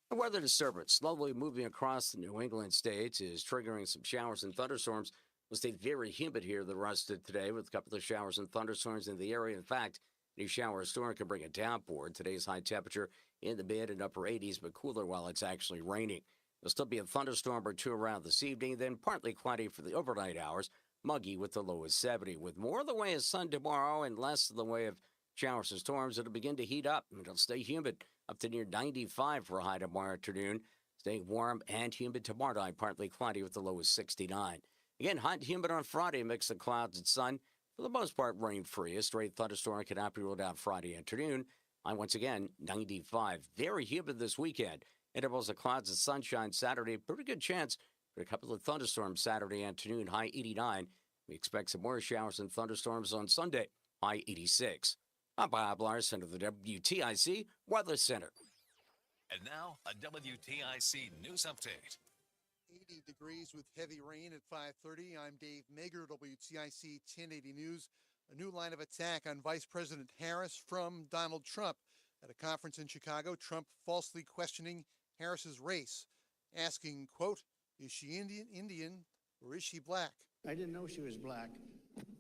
The weather disturbance slowly moving across the New England states is triggering some showers and thunderstorms. Will stay very humid here the rest of today with a couple of showers and thunderstorms in the area. In fact, any shower or storm can bring a downpour. Today's high temperature in the mid and upper 80s, but cooler while it's actually raining. There'll still be a thunderstorm or two around this evening, then partly cloudy for the overnight hours, muggy with the low of 70. With more of the way of sun tomorrow and less of the way of showers and storms, it'll begin to heat up. It'll stay humid up to near 95 for a high tomorrow afternoon. Staying warm and humid tomorrow night, partly cloudy with the low of 69. Again, hot and humid on Friday, mix of clouds and sun. For the most part, rain-free. A straight thunderstorm cannot be ruled out Friday afternoon. Once again, 95. Very humid this weekend. Intervals of clouds and sunshine Saturday. Pretty good chance for a couple of thunderstorms Saturday afternoon, high 89. We expect some more showers and thunderstorms on Sunday, high 86. I'm Bob Larson of the WTIC Weather Center. And now, a WTIC news update. 80 degrees with heavy rain at 5:30. I'm Dave Mager, WTIC 1080 News. A new line of attack on Vice President Harris from Donald Trump. At a conference in Chicago, Trump falsely questioning Harris's race, asking, quote, is she Indian or is she black? I didn't know she was black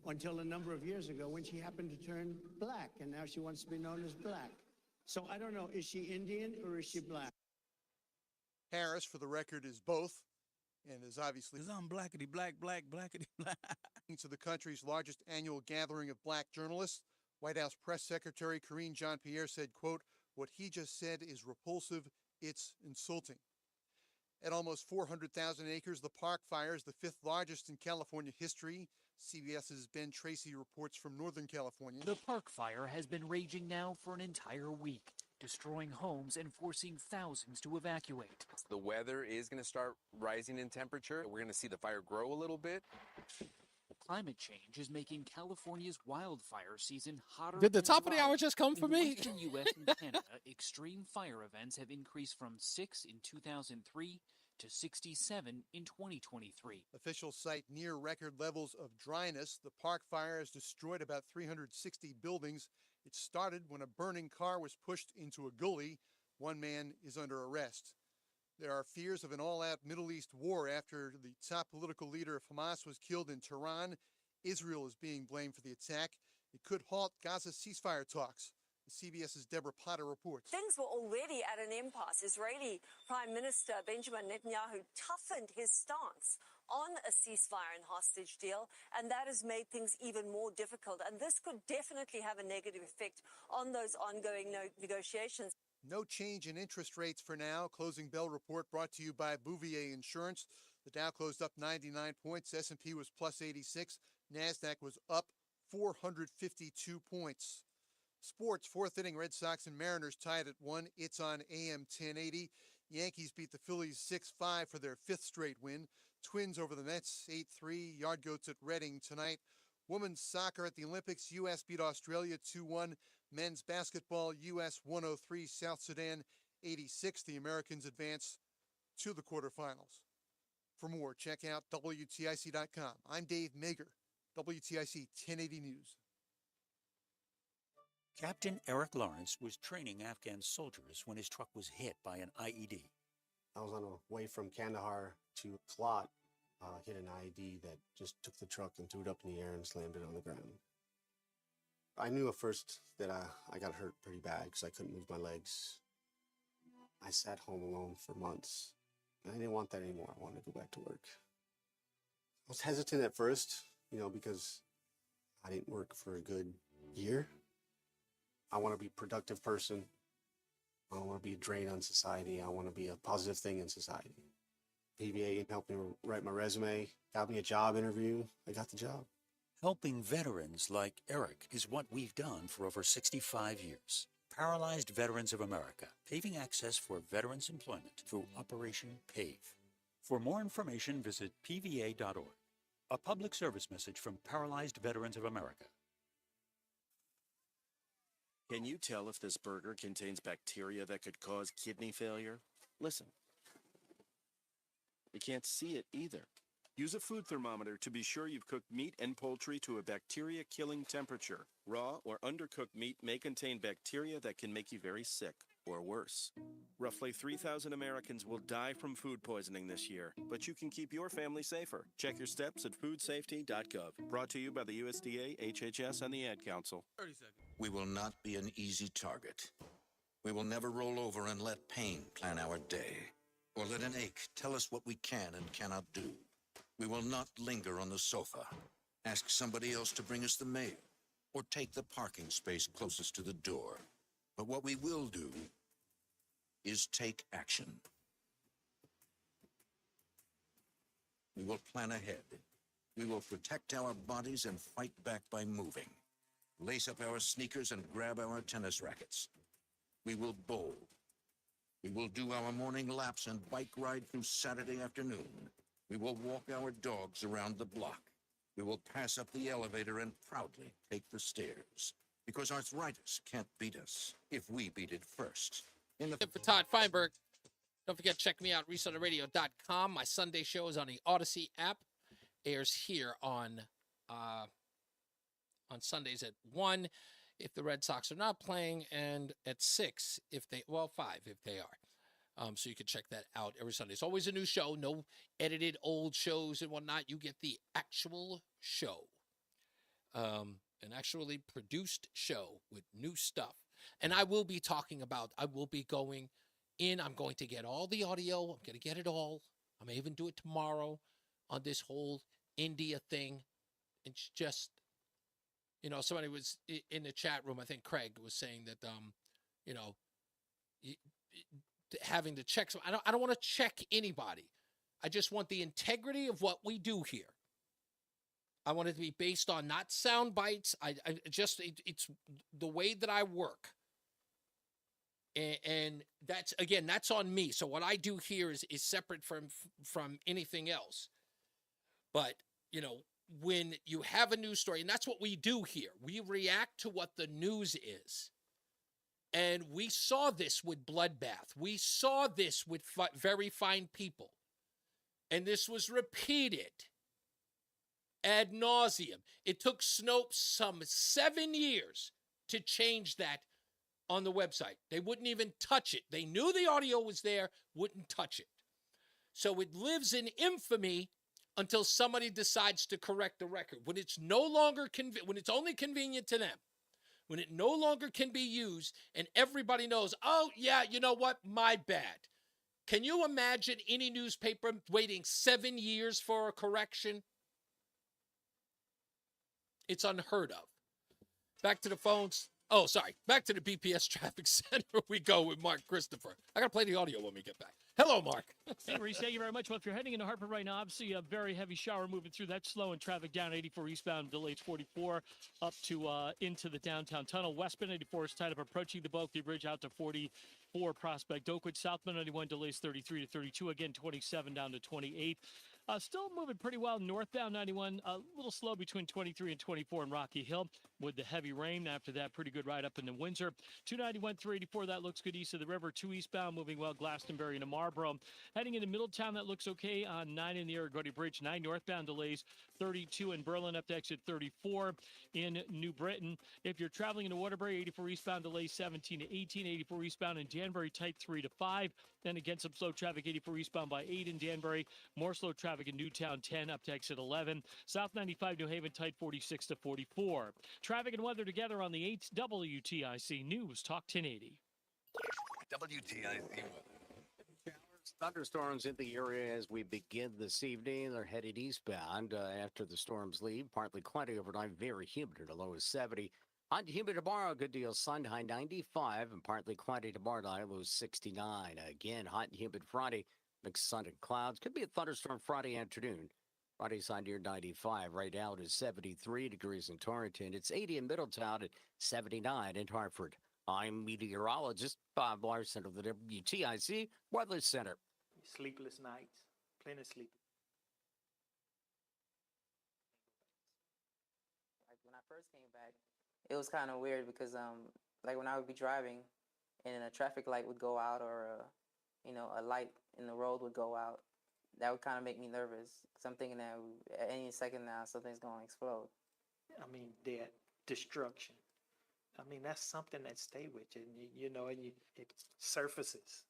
until a number of years ago when she happened to turn black, and now she wants to be known as black. So I don't know, is she Indian or is she black? Harris, for the record, is both, and is obviously... Because I'm blackety black, blackety black. ...to the country's largest annual gathering of black journalists. White House Press Secretary Karine Jean-Pierre said, quote, what he just said is repulsive, it's insulting. At almost 400,000 acres, the park fire is the fifth largest in California history. CBS's Ben Tracy reports from Northern California. The park fire has been raging now for an entire week, destroying homes and forcing thousands to evacuate. The weather is going to start rising in temperature. We're going to see the fire grow a little bit. Climate change is making California's wildfire season hotter. Did the top of the hour just come for in the me? Western U.S. and Canada, extreme fire events have increased from 6 in 2003 to 67 in 2023. Officials cite near record levels of dryness. The park fire has destroyed about 360 buildings. It started when a burning car was pushed into a gully. One man is under arrest. There are fears of an all-out Middle East war after the top political leader of Hamas was killed in Tehran. Israel is being blamed for the attack. It could halt Gaza ceasefire talks. CBS's Deborah Potter reports. Things were already at an impasse. Israeli Prime Minister Benjamin Netanyahu toughened his stance on a ceasefire and hostage deal, and that has made things even more difficult. And this could definitely have a negative effect on those ongoing negotiations. No change in interest rates for now. Closing bell report brought to you by Bouvier Insurance. The Dow closed up 99 points. S&P was plus 86. NASDAQ was up 452 points. Sports, fourth inning, Red Sox and Mariners tied at 1. It's on AM 1080. Yankees beat the Phillies 6-5 for their fifth straight win. Twins over the Mets 8-3. Yard Goats at Reading tonight. Women's soccer at the Olympics. U.S. beat Australia 2-1. Men's basketball, U.S. 103, South Sudan 86. The Americans advance to the quarterfinals. For more, check out WTIC.com. I'm Dave Mager, WTIC 1080 News. Captain Eric Lawrence was training Afghan soldiers when his truck was hit by an IED. I was on a way from Kandahar to Kalat, hit an IED that just took the truck and threw it up in the air and slammed it on the ground. I knew at first that I got hurt pretty bad because I couldn't move my legs. I sat home alone for months. And I didn't want that anymore. I wanted to go back to work. I was hesitant at first, because I didn't work for a good year. I want to be a productive person. I don't want to be a drain on society. I want to be a positive thing in society. PVA helped me write my resume, got me a job interview. I got the job. Helping veterans like Eric is what we've done for over 65 years. Paralyzed Veterans of America, paving access for veterans' employment through Operation PAVE. For more information, visit pva.org. A public service message from Paralyzed Veterans of America. Can you tell if this burger contains bacteria that could cause kidney failure? Listen. You can't see it either. Use a food thermometer to be sure you've cooked meat and poultry to a bacteria-killing temperature. Raw or undercooked meat may contain bacteria that can make you very sick, or worse. Roughly 3,000 Americans will die from food poisoning this year, but you can keep your family safer. Check your steps at foodsafety.gov. Brought to you by the USDA, HHS, and the Ad Council. 30 seconds. We will not be an easy target. We will never roll over and let pain plan our day, or let an ache tell us what we can and cannot do. We will not linger on the sofa, ask somebody else to bring us the mail, or take the parking space closest to the door. But what we will do is take action. We will plan ahead. We will protect our bodies and fight back by moving. Lace up our sneakers and grab our tennis rackets. We will bowl. We will do our morning laps and bike ride through Saturday afternoon. We will walk our dogs around the block. We will pass up the elevator and proudly take the stairs. Because arthritis can't beat us if we beat it first. For Todd Feinberg, don't forget, check me out, ReeseOnTheRadio.com. My Sunday show is on the Odyssey app. Airs here on Sundays at 1 if the Red Sox are not playing, and at 6 if they, 5 if they are. So you can check that out every Sunday. It's always a new show, no edited old shows and whatnot. You get the actual show, an actually produced show with new stuff. And I will be talking about, I will be going in. I'm going to get all the audio. I'm going to get it all. I may even do it tomorrow on this whole India thing. It's just, somebody was in the chat room. I think Craig was saying that, having to check. So I don't want to check anybody. I just want the integrity of what we do here. I want it to be based on not sound bites. It's the way that I work. And that's on me. So what I do here is separate from anything else. But, when you have a news story, and that's what we do here, we react to what the news is. And we saw this with Bloodbath. We saw this with very fine people. And this was repeated ad nauseum. It took Snopes some 7 years to change that on the website. They wouldn't even touch it. They knew the audio was there, wouldn't touch it. So it lives in infamy until somebody decides to correct the record. When it's no longer when it's only convenient to them. When it no longer can be used and everybody knows, oh, yeah, you know what? My bad. Can you imagine any newspaper waiting 7 years for a correction? It's unheard of. Back to the phones. Oh, sorry. Back to the BPS Traffic Center we go with Mark Christopher. I got to play the audio when we get back. Hello, Mark. Hey, Reese, thank you very much. Well, if you're heading into Hartford right now, obviously a very heavy shower moving through. That's slow and traffic down 84 eastbound, delays 44 up to into the downtown tunnel. Westbound 84 is tied up approaching the Bulkley Bridge out to 44 Prospect Oakwood. Southbound 91 delays 33 to 32. Again, 27 down to 28. Still moving pretty well. Northbound 91, a little slow between 23 and 24 in Rocky Hill with the heavy rain. After that, pretty good ride up into Windsor. 291, 384, that looks good east of the river. 2 eastbound, moving well, Glastonbury into Marlboro. Heading into Middletown, that looks okay on 9 in the Aragodi Bridge. 9 northbound delays, 32 in Berlin up to exit 34 in New Britain. If you're traveling into Waterbury, 84 eastbound delays 17 to 18. 84 eastbound in Danbury, tight 3 to 5. Then again, some slow traffic, 84 eastbound by 8 in Danbury. More slow traffic in Newtown, 10 up to exit 11. South 95 New Haven, tight 46 to 44. Traffic and weather together on the 8th WTIC News Talk 1080. WTIC weather. Thunderstorms in the area as we begin this evening. They're headed eastbound after the storms leave. Partly cloudy overnight, very humid at a low of 70. Hot and humid tomorrow, good deal. Sun high 95 and partly cloudy tomorrow night, low 69. Again, hot and humid Friday, mixed sun and clouds. Could be a thunderstorm Friday afternoon. Friday's high near 95. Right now it is 73 degrees in Torrington. It's 80 in Middletown and 79 in Hartford. I'm meteorologist Bob Larson of the WTIC Weather Center. Sleepless nights, plenty of sleep. it was kind of weird because like when I would be driving and a traffic light would go out or a light in the road would go out, that would kind of make me nervous because I'm thinking that at any second now something's going to explode. I mean, that destruction. I mean, that's something that stay with you, and it surfaces.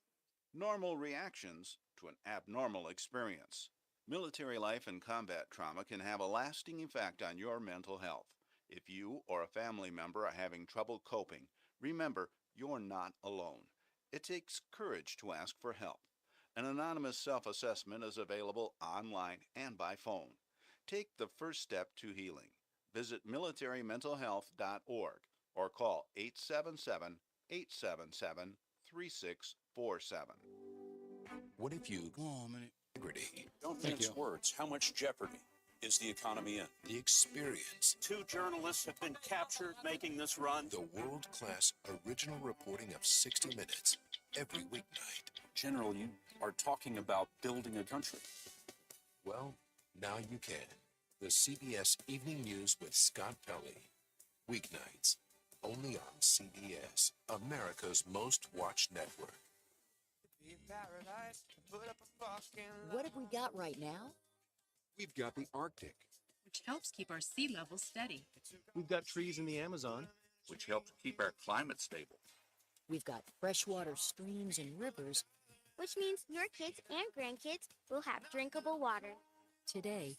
Normal reactions to an abnormal experience. Military life and combat trauma can have a lasting effect on your mental health. If you or a family member are having trouble coping, remember you're not alone. It takes courage to ask for help. An anonymous self-assessment is available online and by phone. Take the first step to healing. Visit militarymentalhealth.org or call 877-877-3647. What if you integrity? Don't mince words. How much jeopardy is the economy in? The experience. 2 journalists have been captured making this run. The world-class original reporting of 60 Minutes every weeknight. General, you are talking about building a country. Well, now you can. The CBS Evening News with Scott Pelley. Weeknights. Only on CBS, America's most watched network. What have we got right now? We've got the Arctic, which helps keep our sea level steady. We've got trees in the Amazon, which helps keep our climate stable. We've got freshwater streams and rivers, which means your kids and grandkids will have drinkable water. Today,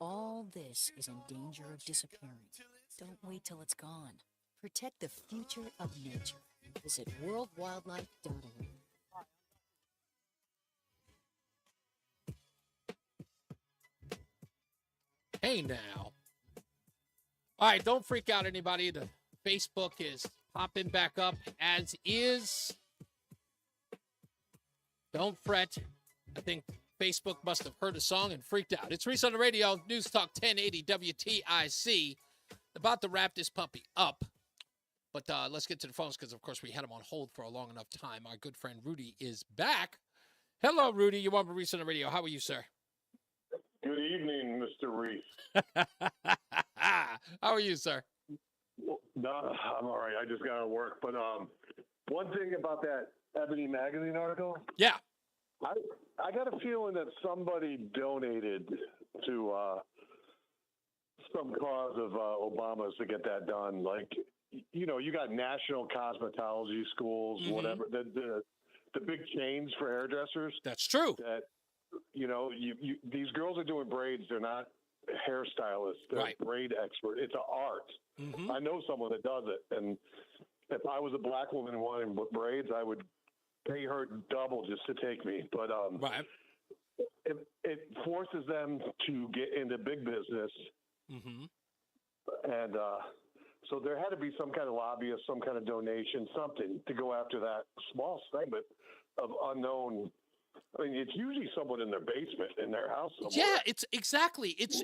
all this is in danger of disappearing. Don't wait till it's gone. Protect the future of nature. Visit worldwildlife.org. Hey now. All right, don't freak out, anybody. The Facebook is popping back up as is. Don't fret. I think Facebook must have heard a song and freaked out. It's Reese on the Radio, News Talk 1080 WTIC. About to wrap this puppy up. But let's get to the phones because, of course, we had him on hold for a long enough time. Our good friend Rudy is back. Hello, Rudy. You want Reese on the Radio. How are you, sir? Good evening, Mr. Reese. How are you, sir? No, I'm all right. I just got to work. But one thing about that Ebony Magazine article. Yeah. I got a feeling that somebody donated to some cause of Obama's to get that done. Like, you got national cosmetology schools, whatever, the big chains for hairdressers. That's true. That, these girls are doing braids. They're not hairstylists. They're braid expert. It's an art. I know someone that does it. And if I was a black woman wanting braids, I would pay her double just to take me. But it forces them to get into big business. And so there had to be some kind of lobbyist, some kind of donation, something to go after that small segment of unknown. I mean, it's usually someone in their basement, in their house somewhere. Yeah, it's exactly. It's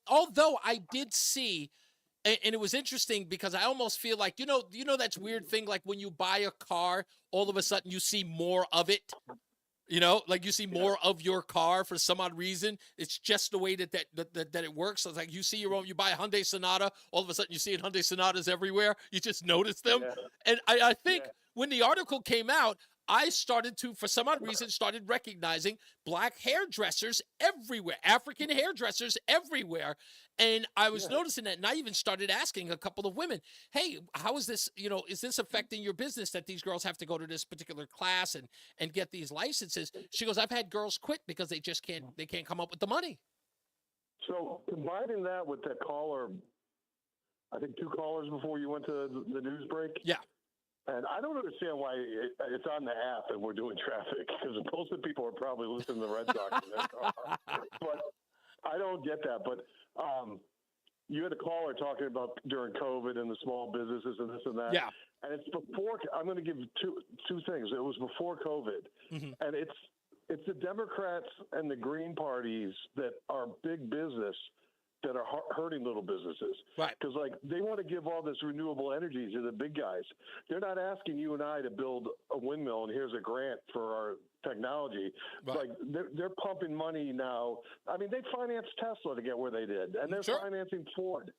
although I did see, and it was interesting because I almost feel like, that's weird thing, like when you buy a car, all of a sudden you see more of it. Like you see more of your car for some odd reason. It's just the way that it works. So it's like you buy a Hyundai Sonata, all of a sudden you see Hyundai Sonatas everywhere. You just notice them. Yeah. And I think when the article came out, I started to, for some odd reason, started recognizing black hairdressers everywhere, African hairdressers everywhere. And I was noticing that, and I even started asking a couple of women, hey, how is this, is this affecting your business that these girls have to go to this particular class and get these licenses? She goes, I've had girls quit because they just can't come up with the money. So combining that with that caller, I think 2 callers before you went to the news break. Yeah. And I don't understand why it's on the app and we're doing traffic, because most of the people are probably listening to the Red Sox in their car. But I don't get that. But you had a caller talking about during COVID and the small businesses and this and that. Yeah. And it's before. I'm going to give two things. It was before COVID, and it's the Democrats and the Green parties that are big business that are hurting little businesses. Right. Because, they want to give all this renewable energy to the big guys. They're not asking you and I to build a windmill and here's a grant for our technology. Right. They're pumping money now. I mean, they financed Tesla to get where they did, and they're financing Ford.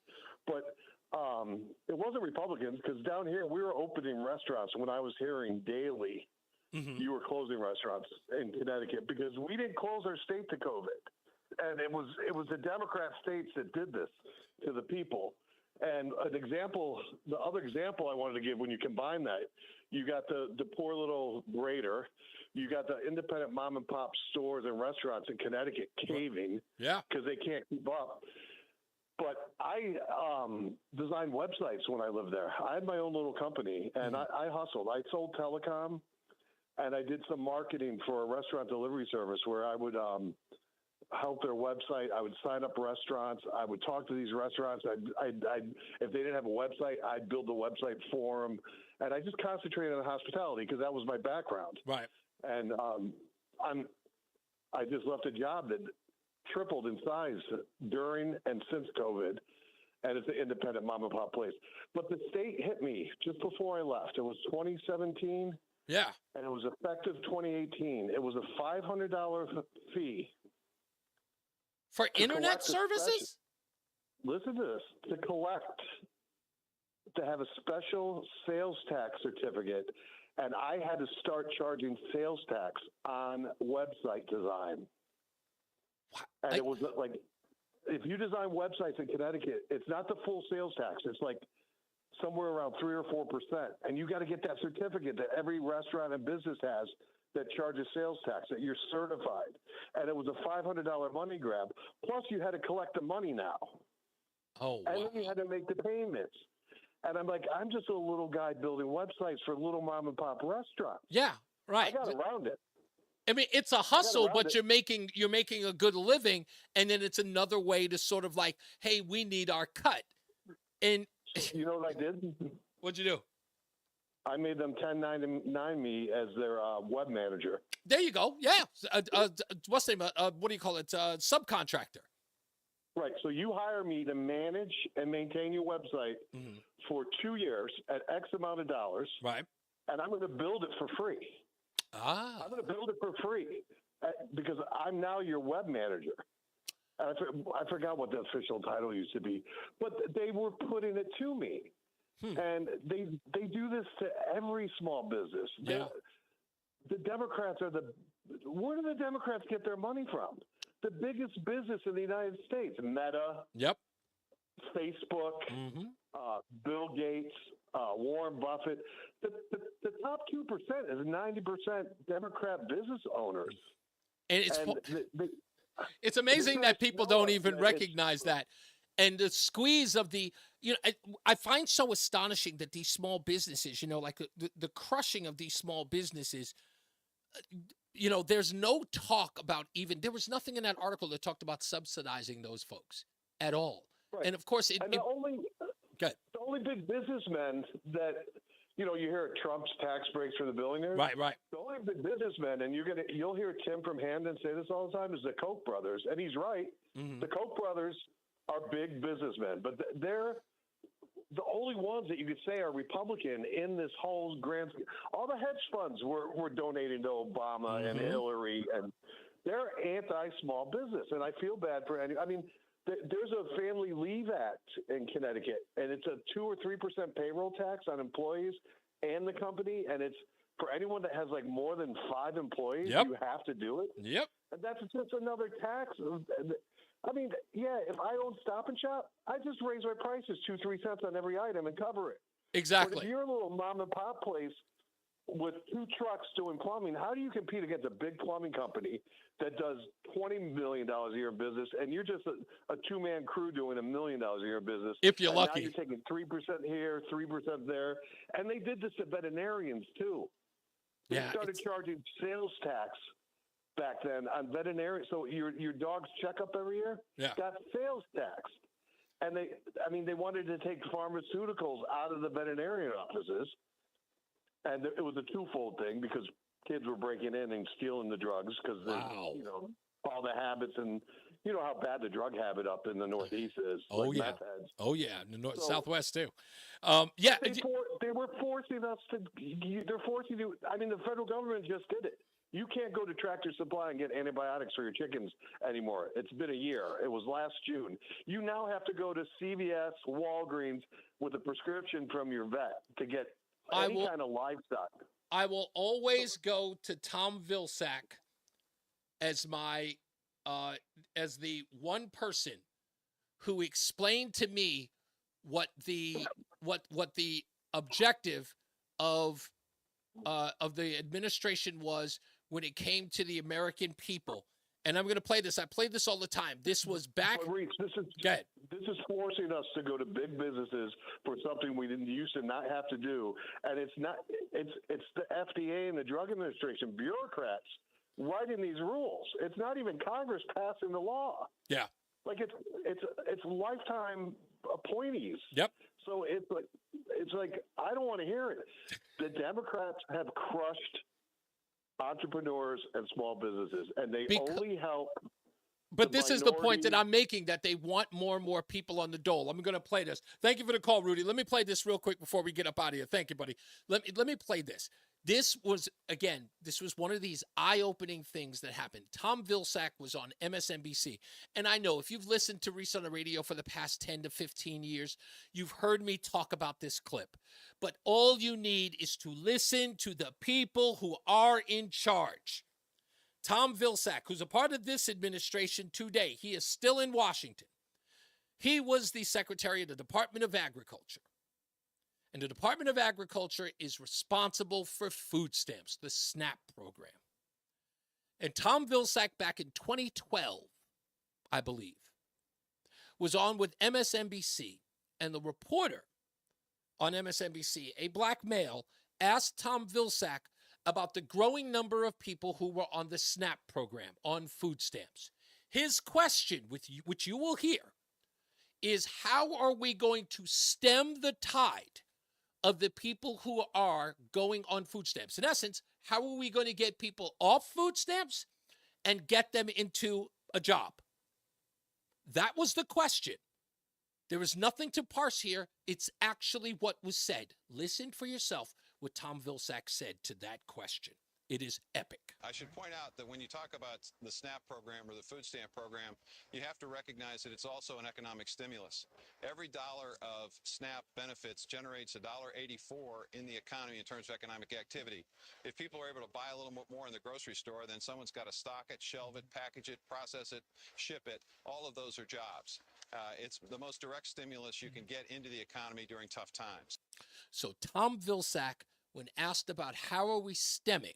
But it wasn't Republicans, because down here we were opening restaurants when I was hearing daily you were closing restaurants in Connecticut because we didn't close our state to COVID. And it was the Democrat states that did this to the people. And the other example I wanted to give, when you combine that, you got the poor little grader, you got the independent mom and pop stores and restaurants in Connecticut caving, because they can't keep up. But I designed websites when I lived there. I had my own little company, and I hustled. I sold telecom, and I did some marketing for a restaurant delivery service where I would help their website. I would sign up restaurants. I would talk to these restaurants. I'd if they didn't have a website, I'd build the website for them. And I just concentrated on hospitality because that was my background. Right. And I just left a job that tripled in size during and since COVID. And it's an independent mom and pop place. But the state hit me just before I left. It was 2017. Yeah. And it was effective 2018. It was a $500 fee. For internet services? Listen to this. To have a special sales tax certificate. And I had to start charging sales tax on website design. And it was like, if you design websites in Connecticut, it's not the full sales tax. It's like somewhere around 3 or 4%. And you got to get that certificate that every restaurant and business has that charges sales tax, that you're certified. And it was a $500 money grab. Plus, you had to collect the money now. Oh, and then you had to make the payments. And I'm like, I'm just a little guy building websites for little mom and pop restaurants. Yeah, right. I got around it. I mean, it's a hustle, but you're making a good living, and then it's another way to sort of like, hey, we need our cut. And you know what I did? What'd you do? I made them 1099 me as their web manager. There you go. Yeah. What's the name? What do you call it? Subcontractor. Right. So you hire me to manage and maintain your website for 2 years at X amount of dollars. Right. And I'm going to build it for free. I'm going to build it for free because I'm now your web manager. I forgot what the official title used to be, but they were putting it to me. And they do this to every small business. Yeah. The Democrats where do the Democrats get their money from? The biggest business in the United States, Meta. Yep. Facebook, Bill Gates, Warren Buffett. The top 2% is 90% Democrat business owners. And it's amazing that people don't even recognize that. And the squeeze of I find so astonishing that these small businesses, like the crushing of these small businesses, there's no talk about there was nothing in that article that talked about subsidizing those folks at all. Right. And of course, the only big businessmen that, you hear Trump's tax breaks for the billionaires. Right. The only big businessmen, and you'll hear Tim from Hamden say this all the time, is the Koch brothers. And he's right. The Koch brothers are big businessmen, but they're the only ones that you could say are Republican in this whole grand scheme. All the hedge funds were donating to Obama and Hillary, and they're anti-small business. And I feel bad for there's a Family Leave Act in Connecticut, and it's a 2 or 3% payroll tax on employees and the company, and it's for anyone that has like more than 5 employees, you have to do it. Yep. And that's just another tax. If I own Stop and Shop, I just raise my prices 2-3 cents on every item and cover it. Exactly. But if you're a little mom and pop place with 2 trucks doing plumbing, how do you compete against a big plumbing company that does $20 million a year in business, and you're just a 2-man crew doing $1 million a year in business? If you're lucky. Now you're taking 3% here, 3% there. And they did this to veterinarians, too. They started charging sales tax back then on veterinarians. So your dog's checkup every year got sales tax. And they wanted to take pharmaceuticals out of the veterinarian offices. And it was a twofold thing because kids were breaking in and stealing the drugs because all the habits, and you know how bad the drug habit up in the Northeast is. Oh, like yeah. meth heads. Oh, yeah. In the Southwest, too. They were forcing us to. They're forcing you. The federal government just did it. You can't go to Tractor Supply and get antibiotics for your chickens anymore. It's been a year. It was last June. You now have to go to CVS, Walgreens with a prescription from your vet to get any kind of livestock. I will always go to Tom Vilsack as my as the one person who explained to me what the objective of the administration was when it came to the American people. And I'm going to play this. I play this all the time. This was back. But Reese, this is forcing us to go to big businesses for something we didn't used to not have to do. And it's the FDA and the Drug Administration bureaucrats writing these rules. It's not even Congress passing the law. Yeah. Like it's lifetime appointees. Yep. So it's like I don't want to hear it. The Democrats have crushed entrepreneurs and small businesses, and they only help. But this is the point that I'm making, that they want more and more people on the dole. I'm going to play this. Thank you for the call, Rudy. Let me play this real quick before we get up out of here. Thank you, buddy. Let me play this. This was one of these eye-opening things that happened. Tom Vilsack was on MSNBC. And I know if you've listened to Reese on the Radio for the past 10 to 15 years, you've heard me talk about this clip. But all you need is to listen to the people who are in charge. Tom Vilsack, who's a part of this administration today, he is still in Washington. He was the Secretary of the Department of Agriculture. And the Department of Agriculture is responsible for food stamps, the SNAP program. And Tom Vilsack, back in 2012, I believe, was on with MSNBC. And the reporter on MSNBC, a black male, asked Tom Vilsack about the growing number of people who were on the SNAP program, on food stamps. His question, which you will hear, is how are we going to stem the tide of the people who are going on food stamps? In essence, how are we going to get people off food stamps and get them into a job? That was the question. There is nothing to parse here. It's actually what was said. Listen for yourself what Tom Vilsack said to that question. It is epic. I should point out that when you talk about the SNAP program or the food stamp program, you have to recognize that it's also an economic stimulus. Every dollar of SNAP benefits generates $1.84 in the economy in terms of economic activity. If people are able to buy a little more in the grocery store, then someone's got to stock it, shelve it, package it, process it, ship it. All of those are jobs. It's the most direct stimulus you can get into the economy during tough times. So Tom Vilsack, when asked about how are we stemming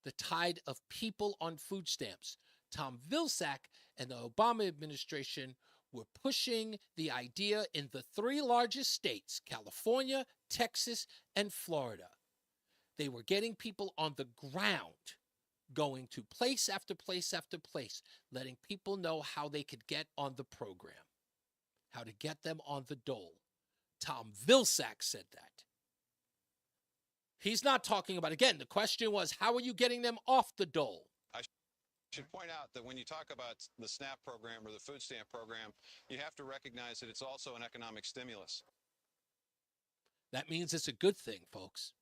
the tide of people on food stamps, Tom Vilsack and the Obama administration were pushing the idea in the three largest states, California, Texas, and Florida. They were getting people on the ground, going to place after place after place, letting people know how they could get on the program, how to get them on the dole. Tom Vilsack said that. He's not talking about, again, the question was, how are you getting them off the dole? I should point out that when you talk about the SNAP program or the food stamp program, you have to recognize that it's also an economic stimulus. That means it's a good thing, folks.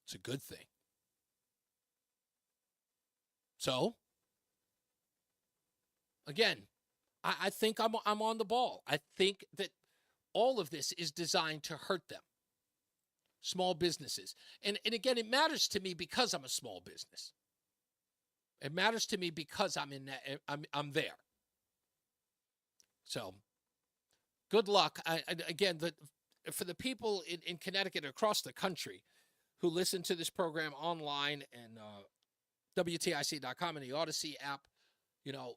It's a good thing. So, again, I think I'm on the ball. I think that all of this is designed to hurt them. Small businesses. And again, it matters to me because I'm a small business. It matters to me because I'm there. So, good luck. For the people in Connecticut across the country who listen to this program online and WTIC.com and the Odyssey app,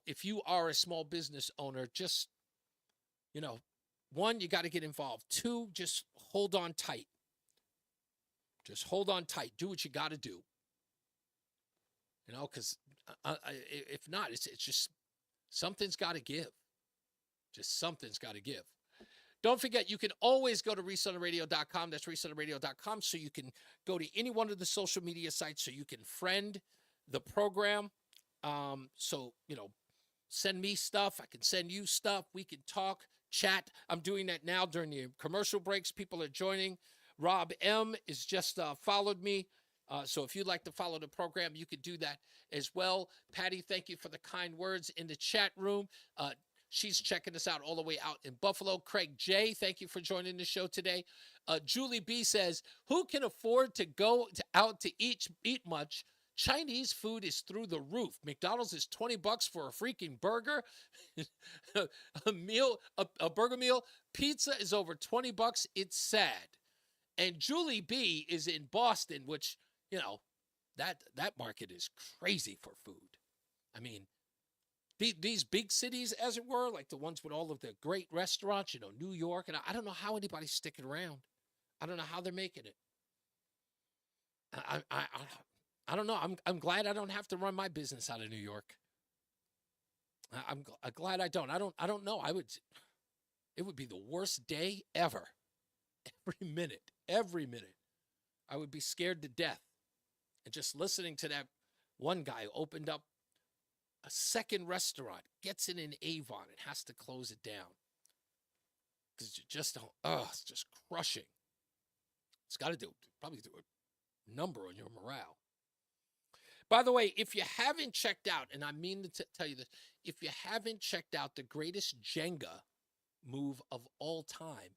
if you are a small business owner, just, one, you got to get involved. Two, just hold on tight. Just hold on tight. Do what you got to do. Because if not, it's just something's got to give. Just something's got to give. Don't forget, you can always go to ReeseOnTheRadio.com. That's ReeseOnTheRadio.com. So you can go to any one of the social media sites so you can friend the program. Send me stuff. I can send you stuff. We can talk, chat. I'm doing that now during the commercial breaks. People are joining. Rob M. is just followed me. So if you'd like to follow the program, you could do that as well. Patty, thank you for the kind words in the chat room. She's checking us out all the way out in Buffalo. Craig J., thank you for joining the show today. Julie B. says, who can afford to go out to eat much? Chinese food is through the roof. McDonald's is $20 for a freaking burger. a burger meal. Pizza is over $20. It's sad. And Julie B. is in Boston, which, that market is crazy for food. I mean, these big cities, as it were, like the ones with all of the great restaurants, New York, and I don't know how anybody's sticking around. I don't know how they're making it. I don't know. I'm glad I don't have to run my business out of New York. I'm glad I don't. I don't know. It would be the worst day ever. Every minute. I would be scared to death. And just listening to that one guy opened up a second restaurant, gets in an Avon and has to close it down. Because you just don't, it's just crushing. It's got to probably do a number on your morale. By the way, if you haven't checked out, and I mean to tell you this, if you haven't checked out the greatest Jenga move of all time,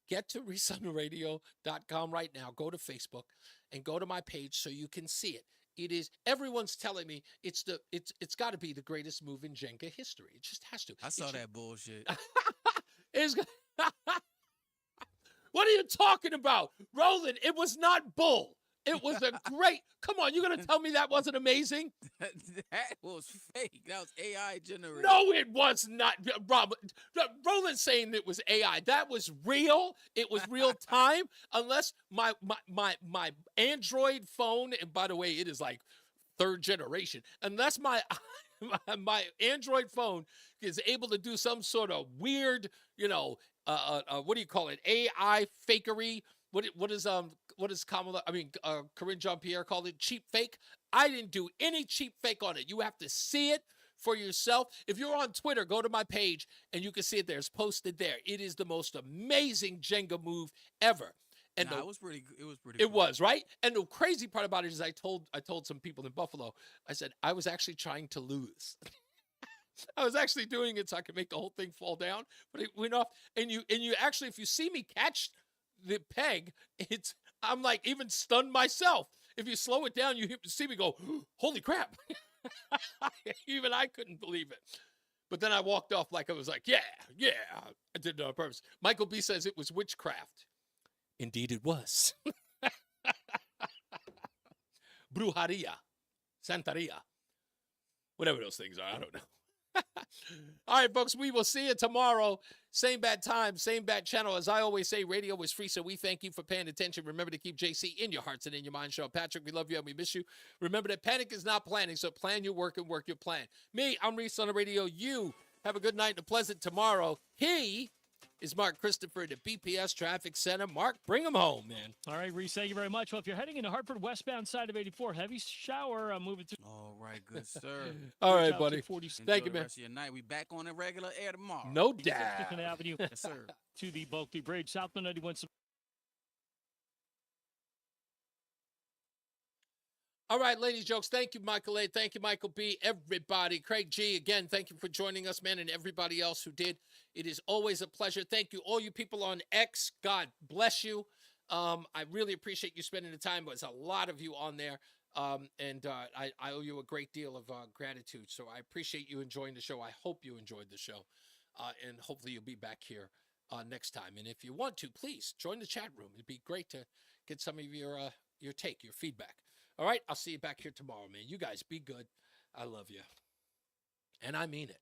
get to ReeseOnTheRadio.com right now. Go to Facebook and go to my page so you can see it. It is, everyone's telling me it's got to be the greatest move in Jenga history. It just has to. I saw that bullshit. What are you talking about? Roland, it was not bull. It was a great, come on, you're going to tell me that wasn't amazing? That was fake. That was AI generated. No, it was not. Roland's saying it was AI. That was real. It was real time. Unless my Android phone, and by the way, it is like third generation. Unless my Android phone is able to do some sort of weird, what do you call it? AI fakery. What is Kamala? Corinne Jean-Pierre called it cheap fake. I didn't do any cheap fake on it. You have to see it for yourself. If you're on Twitter, go to my page and you can see it there. It's posted there. It is the most amazing Jenga move ever. And it was pretty. It was pretty. It was, right. And the crazy part about it is I told some people in Buffalo. I said I was actually trying to lose. I was actually doing it so I could make the whole thing fall down, but it went off. And you actually, if you see me catch the peg, I'm like even stunned myself. If you slow it down, you see me go, holy crap. Even I couldn't believe it. But then I walked off like I was like, yeah, I did it on purpose. Michael B says it was witchcraft. Indeed it was. Brujeria, Santeria, whatever those things are, I don't know. All right, folks, we will see you tomorrow. Same bad time, same bad channel. As I always say, radio is free, so we thank you for paying attention. Remember to keep JC in your hearts and in your mind. Sean Patrick, we love you and we miss you. Remember that panic is not planning, so plan your work and work your plan. Me, I'm Reese on the radio. You have a good night and a pleasant tomorrow. He is Mark Christopher at the BPS Traffic Center. Mark, bring him home, man. All right, Reese, thank you very much. Well, if you're heading into Hartford, westbound side of 84, heavy shower moving through. All right, good sir. All right, buddy. Thank you, man. The rest of your night. We back on the regular air tomorrow. No doubt. Second Avenue Yes, sir. to the Bulkley Bridge, Southbound 91. All right, ladies, jokes. Thank you, Michael A. Thank you, Michael B. Everybody. Craig G. Again, thank you for joining us, man, and everybody else who did. It is always a pleasure. Thank you, all you people on X. God bless you. I really appreciate you spending the time. There's a lot of you on there, and I owe you a great deal of gratitude. So I appreciate you enjoying the show. I hope you enjoyed the show, and hopefully you'll be back here next time. And if you want to, please join the chat room. It'd be great to get some of your take, your feedback. All right, I'll see you back here tomorrow, man. You guys be good. I love you. And I mean it.